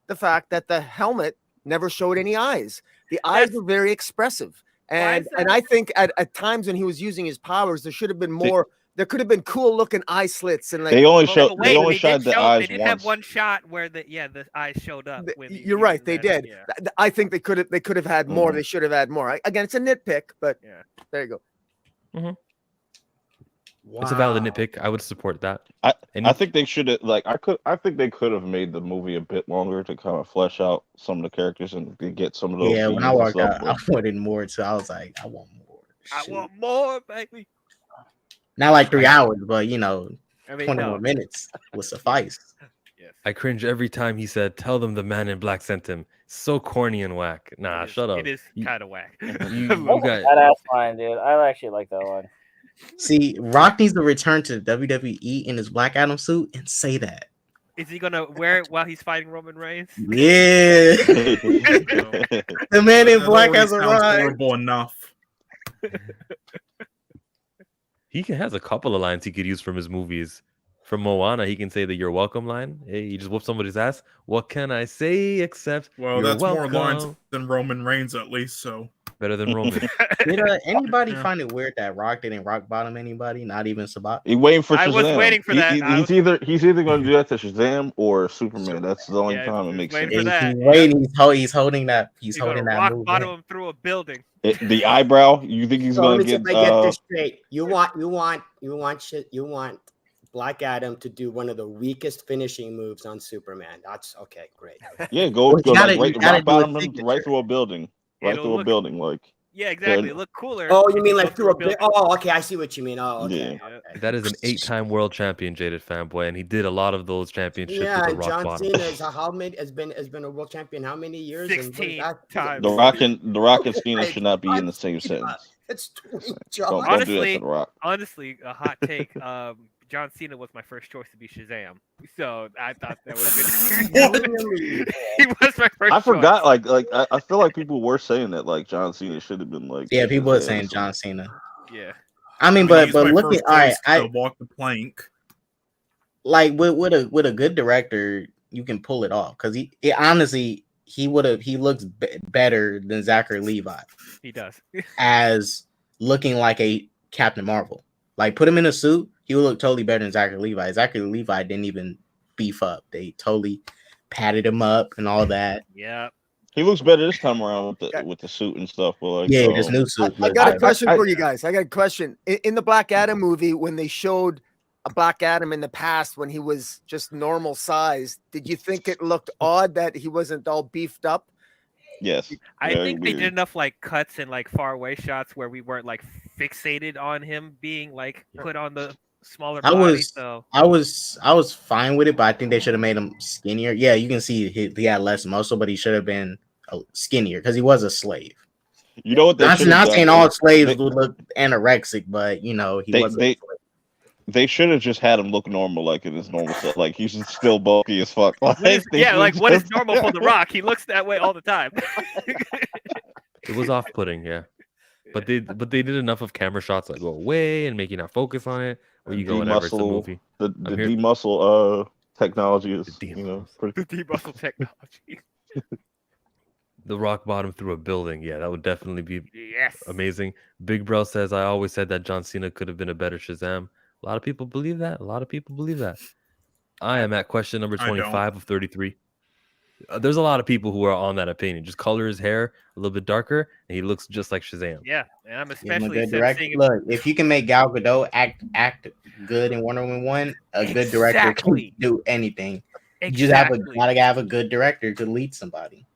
the fact that the helmet never showed any eyes. The eyes were very expressive. And I think at times when he was using his powers, there should have been more. There could have been cool looking eye slits and like they only showed the eyes. They did have one shot where the eyes showed up. You're right, they did. Yeah. I think they could have had more. Mm-hmm. They should have had more. Again, it's a nitpick, but there you go. Mm-hmm. Wow. It's a valid nitpick. I would support that. I think they should have I think they could have made the movie a bit longer to kind of flesh out some of the characters and get some of those. Yeah, when I walked out, I wanted more, so I was like, I want more. I want more, baby. Not like 3 hours, but 20 more minutes would suffice. Yes. I cringe every time he said, "Tell them the man in black sent him." So corny and whack. Nah, shut up. It is kind of whack. That's fine, dude. I actually like that one. See, Rock needs to return to WWE in his Black Adam suit and say that. Is he gonna wear it while he's fighting Roman Reigns? Yeah. The man in black has arrived. Horrible enough. He has a couple of lines he could use from his movies. From Moana, he can say the "You're welcome" line. Hey, you just whoop somebody's ass. What can I say except that's welcome. more lines than Roman Reigns, at least. So better than Roman. Did anybody find it weird that Rock didn't rock bottom anybody? Not even Sabak. He waiting for Shazam. I was waiting for that. He's either going to do that to Shazam or Superman. That's the only time it makes sense. He's waiting. He's holding that. He's holding that. Rock bottom him through a building. The eyebrow. You think he's going to get? If I get this straight, you want Black Adam to do one of the weakest finishing moves on Superman. That's okay, great. Yeah, go right bottom him right through a building. Right through a building, like. Yeah, exactly. It looked cooler. Oh, you mean like through a building? Oh, okay, I see what you mean. Oh, okay. Yeah. Okay. That is an 8-time world champion, Jaded fanboy, and he did a lot of those championships with the rock John bottom. Cena has been a world champion how many years? 16 times. The Rock and Cena should not be in the same sentence. It's Don't do that to the Rock. Honestly, a hot take. John Cena was my first choice to be Shazam, so I thought that was good. He was my first. I forgot. Like I feel like people were saying that like John Cena should have been like. Yeah, people were saying John Cena. Yeah. I mean, but look at I walk the plank. Like with a good director, you can pull it off because he looks better than Zachary Levi. He does. As looking like a Captain Marvel. Like put him in a suit, he would look totally better than Zachary Levi. Zachary Levi didn't even beef up. They totally padded him up and all that. Yeah. He looks better this time around with the suit and stuff. But like, this new suit. I got a question for you guys. I got a question. In the Black Adam movie, when they showed a Black Adam in the past when he was just normal size, did you think it looked odd that he wasn't all beefed up? Yes. I think they did enough like cuts and like far away shots where we weren't like fixated on him being like put on the smaller body. I was fine with it, but I think they should have made him skinnier. Yeah, you can see he had less muscle, but he should have been skinnier because he was a slave. You know what? Not saying all slaves would look anorexic, but he wasn't. They should have just had him look normal, like in his normal stuff. Like he's still bulky as fuck. Like what is normal for The Rock? He looks that way all the time. It was off-putting, yeah. But they did enough of camera shots that go away and make you not focus on it. Where you go whenever it's a movie. The demuscle technology is pretty. The demuscle technology. The rock bottom through a building, yeah, that would definitely be amazing. Big Bro says, I always said that John Cena could have been a better Shazam. A lot of people believe that. I am at question number 25 of 33. There's a lot of people who are on that opinion. Just color his hair a little bit darker, and he looks just like Shazam. Yeah, and I'm Give him a especially good director. Look, if you can make Gal Gadot act good in Wonder Woman 1, a good director can do anything. You just gotta have a good director to lead somebody.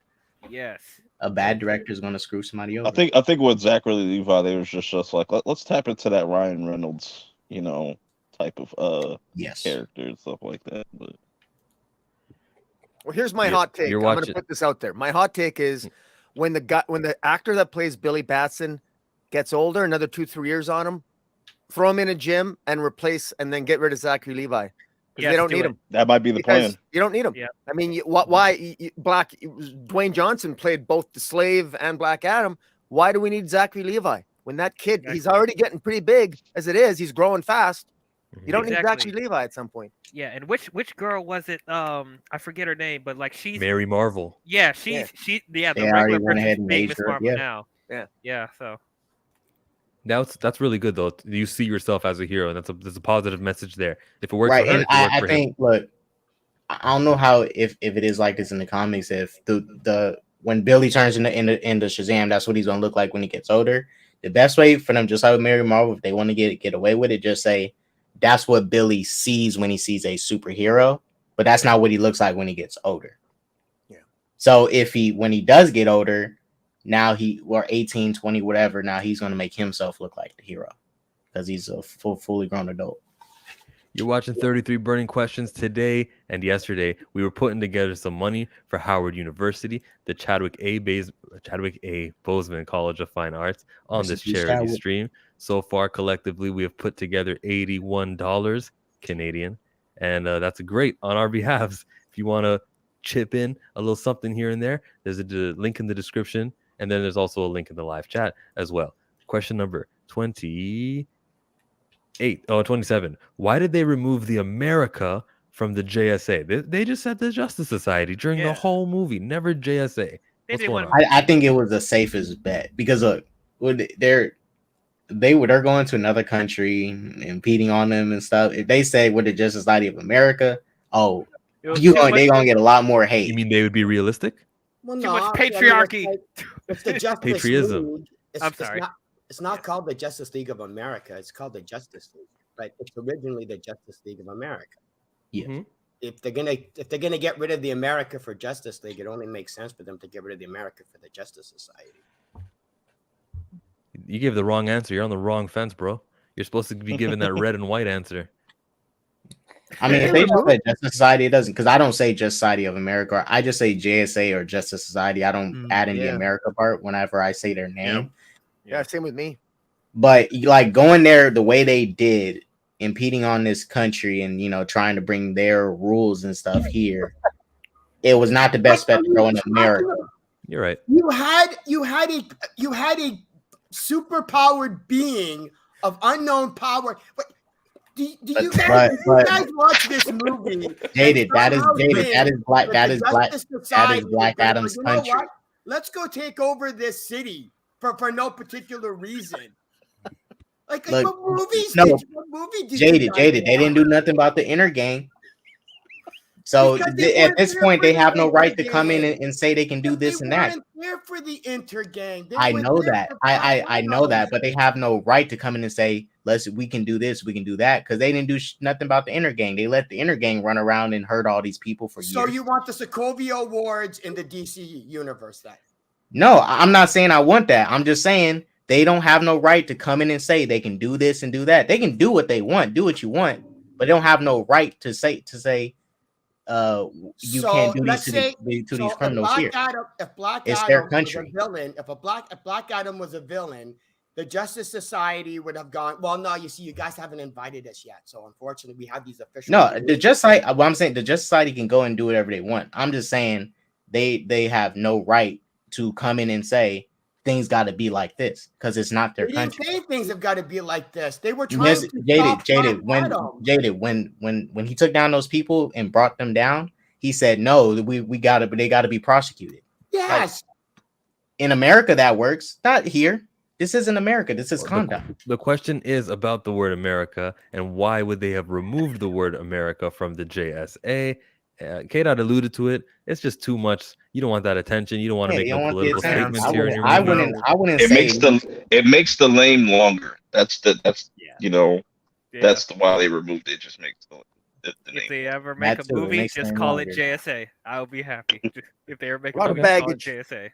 Yes. A bad director is gonna screw somebody over. I think with Zachary Levi, they was just like let's tap into that Ryan Reynolds, type of character and stuff like that. But well, here's my hot take. I'm going to put this out there. My hot take is when the actor that plays Billy Batson gets older, another 2-3 years on him, throw him in a gym and then get rid of Zachary Levi. Because they don't need him. That might be the plan. You don't need him. Yeah. I mean, Dwayne Johnson played both the Slave and Black Adam. Why do we need Zachary Levi? When that kid, he's already getting pretty big as it is. He's growing fast. You don't need Zachary Levi at some point. Yeah, and which girl was it? I forget her name, but like she's Mary Marvel. Yeah, the regular person's being Miss Marvel now. Yeah. So that's really good though. You see yourself as a hero, and there's a positive message there. If it works right, for her, and I think look, I don't know how if it is like this in the comics. If the when Billy turns into Shazam, that's what he's gonna look like when he gets older. The best way for them, just like with Mary Marvel, if they want to get away with it, just say that's what Billy sees when he sees a superhero, but that's not what he looks like when he gets older. Yeah. So when he does get older, now or 18, 20, whatever, now he's going to make himself look like the hero because he's a fully grown adult. You're watching 33 Burning Questions. Today and yesterday. We were putting together some money for Howard University, the Chadwick A. Boseman College of Fine Arts, on this charity stream. So far, collectively, we have put together $81 Canadian, and that's great on our behalves. If you want to chip in a little something here and there, there's a link in the description, and then there's also a link in the live chat as well. Question number 27. Why did they remove the America from the JSA? They just said the Justice Society during the whole movie, never JSA. What's going on? I think it was the safest bet because look, they're going to another country, impeding on them and stuff. If they say we're the Justice Society of America, they're gonna get a lot more hate. You mean they would be realistic? Well, too much patriarchy. It's the Justice Patriotism. League. It's not called the Justice League of America. It's called the Justice League, but it's originally the Justice League of America. Yeah. Mm-hmm. If they're gonna get rid of the America for Justice League, it only makes sense for them to get rid of the America for the Justice Society. You gave the wrong answer. You're on the wrong fence, bro. You're supposed to be given that red and white answer. I mean, if they just say Justice Society, it doesn't, because I don't say Justice Society of America. I just say JSA or Justice Society. I don't add in the America part whenever I say their name. Yeah, same with me. But like going there the way they did, impeding on this country and trying to bring their rules and stuff here, it was not the best bet to go in America. You're right. You had a superpowered being of unknown power. But do you guys watch this movie? Jaded. That is Black Adam's country. What? Let's go take over this city for no particular reason. Like what movies? What movie did Jaded. They didn't do nothing about the inner gang. So at this point, they have no right to come in and say they can do this and that. There for the intergang. I know that. I know that, but they have no right to come in and say, we can do this, we can do that, because they didn't do nothing about the intergang. They let the intergang run around and hurt all these people for years. So you want the Sokovia Awards in the DC universe then? No, I'm not saying I want that. I'm just saying they don't have no right to come in and say they can do this and do that. They can do what they want, do what you want, but they don't have no right to say you can't do this to these criminals here. It's their country. If Black Adam was a villain, the Justice Society would have gone. Well, no, you see, you guys haven't invited us yet, so unfortunately, we have these official. No, the Justice Society. Well, I'm saying the Justice Society can go and do whatever they want. I'm just saying they have no right to come in and say things got to be like this because it's not their country. They things have got to be like this. They were trying to Jaded. When he took down those people and brought them down, he said no. They got to be prosecuted. Yes. In America, that works. Not here. This isn't America. This is Kahndaq. The question is about the word America and why would they have removed the word America from the JSA? And the answer is because the JSA is a K-Dot alluded to it. It's just too much. You don't want that attention. You don't want to make no political statements here in your movie. I wouldn't It say makes the name longer. That's you know Yeah. that's why they removed it. It just makes the If name they longer. ever make That a too, it movie, makes just them call it longer. JSA. I'll be happy. If they ever make a Lot of movie, call it baggage. JSA.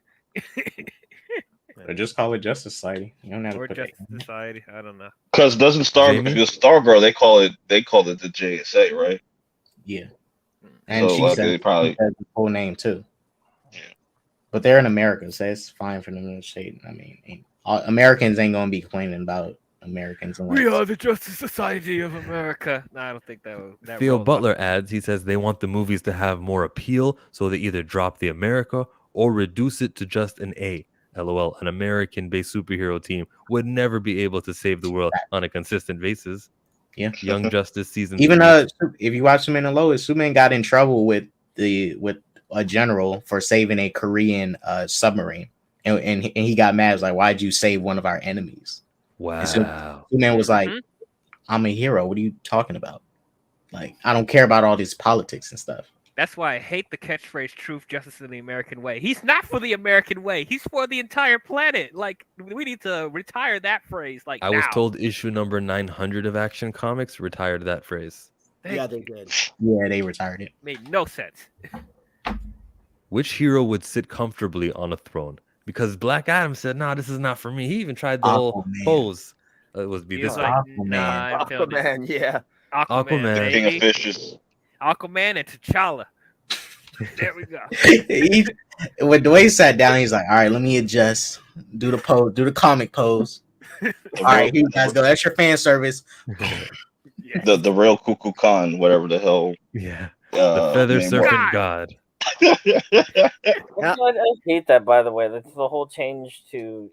Or just call it Justice Society. You don't have to Or put Justice it. Society. I don't know. Because doesn't Jamie? Stargirl they call it the JSA, right? Yeah. And So she like said, they probably she said the full name too. Yeah. But they're in America, so it's fine for them to say. I mean, Americans ain't gonna be complaining about Americans. We are the Justice Society of America. No, I don't think that would. That Theo rolls off. Butler adds, he says they want the movies to have more appeal, so they either drop the America or reduce it to just an A. LOL, an American-based superhero team would never be able to save the world on a consistent basis. Yeah. Young Justice season Even 3. if you watch Superman and Lois, Superman got in trouble with a general for saving a Korean submarine, and he got mad. He was like, "Why'd you save one of our enemies?" Wow. And so Superman was like, "I'm a hero. What are you talking about? Like, I don't care about all this politics and stuff." That's why I hate the catchphrase "Truth, Justice, and the American Way." He's not for the American way. He's for the entire planet. Like, we need to retire that phrase. Like, I was now. told issue number 900 of Action Comics retired that phrase. Yeah, they did. Yeah, they retired it. Made no sense. Which hero would sit comfortably on a throne? Because Black Adam said, "Nah, this is not for me." He even tried the whole Aquaman. pose. It was be He this was one. like, nah, I'm feeling it. Aquaman, yeah. Aquaman. King of baby. Fishes. Aquaman and T'Challa. There we go. When Dwayne sat down, he's like, "All right, let me adjust. Do the pose. Do the comic pose. All right, here you guys go. That's your fan service." The real Cuckoo Khan, whatever the hell. Yeah. The Feather name Serpent was. God. I hate that, by the way. That's the whole change to,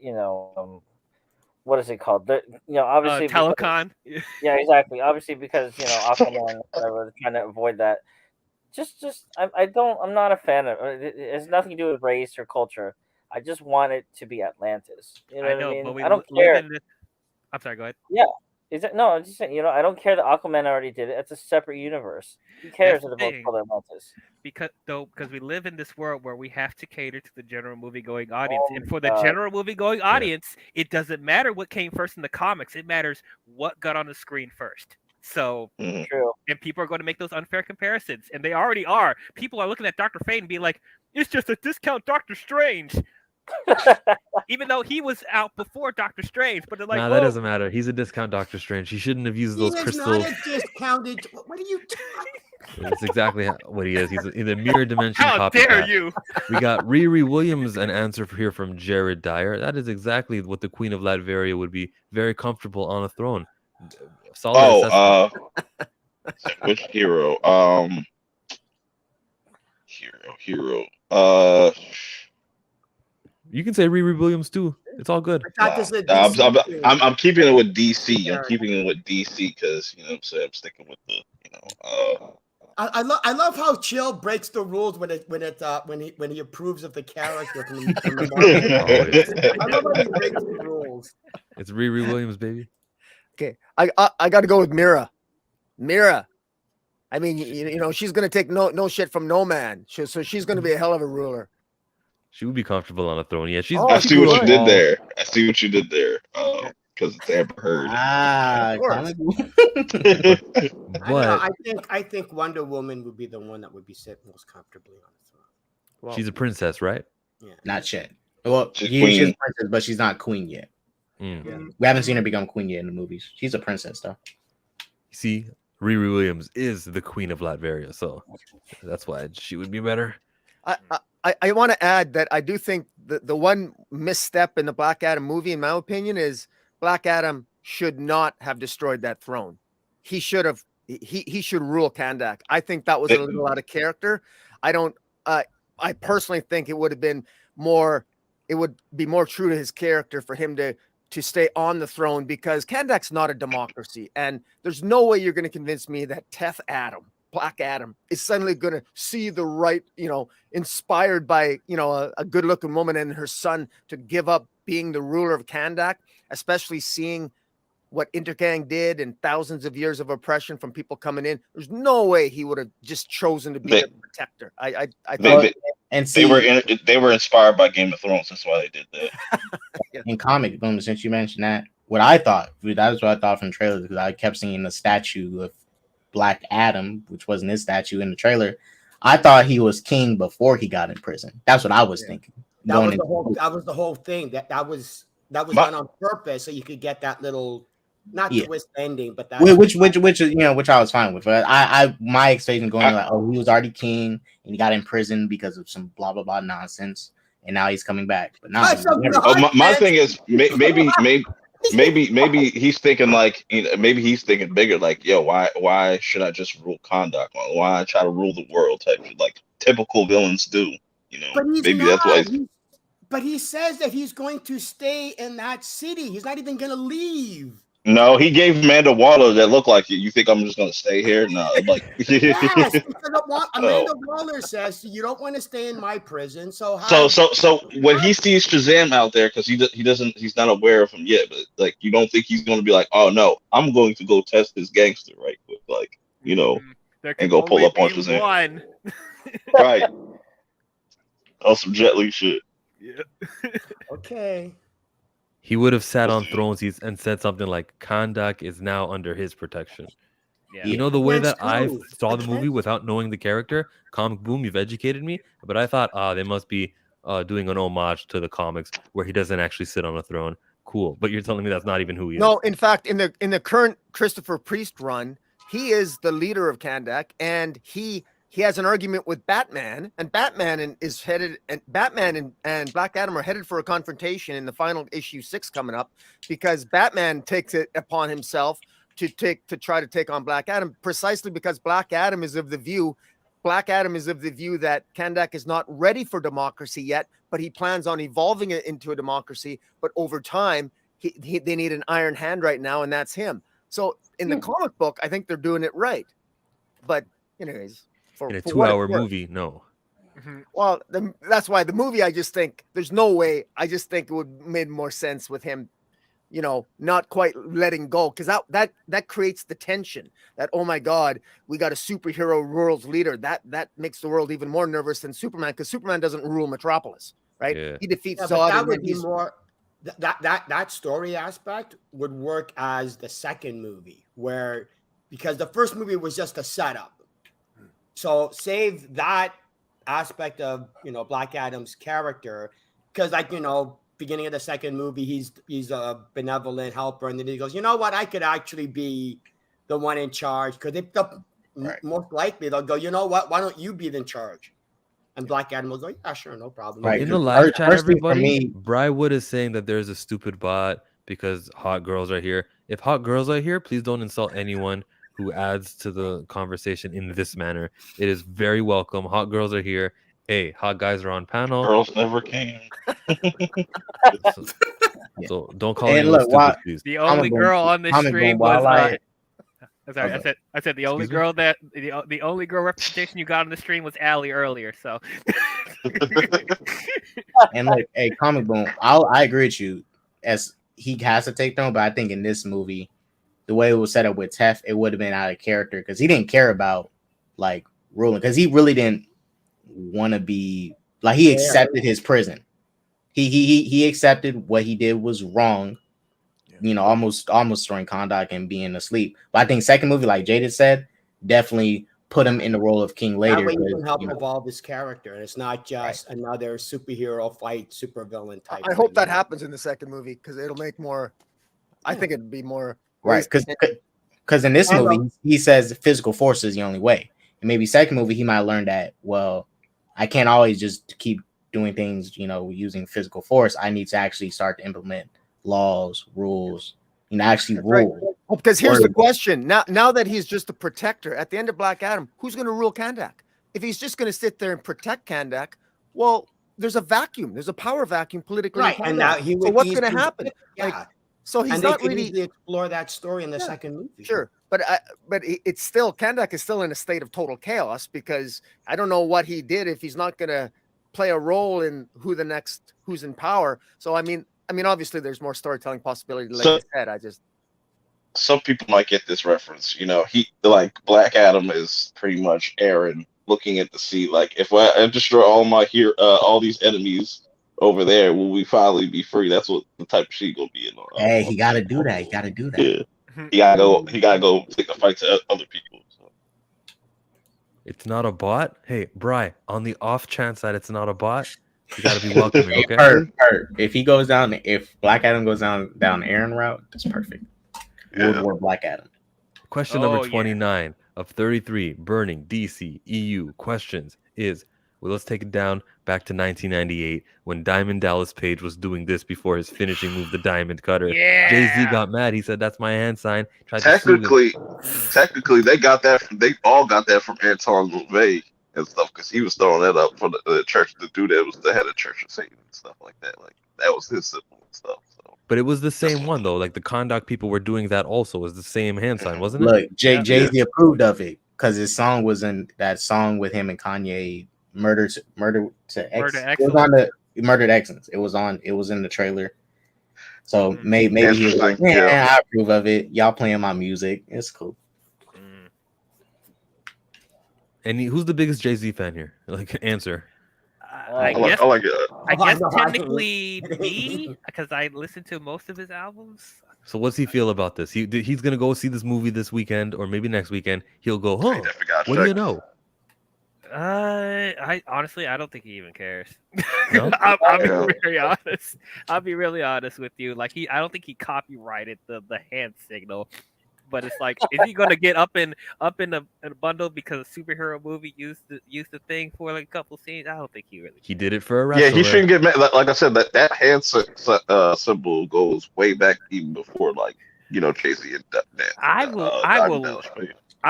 what is it called? Obviously, Telecon. Yeah, exactly. Obviously, because Aquaman, whatever, they're trying to avoid that. I'm not a fan of it. It has nothing to do with race or culture. I just want it to be Atlantis. You know I what know, I mean? but we I don't live care. in this. I'm sorry. Go ahead. Yeah. No, I'm just saying, I don't care that Aquaman already did it. It's a separate universe. Who cares That's if the they're both thing. called Atlantis? Because we live in this world where we have to cater to the general movie-going audience, Oh and my for the God. general movie-going audience, it doesn't matter what came first in the comics. It matters what got on the screen first. So, True. and people are going to make those unfair comparisons, and they already are. People are looking at Dr. Fate and being like, "It's just a discount Doctor Strange," even though he was out before Doctor Strange. But they're like, Nah, that doesn't matter. He's a discount Doctor Strange. He shouldn't have used those He is crystals. not a discounted. What are you talking? That's exactly what he is. He's in the mirror dimension How copycat. dare you? We got Riri Williams, an answer here from Jared Dyer. That is exactly what the Queen of Latveria would be very comfortable on a throne. Solid assessment. Which hero? Hero. You can say Riri Williams too. It's all good. I'm keeping it with DC. I'm keeping it with DC because you know what I'm saying. I'm sticking with the I love how Chill breaks the rules when he approves of the character from the market. I love how he breaks the rules. It's Riri Williams, baby. Okay, I got to go with Mira. Mira. I mean, she's gonna take no shit from no man. So she's gonna be a hell of a ruler. She would be comfortable on a throne. Yeah, she's. I see what you did there. Because it's Amber Heard. I think Wonder Woman would be the one that would be sit most comfortably on the throne. Well, she's a princess, right? Yeah. Not yet. Well, she's a princess, but she's not queen yet. Yeah. We haven't seen her become queen yet in the movies. She's a princess, though. See, Riri Williams is the Queen of Latveria, so that's why she would be better. I want to add that I do think the one misstep in the Black Adam movie, in my opinion, is Black Adam should not have destroyed that throne. He should have. He should rule Kahndaq. I think that was a little out of character. I personally think it would have been more. It would be more true to his character for him to stay on the throne, because Kahndaq's not a democracy, and there's no way you're going to convince me that Teth Adam, Black Adam, is suddenly going to see the right, inspired by, a good-looking woman and her son to give up being the ruler of Kahndaq, especially seeing what Intergang did and thousands of years of oppression from people coming in, there's no way he would have just chosen to be the protector. I thought, they were inspired by Game of Thrones. That's why they did that. In comic boom, since you mentioned that, that was what I thought from trailers, because I kept seeing the statue of Black Adam, which wasn't his statue in the trailer. I thought he was king before he got in prison. That's what I was thinking. That was the whole thing. That was done on purpose, so you could get that little twist ending, but that which I was fine with. But my expectation going like, oh, he was already king and he got in prison because of some blah blah blah nonsense, and now he's coming back. But now my thing is maybe he's thinking like, maybe he's thinking bigger, like, yo, why should I just rule Kahndaq? Why try to rule the world type shit, like typical villains do, But maybe that's why. But he says that he's going to stay in that city. He's not even going to leave. No, he gave Amanda Waller that looked like it. You think I'm just going to stay here? No, like yes, Amanda Waller says you don't want to stay in my prison. So when he sees Shazam out there, because he's not aware of him yet, but like, you don't think he's going to be like, oh no, I'm going to go test this gangster right quick, like, and go pull up on Shazam. Right. On some Jet Li shit. Yeah. Okay. He would have sat on thrones and said something like, Kahndaq is now under his protection. Yeah. The way that I saw the movie without knowing the character, Comic Boom, you've educated me, but I thought, they must be doing an homage to the comics where he doesn't actually sit on a throne. Cool. But you're telling me that's not even who he is. No, in fact, in the current Christopher Priest run, he is the leader of Kahndaq, and he has an argument with Batman, and Batman and Black Adam are headed for a confrontation in the final issue 6 coming up, because Batman takes it upon himself to try to take on Black Adam, precisely because Black Adam is of the view that Kahndaq is not ready for democracy yet, but he plans on evolving it into a democracy. But over time, they need an iron hand right now, and that's him. So in the comic book, I think they're doing it right. But anyways. In a 2-hour movie, no. Well, that's why the movie, I just think there's no way. I just think it would made more sense with him, not quite letting go, because that creates the tension that, oh my God, we got a superhero world's leader. That makes the world even more nervous than Superman, because Superman doesn't rule Metropolis, right? Yeah. He defeats Zod. That would be more that story aspect would work as the second movie, because the first movie was just a setup. So save that aspect of Black Adam's character, because beginning of the second movie he's a benevolent helper, and then he goes, you know what, I could actually be the one in charge, because most likely they'll go, you know what, why don't you be in charge? And Black Adam will go, yeah, sure, no problem. Right. In the live chat, everybody, Brywood is saying that there's a stupid bot because hot girls are here. If hot girls are here, please don't insult anyone who adds to the conversation in this manner. It is very welcome. Hot girls are here. Hey, hot guys are on panel. Girls never came. So don't call anyone stupid, please. The only girl on the stream was sorry, I said the only girl the only girl representation you got on the stream was Allie earlier. So and like, hey, Comic Boom, I agree with you. As he has to take them, but I think in this movie, the way it was set up with Teth, it would have been out of character, because he didn't care about like ruling, because he really didn't want to be like, he accepted his prison. He accepted what he did was wrong, almost throwing Kahndaq and being asleep. But I think second movie, like Jaded said, definitely put him in the role of king later. That way you can help evolve his character, and it's not just another superhero fight, supervillain type. I hope that happens in the second movie, because it'll make more. I think it'd be more. Right, because in this movie, he says physical force is the only way. And maybe second movie, he might learn that, well, I can't always just keep doing things, using physical force. I need to actually start to implement laws, rules, actually rule. Right. Well, because here's the question. Now that he's just a protector, at the end of Black Adam, who's going to rule Kahndaq? If he's just going to sit there and protect Kahndaq, well, there's a vacuum. There's a power vacuum politically. Right, and now so what's going to happen? Yeah. So he's not really explore that story in the second movie. Sure, but it's still, Kahndaq is still in a state of total chaos, because I don't know what he did if he's not going to play a role in who's in power. So I mean, obviously there's more storytelling possibility. Like I said, some people might get this reference. You know, he like Black Adam is pretty much Aaron looking at the sea. Like, if I destroy all these enemies over there, will we finally be free? That's what the type of shit gonna be in. Hey, he got to do that. He got to do that. Yeah, he gotta go take a fight to other people. So. It's not a bot. Hey, Bri, on the off chance that it's not a bot, you gotta be welcoming. Okay. If he goes down, if Black Adam goes down Aaron route, that's perfect. World War Black Adam. Question number 29 of 33 burning DC EU questions is, well, let's take it down back to 1998 when Diamond Dallas Page was doing this before his finishing move, the Diamond Cutter. Yeah. Jay-Z got mad. He said, "That's my hand sign." Technically, they got that. They all got that from Anton LaVey and stuff, because he was throwing that up for the church. The dude that was the head of Church of Satan and stuff like that. Like, that was his symbol and stuff. So. But it was the same one though. Like the Kahndaq people were doing that also. It was the same hand sign, wasn't it? Look, Jay-Z approved of it because his song was in that song with him and Kanye, Murder to Excellence. It was on the Murdered Excellence. It was in the trailer. So maybe he was like, I approve of it. Y'all playing my music. It's cool. And who's the biggest Jay-Z fan here? Like, answer. I guess technically me, because I listened to most of his albums. So what's he feel about this? He's gonna go see this movie this weekend or maybe next weekend. He'll go, what do you know? I honestly, I don't think he even cares. No? I'll be very honest. I'll be really honest with you. Like, I don't think he copyrighted the hand signal. But it's like, is he gonna get up in a bundle because a superhero movie used the thing for like a couple scenes? I don't think he really. He did it for a wrestler. Yeah, he shouldn't get mad. Like I said, that hand symbol goes way back even before, like, you know, Jay-Z and that. I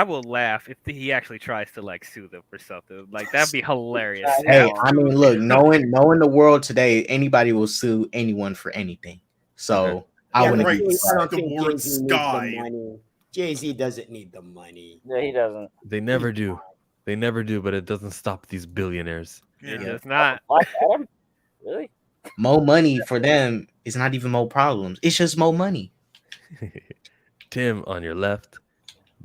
will laugh if he actually tries to like sue them for something. Like, that'd be hilarious. Hey, I mean, look, knowing the world today, anybody will sue anyone for anything. So I wouldn't. The word sky. Jay-Z doesn't need the money. Yeah, he doesn't. They never do. They never do, but it doesn't stop these billionaires. Yeah. It does not. Really? More money for them is not even more problems. It's just more money. Tim, on your left.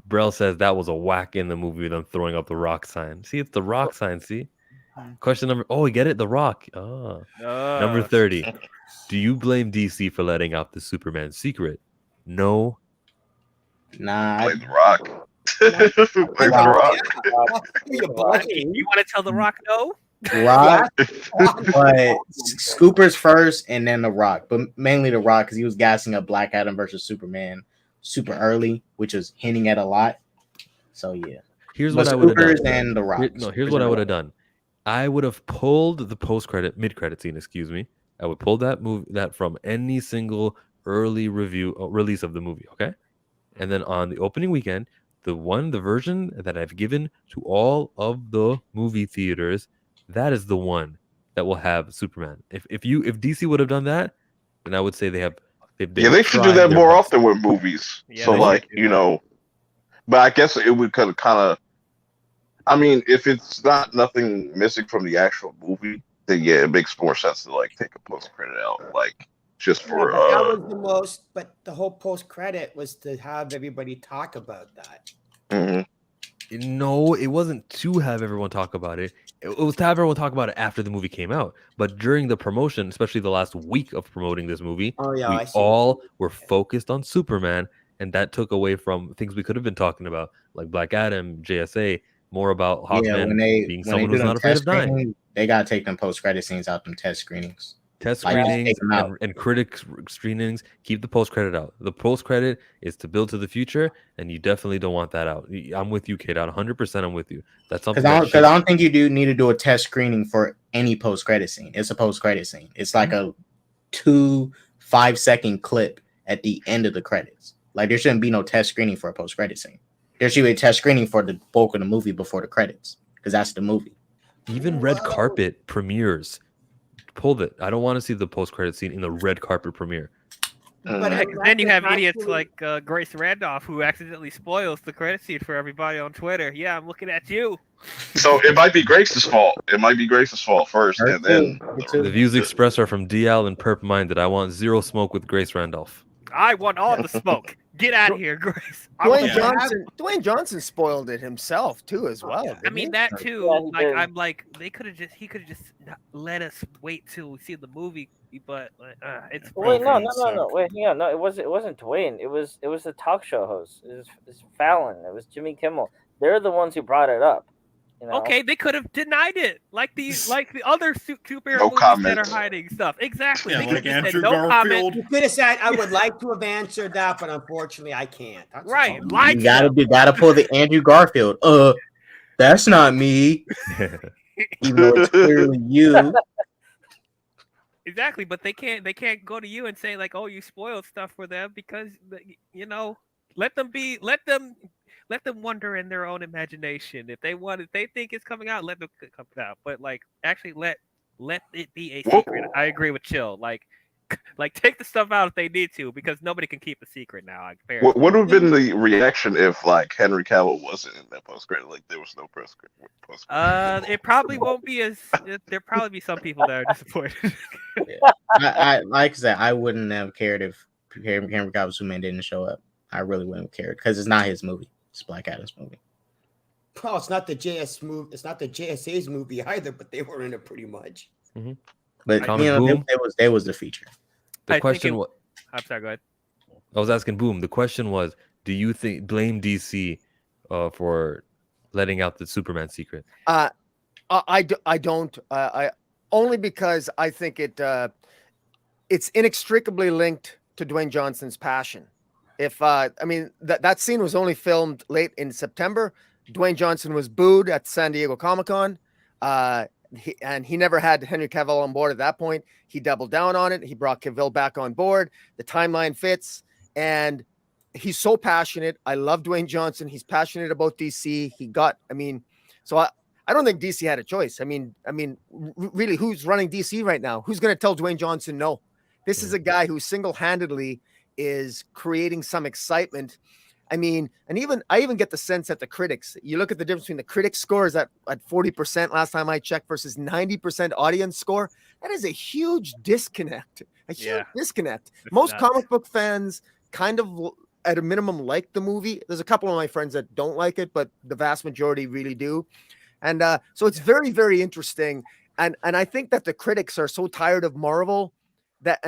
Brell says that was a whack in the movie with them throwing up the rock sign. See, it's the rock sign, see? Question number... Oh, we get it? The rock. Number 30. Do you blame DC for letting out the Superman secret? No. Nah. Blame the Rock. Blame the Rock. You want to tell the Rock no? Rock, but Scoopers first, and then the Rock, but mainly the Rock because he was gassing up Black Adam versus Superman super early, which was hinting at a lot. So yeah, here's what I would have done. And the Rock. Here's what I would have done. I would have pulled the mid-credit scene. Excuse me. I would pull that from any single early release of the movie. Okay. And then on the opening weekend, the version that I've given to all of the movie theaters, that is the one that will have Superman. If DC would have done that, then I would say they should do that more often with movies. Yeah, so like, you know, but I guess it would kind of. I mean, if it's nothing missing from the actual movie, then yeah, it makes more sense to like take a post credit out, like. Just for that was the most, but the whole post credit was to have everybody talk about that. Mm-hmm. No, it wasn't to have everyone talk about it. It was to have everyone talk about it after the movie came out. But during the promotion, especially the last week of promoting this movie, we all were focused on Superman, and that took away from things we could have been talking about, like Black Adam, JSA, more about Hawkman being someone who's not afraid of dying. They gotta take them post credit scenes out, them test screenings. Test screenings and critic screenings, keep the post credit out. The post credit is to build to the future, and you definitely don't want that out. I'm with you, Kate. 100%. I'm with you. That's something. Because I don't think you do need to do a test screening for any post credit scene. It's a post credit scene. It's like a 5-second clip at the end of the credits. Like, there shouldn't be no test screening for a post credit scene. There should be a test screening for the bulk of the movie before the credits, because that's the movie. Even red carpet premieres. Pulled it. I don't want to see the post-credit scene in the red carpet premiere. But then you have idiots like Grace Randolph who accidentally spoils the credit scene for everybody on Twitter. Yeah, I'm looking at you. So it might be Grace's fault. It might be Grace's fault first, and then the views expressed are from DL and Perp Minded. I want zero smoke with Grace Randolph. I want all the smoke. Get out of here, Grace. Dwayne Johnson spoiled it himself too, as well. I mean that too. Yeah, like I'm like he could have just let us wait till we see the movie, but it's wait, no. Wait, hang on. No, it wasn't Dwayne. It was the talk show host. It was Fallon. It was Jimmy Kimmel. They're the ones who brought it up. You know? Okay, they could have denied it, like the other superhero No movies comment. that are hiding stuff. Exactly. Yeah, They like could've just Andrew said, no Garfield. comment. You could have said, "I would like to have answered that, but unfortunately, I can't." That's Right. all. Like You gotta pull the Andrew Garfield. That's not me. Even though it's clearly you. Exactly, but they can't go to you and say like, "Oh, you spoiled stuff for them," because let them wonder in their own imagination. If they think it's coming out, let them come out. But like, actually, let it be a secret. I agree with Chill. Like take the stuff out if they need to, because nobody can keep a secret now. What would have been the reaction if like Henry Cavill wasn't in that post credit? Like there was no post credit. It probably won't be as. There'll probably be some people that are disappointed. I like I said, I wouldn't have cared if Henry Cavill's Superman didn't show up. I really wouldn't have cared because it's not his movie. It's Black Adam's movie. Well, it's not the JS movie. It's not the JSA's movie either, but they were in it pretty much. Mm-hmm. But they was the feature. The question was. I'm sorry. Go ahead. I was asking Boom. The question was, do you blame DC for letting out the Superman secret? I don't. I only because I think it's inextricably linked to Dwayne Johnson's passion. If I mean that scene was only filmed late in September. Dwayne Johnson was booed at San Diego Comic-Con. He never had Henry Cavill on board at that point. He doubled down on it. He brought Cavill back on board. The timeline fits, and he's so passionate. I love Dwayne Johnson. He's passionate about DC. So I don't think DC had a choice. I mean, really, who's running DC right now? Who's going to tell Dwayne Johnson no? This is a guy who single-handedly is creating some excitement. I mean, I even get the sense that the critics, you look at the difference between the critics scores at 40% last time I checked versus 90% audience score. That is a huge disconnect. Disconnect. Most comic book fans kind of at a minimum like the movie. There's a couple of my friends that don't like it, but the vast majority really do. And so it's very, very interesting. And I think that the critics are so tired of Marvel they're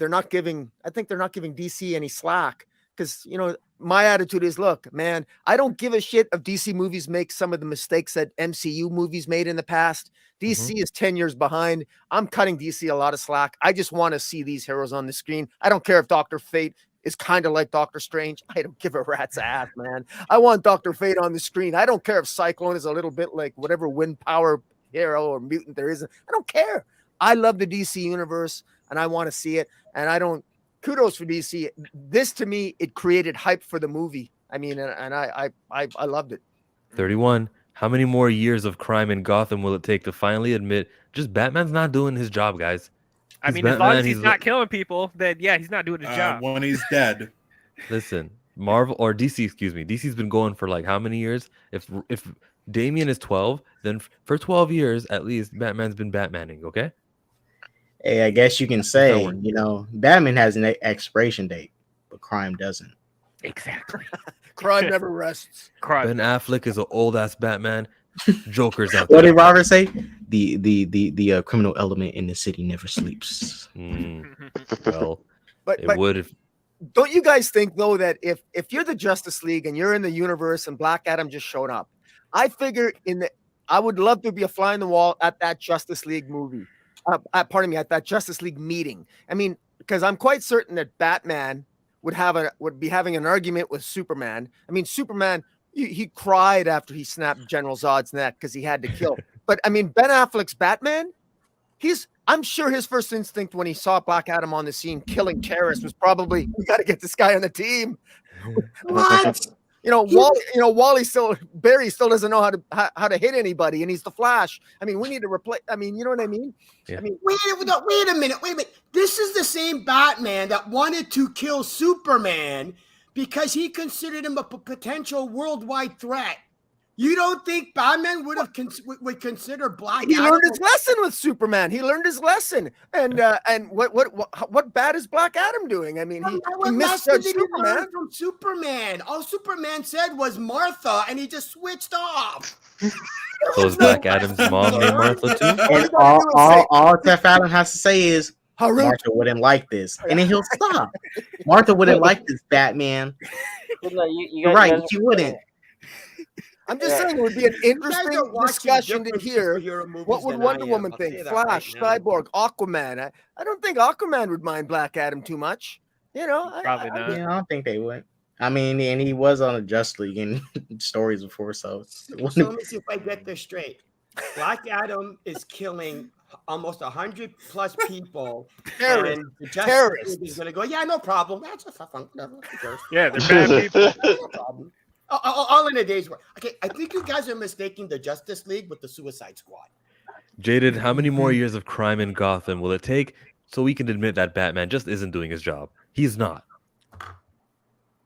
not giving DC any slack. Because, my attitude is, look, man, I don't give a shit if DC movies make some of the mistakes that MCU movies made in the past. DC is 10 years behind. I'm cutting DC a lot of slack. I just want to see these heroes on the screen. I don't care if Dr. Fate is kind of like Doctor Strange. I don't give a rat's ass, man. I want Dr. Fate on the screen. I don't care if Cyclone is a little bit like whatever wind power hero or mutant there is. I don't care. I love the DC universe, and I want to see it. And kudos for DC. This to me, it created hype for the movie. I mean, and I loved it. 31. How many more years of crime in Gotham will it take to finally admit just Batman's not doing his job, guys? I mean, as long as he's not killing people, then yeah, he's not doing his job. When he's dead. Listen, Marvel or DC, excuse me. DC's been going for like how many years? If Damian is 12, then for 12 years at least, Batman's been Batmaning, okay? Hey, I guess you can say, Batman has an expiration date, but crime doesn't. Exactly. Crime never rests. Ben Affleck is an old ass Batman. Joker's out What there. did Robert say? The criminal element in the city never sleeps. Well, but would if. Don't you guys think though that if you're the Justice League and you're in the universe and Black Adam just showed up, I figure I would love to be a fly on the wall at that Justice League movie. At that Justice League meeting. I mean, because I'm quite certain that Batman would be having an argument with Superman. I mean, Superman, he cried after he snapped General Zod's neck because he had to kill. But I mean, Ben Affleck's Batman, I'm sure his first instinct when he saw Black Adam on the scene killing terrorists was probably, we got to get this guy on the team. What? Barry still doesn't know how to hit anybody, and he's the Flash. I mean, we need to replace. I mean, you know what I mean? Yeah. I mean, wait a minute. This is the same Batman that wanted to kill Superman because he considered him a potential worldwide threat. You don't think Batman would have would consider Black He Adam? learned his lesson with Superman. He learned his lesson. And what bad is Black Adam doing? I mean, he misjudged Superman. From Superman. All Superman said was Martha, and he just switched off. So is Black Adam's mom named Martha too? And all Teth Adam has to say is, Martha wouldn't like this, and then he'll stop. Martha wouldn't like this, Batman. No, You're right, she wouldn't. I'm just saying it would be an interesting discussion to hear. What would Wonder Woman think? Flash, Cyborg, Aquaman. I don't think Aquaman would mind Black Adam too much. You know, probably not. Yeah, I don't think they would. I mean, and he was on a Just League in stories before, so let me see if I get this straight. Black Adam is killing almost 100 plus people. Terrorists. And the Justice League is going to go, yeah, no problem. That's a fun. Yeah, they're bad people. No problem. All in a day's work. Okay, I think you guys are mistaking the Justice League with the Suicide Squad. Jaded, how many more years of crime in Gotham will it take so we can admit that Batman just isn't doing his job? He's not.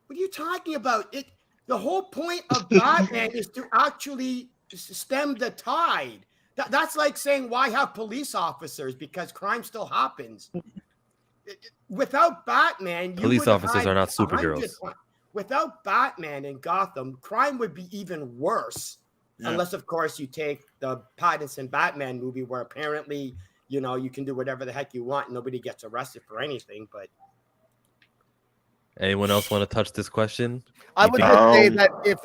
What are you talking about? The whole point of Batman is to actually stem the tide. That's like saying, why have police officers? Because crime still happens. Without Batman, police officers are not superheroes. Without Batman in Gotham, crime would be even worse. Yeah. Unless, of course, you take the Pattinson Batman movie where apparently, you know, you can do whatever the heck you want. And nobody gets arrested for anything. But anyone else want to touch this question? I would say that if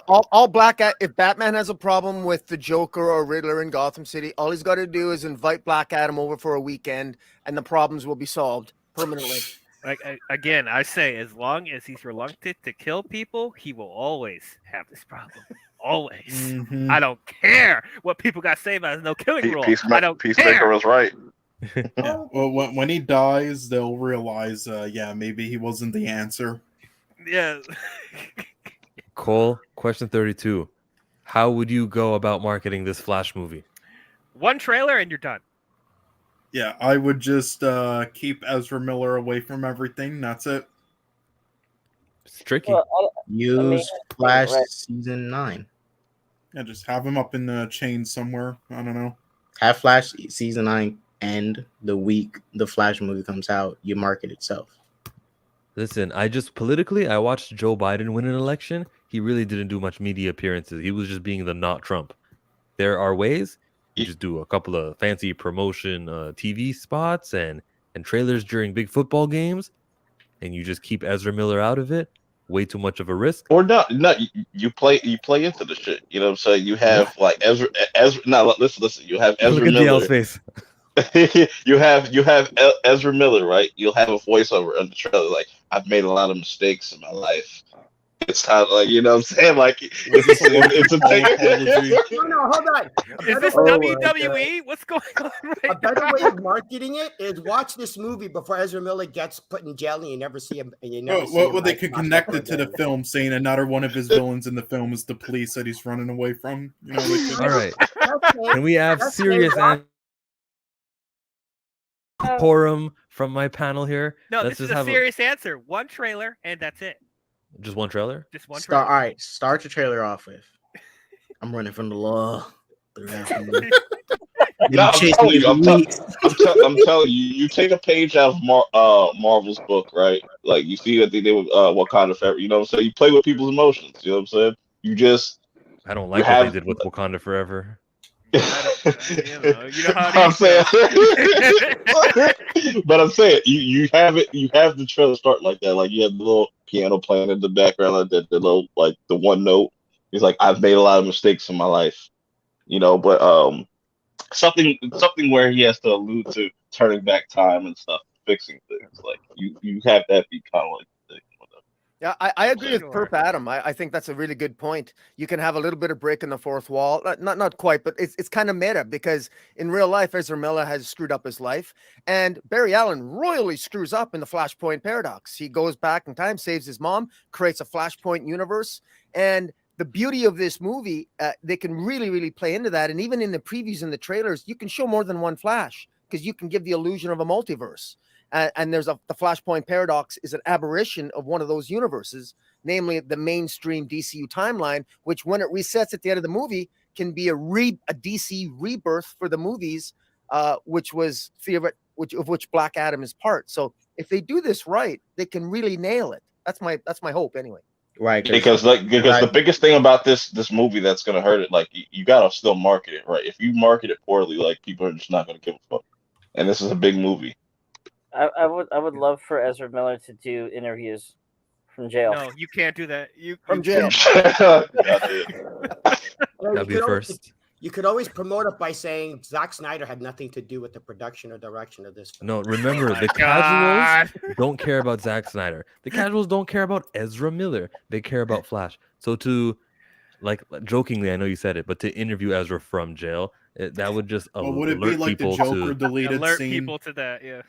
if Batman has a problem with the Joker or Riddler in Gotham City, all he's got to do is invite Black Adam over for a weekend, and the problems will be solved permanently. Like again, I say, as long as he's reluctant to kill people, he will always have this problem. Always. Mm-hmm. I don't care what people got to say about his no killing rule. Peacemaker was right. Yeah. Well, when he dies, they'll realize, maybe he wasn't the answer. Yeah. Cole, question 32. How would you go about marketing this Flash movie? One trailer and you're done. Yeah, I would just keep Ezra Miller away from everything. That's it. It's tricky. Use Flash season 9. Yeah, just have him up in the chain somewhere. I don't know. Have Flash season 9 end the week the Flash movie comes out. You market itself. Listen, I watched Joe Biden win an election. He really didn't do much media appearances. He was just being the not Trump. There are ways. You just do a couple of fancy promotion TV spots and trailers during big football games, and you just keep Ezra Miller out of it. Way too much of a risk. Or not. You play into the shit. You know what I'm saying? You have like Ezra. No, listen. You have Ezra Look at Miller. DL's face. you have Ezra Miller, right? You'll have a voiceover on the trailer like, I've made a lot of mistakes in my life. It's time, like, you know what I'm saying? Like, it's a thing. No, hold on. Is this WWE? What's going on right A better way of marketing it is watch this movie before Ezra Miller gets put in jail and you never see him. And you never see him, they could connect it to the film, saying another one of his villains in the film is the police that he's running away from. You know, all right. Can we have serious quorum from my panel here? No, this is a serious answer. One trailer and that's it. Just one trailer? Just one trailer. All right, start your trailer off with, I'm running from the law. I'm telling you, you take a page out of Marvel's book, right? Like, you see that they did with Wakanda Forever, you know what I'm saying? You play with people's emotions, you know what I'm saying? I don't like what they did with Wakanda Forever. You know how I'm saying. But I'm saying, you have the trailer start like that. Like, you have the little piano playing in the background, like that, the little, like, the one note. He's like, I've made a lot of mistakes in my life, you know, but something where he has to allude to turning back time and stuff, fixing things. Like, you have that be kind of like the thing. Yeah, I agree with Perp Adam. I think that's a really good point. You can have a little bit of break in the fourth wall. Not quite, but it's kind of meta because in real life, Ezra Miller has screwed up his life. And Barry Allen royally screws up in the Flashpoint Paradox. He goes back in time, saves his mom, creates a Flashpoint universe. And the beauty of this movie, they can really, really play into that. And even in the previews and the trailers, you can show more than one Flash because you can give the illusion of a multiverse. And there's the Flashpoint paradox is an aberration of one of those universes, namely the mainstream DCU timeline, which when it resets at the end of the movie can be a DC rebirth for the movies, which was of which Black Adam is part. So if they do this right, they can really nail it. That's my hope anyway. Right, because the biggest thing about this movie that's gonna hurt it, like you gotta still market it right. If you market it poorly, like people are just not gonna give a fuck. And this is a big movie. I would love for Ezra Miller to do interviews from jail. No, you can't do that. From jail. That'll be first. You could always promote it by saying Zack Snyder had nothing to do with the production or direction of this film. No, remember, the casuals don't care about Zack Snyder. The casuals don't care about Ezra Miller. They care about Flash. So to, like, jokingly, I know you said it, but to interview Ezra from jail, that would just would it be like the Joker deleted alert scene? people to that, yeah.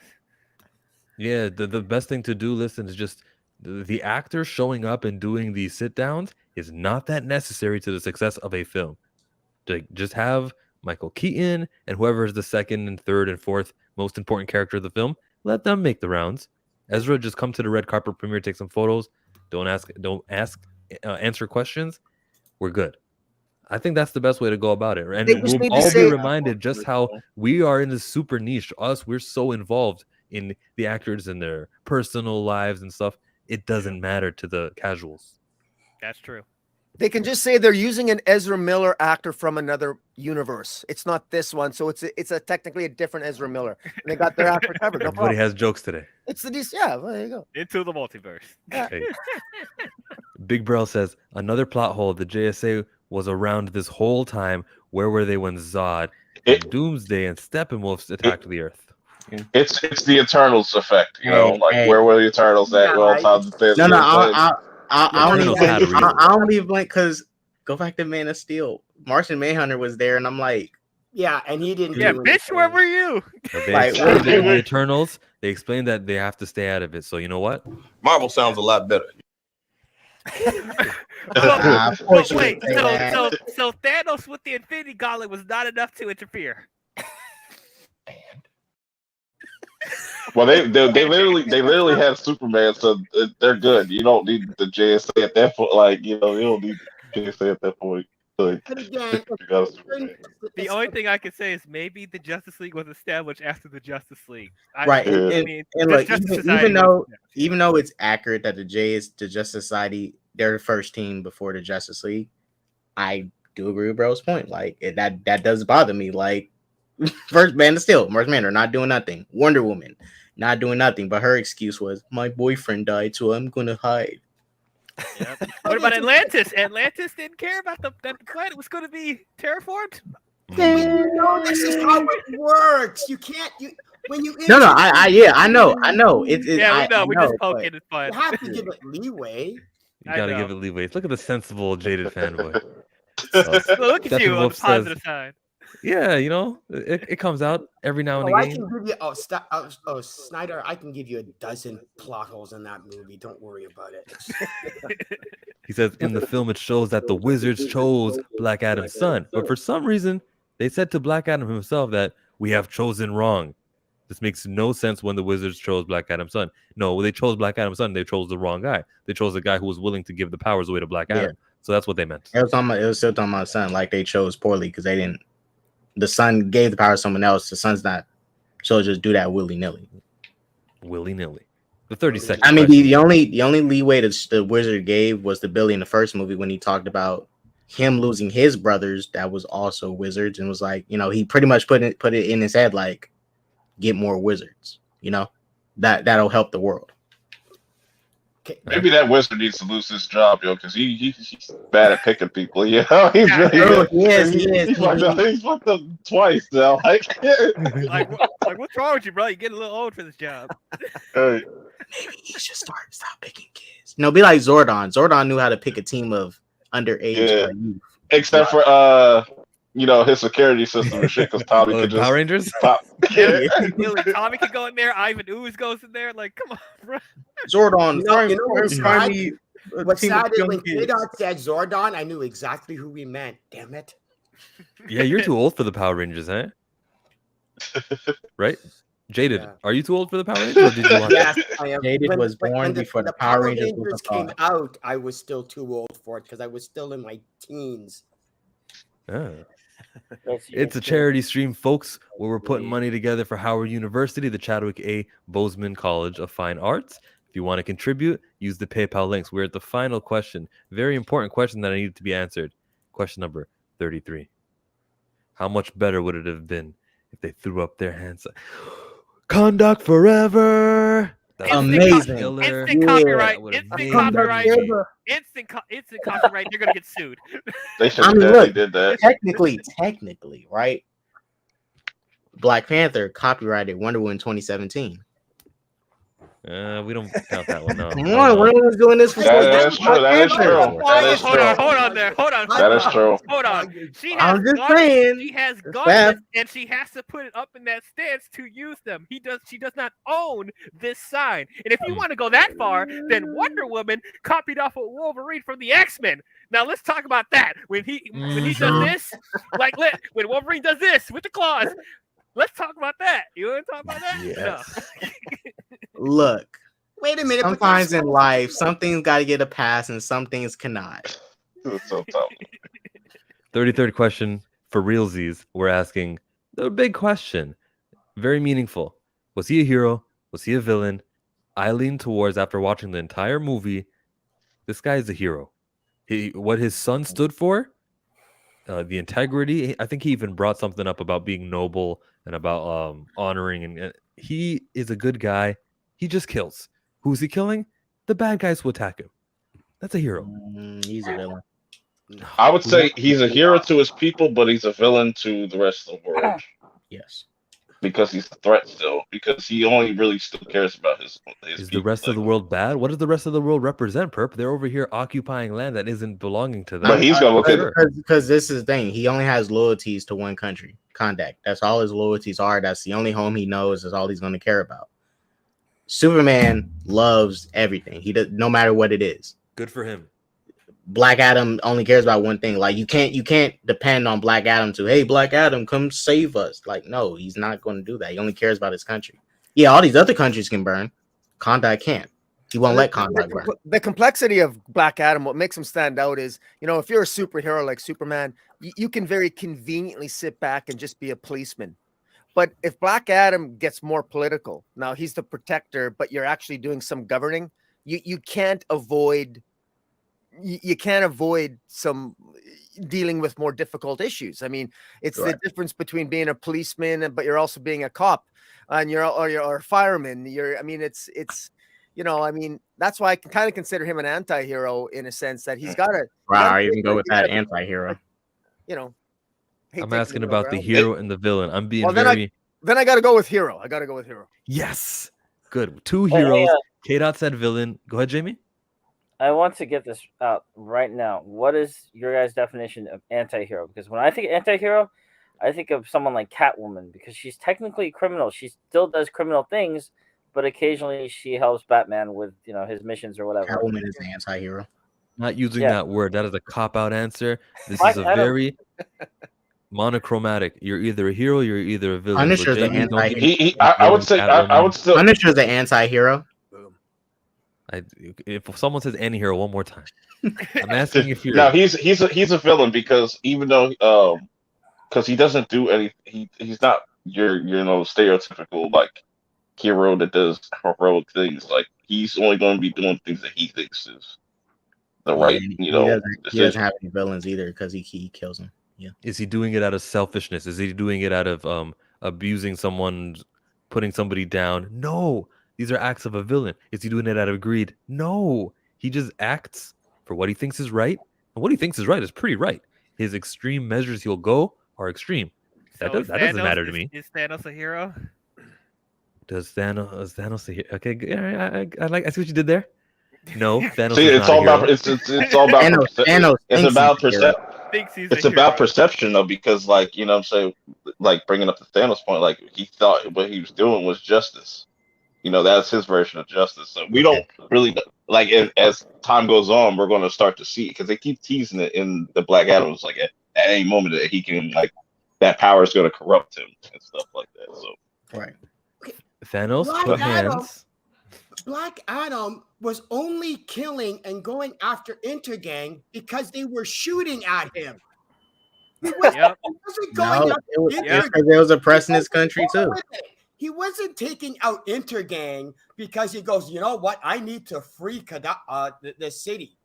Yeah, the best thing to do, listen, is just the actor showing up and doing these sit-downs is not that necessary to the success of a film. To just have Michael Keaton and whoever is the second and third and fourth most important character of the film, let them make the rounds. Ezra, just come to the red carpet premiere, take some photos. Don't answer questions. We're good. I think that's the best way to go about it. And we'll all be reminded just how we are in this super niche. We're so involved in the actors and their personal lives and stuff. It doesn't matter to the casuals. That's true. They can just say they're using an Ezra Miller actor from another universe. It's not this one, so it's technically a different Ezra Miller. And they got their actor covered. No Everybody problem. has jokes today. It's the DC. Yeah, well, there you go. Into the multiverse. Hey. Big Brel says another plot hole. The JSA was around this whole time. Where were they when Zod, and Doomsday, and Steppenwolf attacked the Earth? Yeah. It's the Eternals effect, where were the Eternals at? I don't leave blank because go back to Man of Steel. Martian Manhunter was there, and I'm like, yeah, and he didn't. Yeah, bitch, where were you? They explained in the Eternals. They explained that they have to stay out of it. So you know what? Marvel sounds a lot better. Wait, so Thanos with the Infinity Gauntlet was not enough to interfere. Well, they literally had Superman, so they're good. You don't need the JSA at that point. You don't need the JSA at that point. The only thing I can say is maybe the Justice League was established after the Justice League. Right. Even though it's accurate that the Justice Society, they're the first team before the Justice League, I do agree with Bro's point. That does bother me. First Man of Steel, Martian Manhunter not doing nothing. Wonder Woman not doing nothing, but her excuse was my boyfriend died, so I'm gonna hide. Yep. What about Atlantis? Atlantis didn't care about that the planet was going to be terraformed. No, this is how it works. You can't. I know. We know. We just poke it and fun. You have to give it leeway. You gotta give it leeway. Look at the sensible, jaded fanboy. Look at you on the positive side. Yeah, it comes out every now and again. I can give you Snyder. I can give you a dozen plot holes in that movie. Don't worry about it. He says in the film it shows that the Wizards chose Black Adam's son, but for some reason they said to Black Adam himself that we have chosen wrong. This makes no sense when the Wizards chose Black Adam's son. No, when they chose Black Adam's son, they chose the wrong guy. They chose the guy who was willing to give the powers away to Black Adam. So that's what they meant. It was still talking about the son, like they chose poorly because they didn't. The son gave the power to someone else. The son's not, so just do that willy nilly. The 30-second. I mean, the only leeway the Wizard gave was the Billy in the first movie when he talked about him losing his brothers that was also wizards, and was like, he pretty much put it in his head like, get more wizards. That'll help the world. Maybe that wizard needs to lose his job, because he's bad at picking people. He's fucked up twice now. Like what's wrong with you, bro? You get a little old for this job. Maybe he should stop picking kids. Be like Zordon. Zordon knew how to pick a team of underage youth. Except for his security system and shit, because Tommy could just Power Rangers. Tommy could go in there. Ivan Ooze goes in there. Like, come on, bro. Zordon. What's sad is when Kahndaq said Zordon, I knew exactly who we meant. Damn it. Yeah, you're too old for the Power Rangers, huh? Right? Jaded, Yeah. are you too old for the Power Rangers? Or did you watch Yes, it? I am. Jaded was born before the Power Rangers was a came thought. out, I was still too old for it because I was still in my teens. It's a charity stream, folks, where we're putting money together for Howard University, the Chadwick A. Boseman College of Fine Arts. If you want to contribute, use the PayPal links. We're at the final question. Very important question that I needed to be answered. Question number 33. How much better would it have been if they threw up their hands? Kahndaq forever. Amazing. Instant copyright. Instant copyright. Instant copyright. They're gonna get sued. They should have definitely did that. Technically, right? Black Panther copyrighted Wonder Woman 2017. We don't count that one. No. Come on, Wonder Woman's doing this for That is true. That is true. That is true. Hold on there. Hold on. That is true. Hold on. She has I'm just gauntlets, saying. She has It's gauntlets, and she has to put it up in that stance to use them. She does not own this sign. And if you want to go that far, then Wonder Woman copied off of Wolverine from the X-Men. Now let's talk about that. When he does this, when Wolverine does this with the claws, let's talk about that. You want to talk about that? Yes. No. Look. Wait a minute. Sometimes in life, some things got to get a pass and some things cannot. It's so tough. 33rd question for realsies. We're asking the big question. Very meaningful. Was he a hero? Was he a villain? I lean towards, after watching the entire movie, this guy is a hero. What his son stood for, the integrity. I think he even brought something up about being noble and about honoring. And he is a good guy. He just kills. Who's he killing? The bad guys who attack him. That's a hero. He's a villain. I would say he's a hero to his people, but he's a villain to the rest of the world. Yes. Because he's a threat still. Because he only really still cares about his Is the rest of the world bad? What does the rest of the world represent, Perp? They're over here occupying land that isn't belonging to them. But he's gonna look at because this is the thing. He only has loyalties to one country, Kahndaq. That's all his loyalties are. That's the only home he knows. That's all he's going to care about. Superman loves everything. He does, no matter what it is. Good for him. Black Adam only cares about one thing. Like you can't depend on Black Adam to, hey, Black Adam, come save us. Like, no, he's not going to do that. He only cares about his country. Yeah, all these other countries can burn. Kahndaq can't. He won't let Kahndaq burn. The complexity of Black Adam, what makes him stand out is, if you're a superhero like Superman, you can very conveniently sit back and just be a policeman. But if Black Adam gets more political, now he's the protector, but you're actually doing some governing, you can't avoid some dealing with more difficult issues. I mean, it's the difference between being a policeman, but you're also being a cop, and you're a fireman. That's why I can kind of consider him an anti-hero in a sense that he's got to. Wow, I even go with that anti-hero. I'm asking about the hero and the villain. I'm being then I got to go with hero. Yes. Good. Two heroes. K-Dot said villain. Go ahead, Jamie. I want to get this out right now. What is your guys' definition of anti-hero? Because when I think of anti-hero, I think of someone like Catwoman, because she's technically a criminal. She still does criminal things, but occasionally she helps Batman with his missions or whatever. Catwoman is an anti-hero. Not using that word. That is a cop-out answer. This is a very monochromatic. You're either a hero, you're either a villain. Punisher's the anti-hero. I would say I would still. Punisher's the anti-hero. If someone says anti-hero one more time, I'm asking if you're. No, he's a villain because even though because he doesn't do any, he's not your stereotypical like hero that does heroic things. Like he's only going to be doing things that he thinks is the right. He doesn't have any villains either because he kills them. Yeah. Is he doing it out of selfishness? Is he doing it out of abusing someone, putting somebody down? No. These are acts of a villain. Is he doing it out of greed? No. He just acts for what he thinks is right. And what he thinks is right is pretty right. His extreme measures he'll go are extreme. That doesn't matter to me. Is Thanos a hero? Is Thanos a hero? Okay, I see what you did there. No, Thanos See, is it's not all a hero. about it's all about Thanos it's about perception. It's about hero. perception though, because like I'm saying, like bringing up the Thanos point, like he thought what he was doing was justice. That's his version of justice. So we don't really like as time goes on, we're going to start to see because they keep teasing it in the Black Adam. It's like at any moment that he can that power is going to corrupt him and stuff like that. So right. Thanos put hands. Black Adam was only killing and going after Intergang because they were shooting at him. He wasn't going after Intergang. Because there was oppressing his country too. He wasn't taking out Intergang because he goes, you know what? I need to free Kahndaq, the city.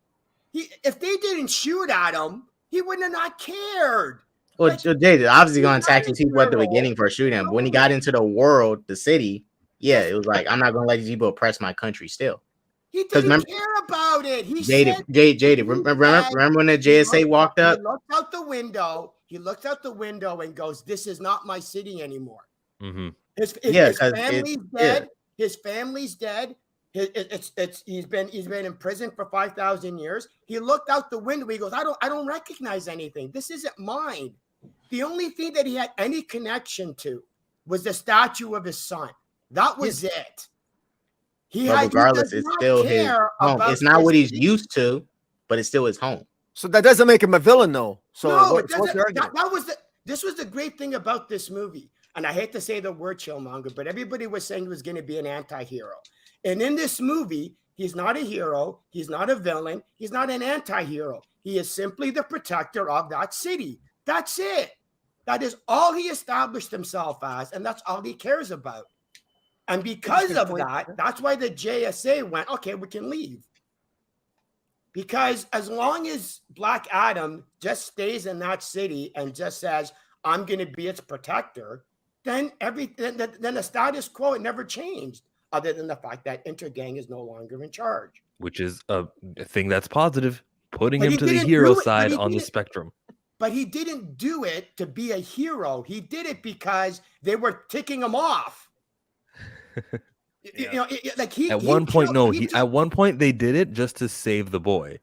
If they didn't shoot at him, he wouldn't have not cared. Well, Jay obviously going to attack his people at the beginning for shooting him. But when he got into the world, the city, yeah, it was like, I'm not going to let these people oppress my country still. He didn't care about it. He Jaded. Remember when the JSA walked up? He looked out the window. He looked out the window and goes, "This is not my city anymore." Mm-hmm. His family's dead. His family's dead. He's been in prison for 5,000 years. He looked out the window. He goes, I don't recognize anything. This isn't mine. The only thing that he had any connection to was the statue of his son. That was it. Regardless, it's still his home. It's not what he's used to, but it's still his home. So that doesn't make him a villain, though. So no, this was the great thing about this movie. And I hate to say the word chillmonger, but everybody was saying he was going to be an anti-hero. And in this movie, he's not a hero. He's not a villain. He's not an anti-hero. He is simply the protector of that city. That's it. That is all he established himself as, and that's all he cares about. And because of that, that's why the JSA went, okay, we can leave. Because as long as Black Adam just stays in that city and just says, I'm going to be its protector, then the status quo, it never changed, other than the fact that Intergang is no longer in charge. Which is a thing that's positive, putting him to the hero side on the spectrum. But he didn't do it to be a hero. He did it because they were ticking him off. At one point they did it just to save the boy.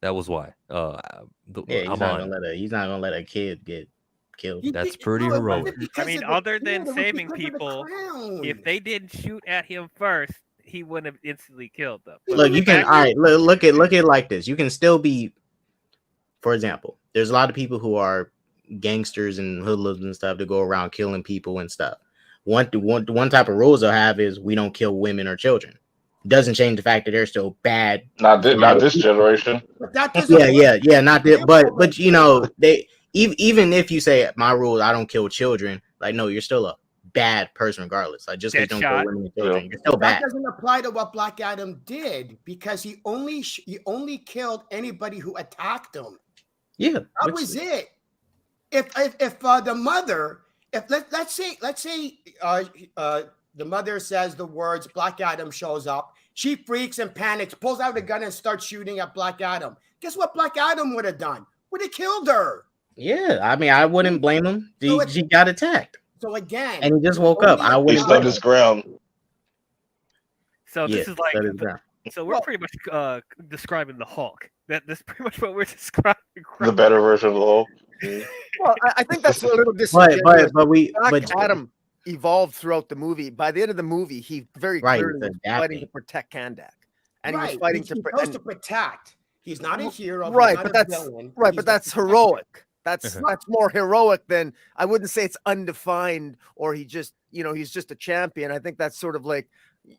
That was why. He's not gonna let a kid get killed. That's pretty heroic. I mean, other than saving people, if they didn't shoot at him first, he wouldn't have instantly killed them. Look, you can look at it like this. You can still be, for example, there's a lot of people who are gangsters and hoodlums and stuff that go around killing people and stuff. One type of rules they'll have is we don't kill women or children. Doesn't change the fact that they're still bad. Not this generation. Not this. But you know, they even if you say my rules, I don't kill children. Like, no, you're still a bad person regardless. Like, just because you don't kill women and children, you're still bad. That doesn't apply to what Black Adam did because he only killed anybody who attacked him. Yeah, that was it. If the mother. Let's say the mother says the words, Black Adam shows up. She freaks and panics, pulls out a gun and starts shooting at Black Adam. Guess what Black Adam would have done? Would have killed her. Yeah, I mean, I wouldn't blame him. She got attacked. So again, and he just woke up. I wouldn't. He stood his ground. So this is like, so we're pretty much describing the Hulk. That's pretty much what we're describing. The better version of the Hulk. Well, I think that's a little disingenuous. But Adam evolved throughout the movie. By the end of the movie, he very clearly was fighting to protect Kahndaq, and he was fighting to protect. He's not a hero, right? But that's heroic. That's more heroic than, I wouldn't say it's undefined or he's just a champion. I think that's sort of like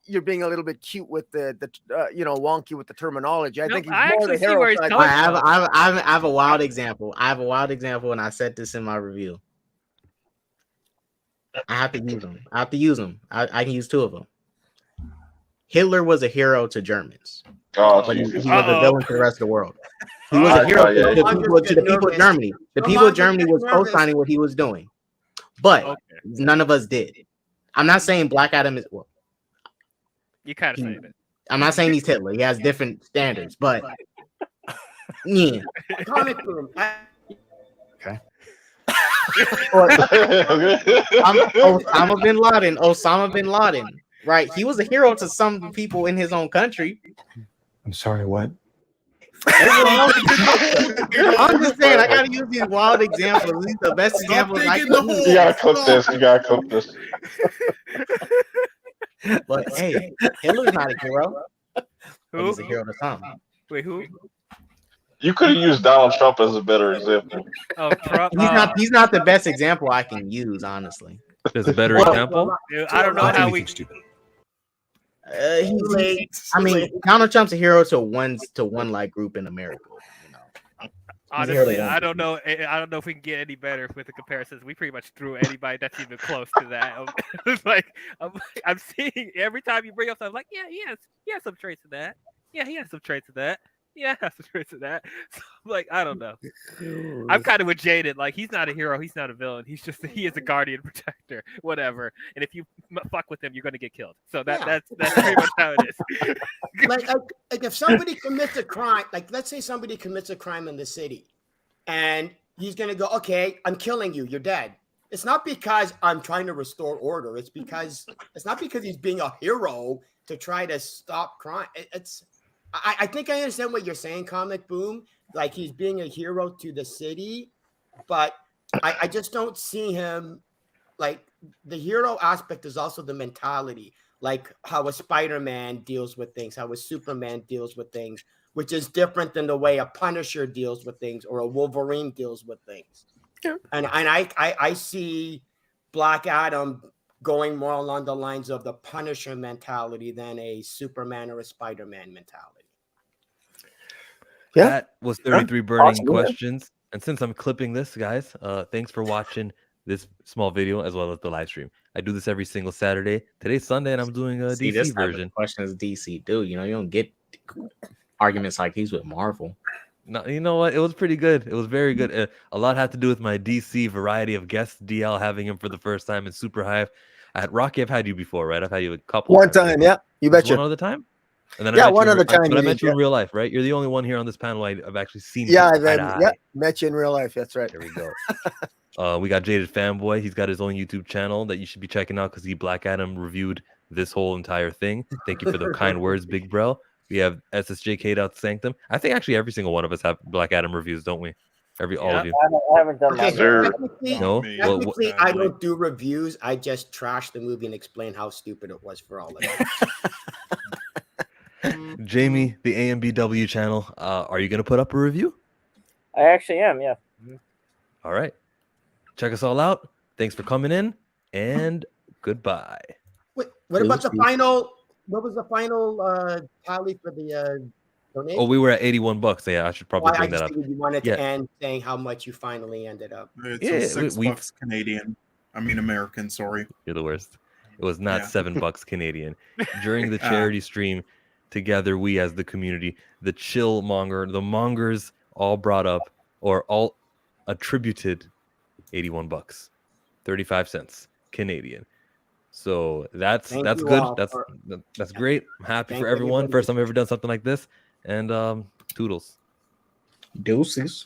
you're being a little bit cute with the wonky with the terminology. I think he's more the hero side. I have a wild example. And I said this in my review. I have to use them. I can use two of them. Hitler was a hero to Germans, but he was a villain to the rest of the world. He was a hero to the people of Germany. The people of Germany was co-signing what he was doing, but none of us did. I'm not saying Black Adam is You kind of saying it. I'm not saying he's Hitler. He has different standards, but yeah. Okay. Osama bin Laden, right? He was a hero to some people in his own country. I'm sorry, what? I'm just saying, I gotta use these wild examples. These are the best examples I can use. You gotta clip this. But hey, Hitler's not a hero. Who? He's a hero to some. Wait, who? You could have used Donald Trump as a better example. Oh, Trump. He's not the best example I can use, honestly. There's a better example. Dude, I don't know how we. Donald Trump's a hero to one like group in America. You know. Honestly, I don't know. I don't know if we can get any better with the comparisons. We pretty much threw anybody that's even close to that. It's like I'm seeing every time you bring up something, I'm like, yeah, he has some traits of that. Yeah, he has some traits of that. Yeah, he has some traits of that. So I'm like, I don't know. I'm kind of with Jaden. Like, he's not a hero. He's not a villain. He is a guardian protector, whatever. And if you fuck with him, you're gonna get killed. So that's pretty much how it is. like if somebody commits a crime, like let's say somebody commits a crime in the city, and he's gonna go, okay, I'm killing you. You're dead. It's not because I'm trying to restore order. It's not because he's being a hero to try to stop crime. I think I understand what you're saying, Comic Boom. Like he's being a hero to the city, but I just don't see him. Like the hero aspect is also the mentality, like how a Spider-Man deals with things, how a Superman deals with things, which is different than the way a Punisher deals with things or a Wolverine deals with things. Yeah. And I see Black Adam going more along the lines of the Punisher mentality than a Superman or a Spider-Man mentality. Yeah. That was 33 burning questions. And since I'm clipping this, guys, thanks for watching this small video as well as the live stream. I do this every single Saturday. Today's Sunday, and I'm doing a DC this version. Questions DC do. You know, you don't get arguments like these with Marvel. No, you know what? It was pretty good. It was very good. A lot had to do with my DC variety of guests. DL having him for the first time in Super Hive. Rocky, I've had you before, right? I've had you a couple. One time, yeah. You betcha. One other time? And then one other time. But I met you in real life, right? You're the only one here on this panel I've actually seen. Yeah, met you in real life. That's right. There we go. We got Jaded Fanboy. He's got his own YouTube channel that you should be checking out because he Black Adam reviewed this whole entire thing. Thank you for the kind words, Big Bro. We have SSJK out Sanctum. I think actually every single one of us have Black Adam reviews, don't we? All of you. I haven't done that. Technically, I don't do reviews. I just trash the movie and explain how stupid it was for all of us. Jamie, the AMBW channel, are you going to put up a review? I actually am, yeah. All right. Check us all out. Thanks for coming in, and goodbye. Wait, what about the final? What was the final tally for the donation? Oh, we were at $81. Yeah, I should probably bring that up. You wanted to end saying how much you finally ended up. It's $6 Canadian. I mean American. Sorry, you're the worst. It was not $7 Canadian. During the charity stream, together we as the community, the chill monger, the mongers all brought up or all attributed $81, 35 cents Canadian. So that's good. That's great. I'm happy for everyone. First time I've ever done something like this. And toodles. Deuces.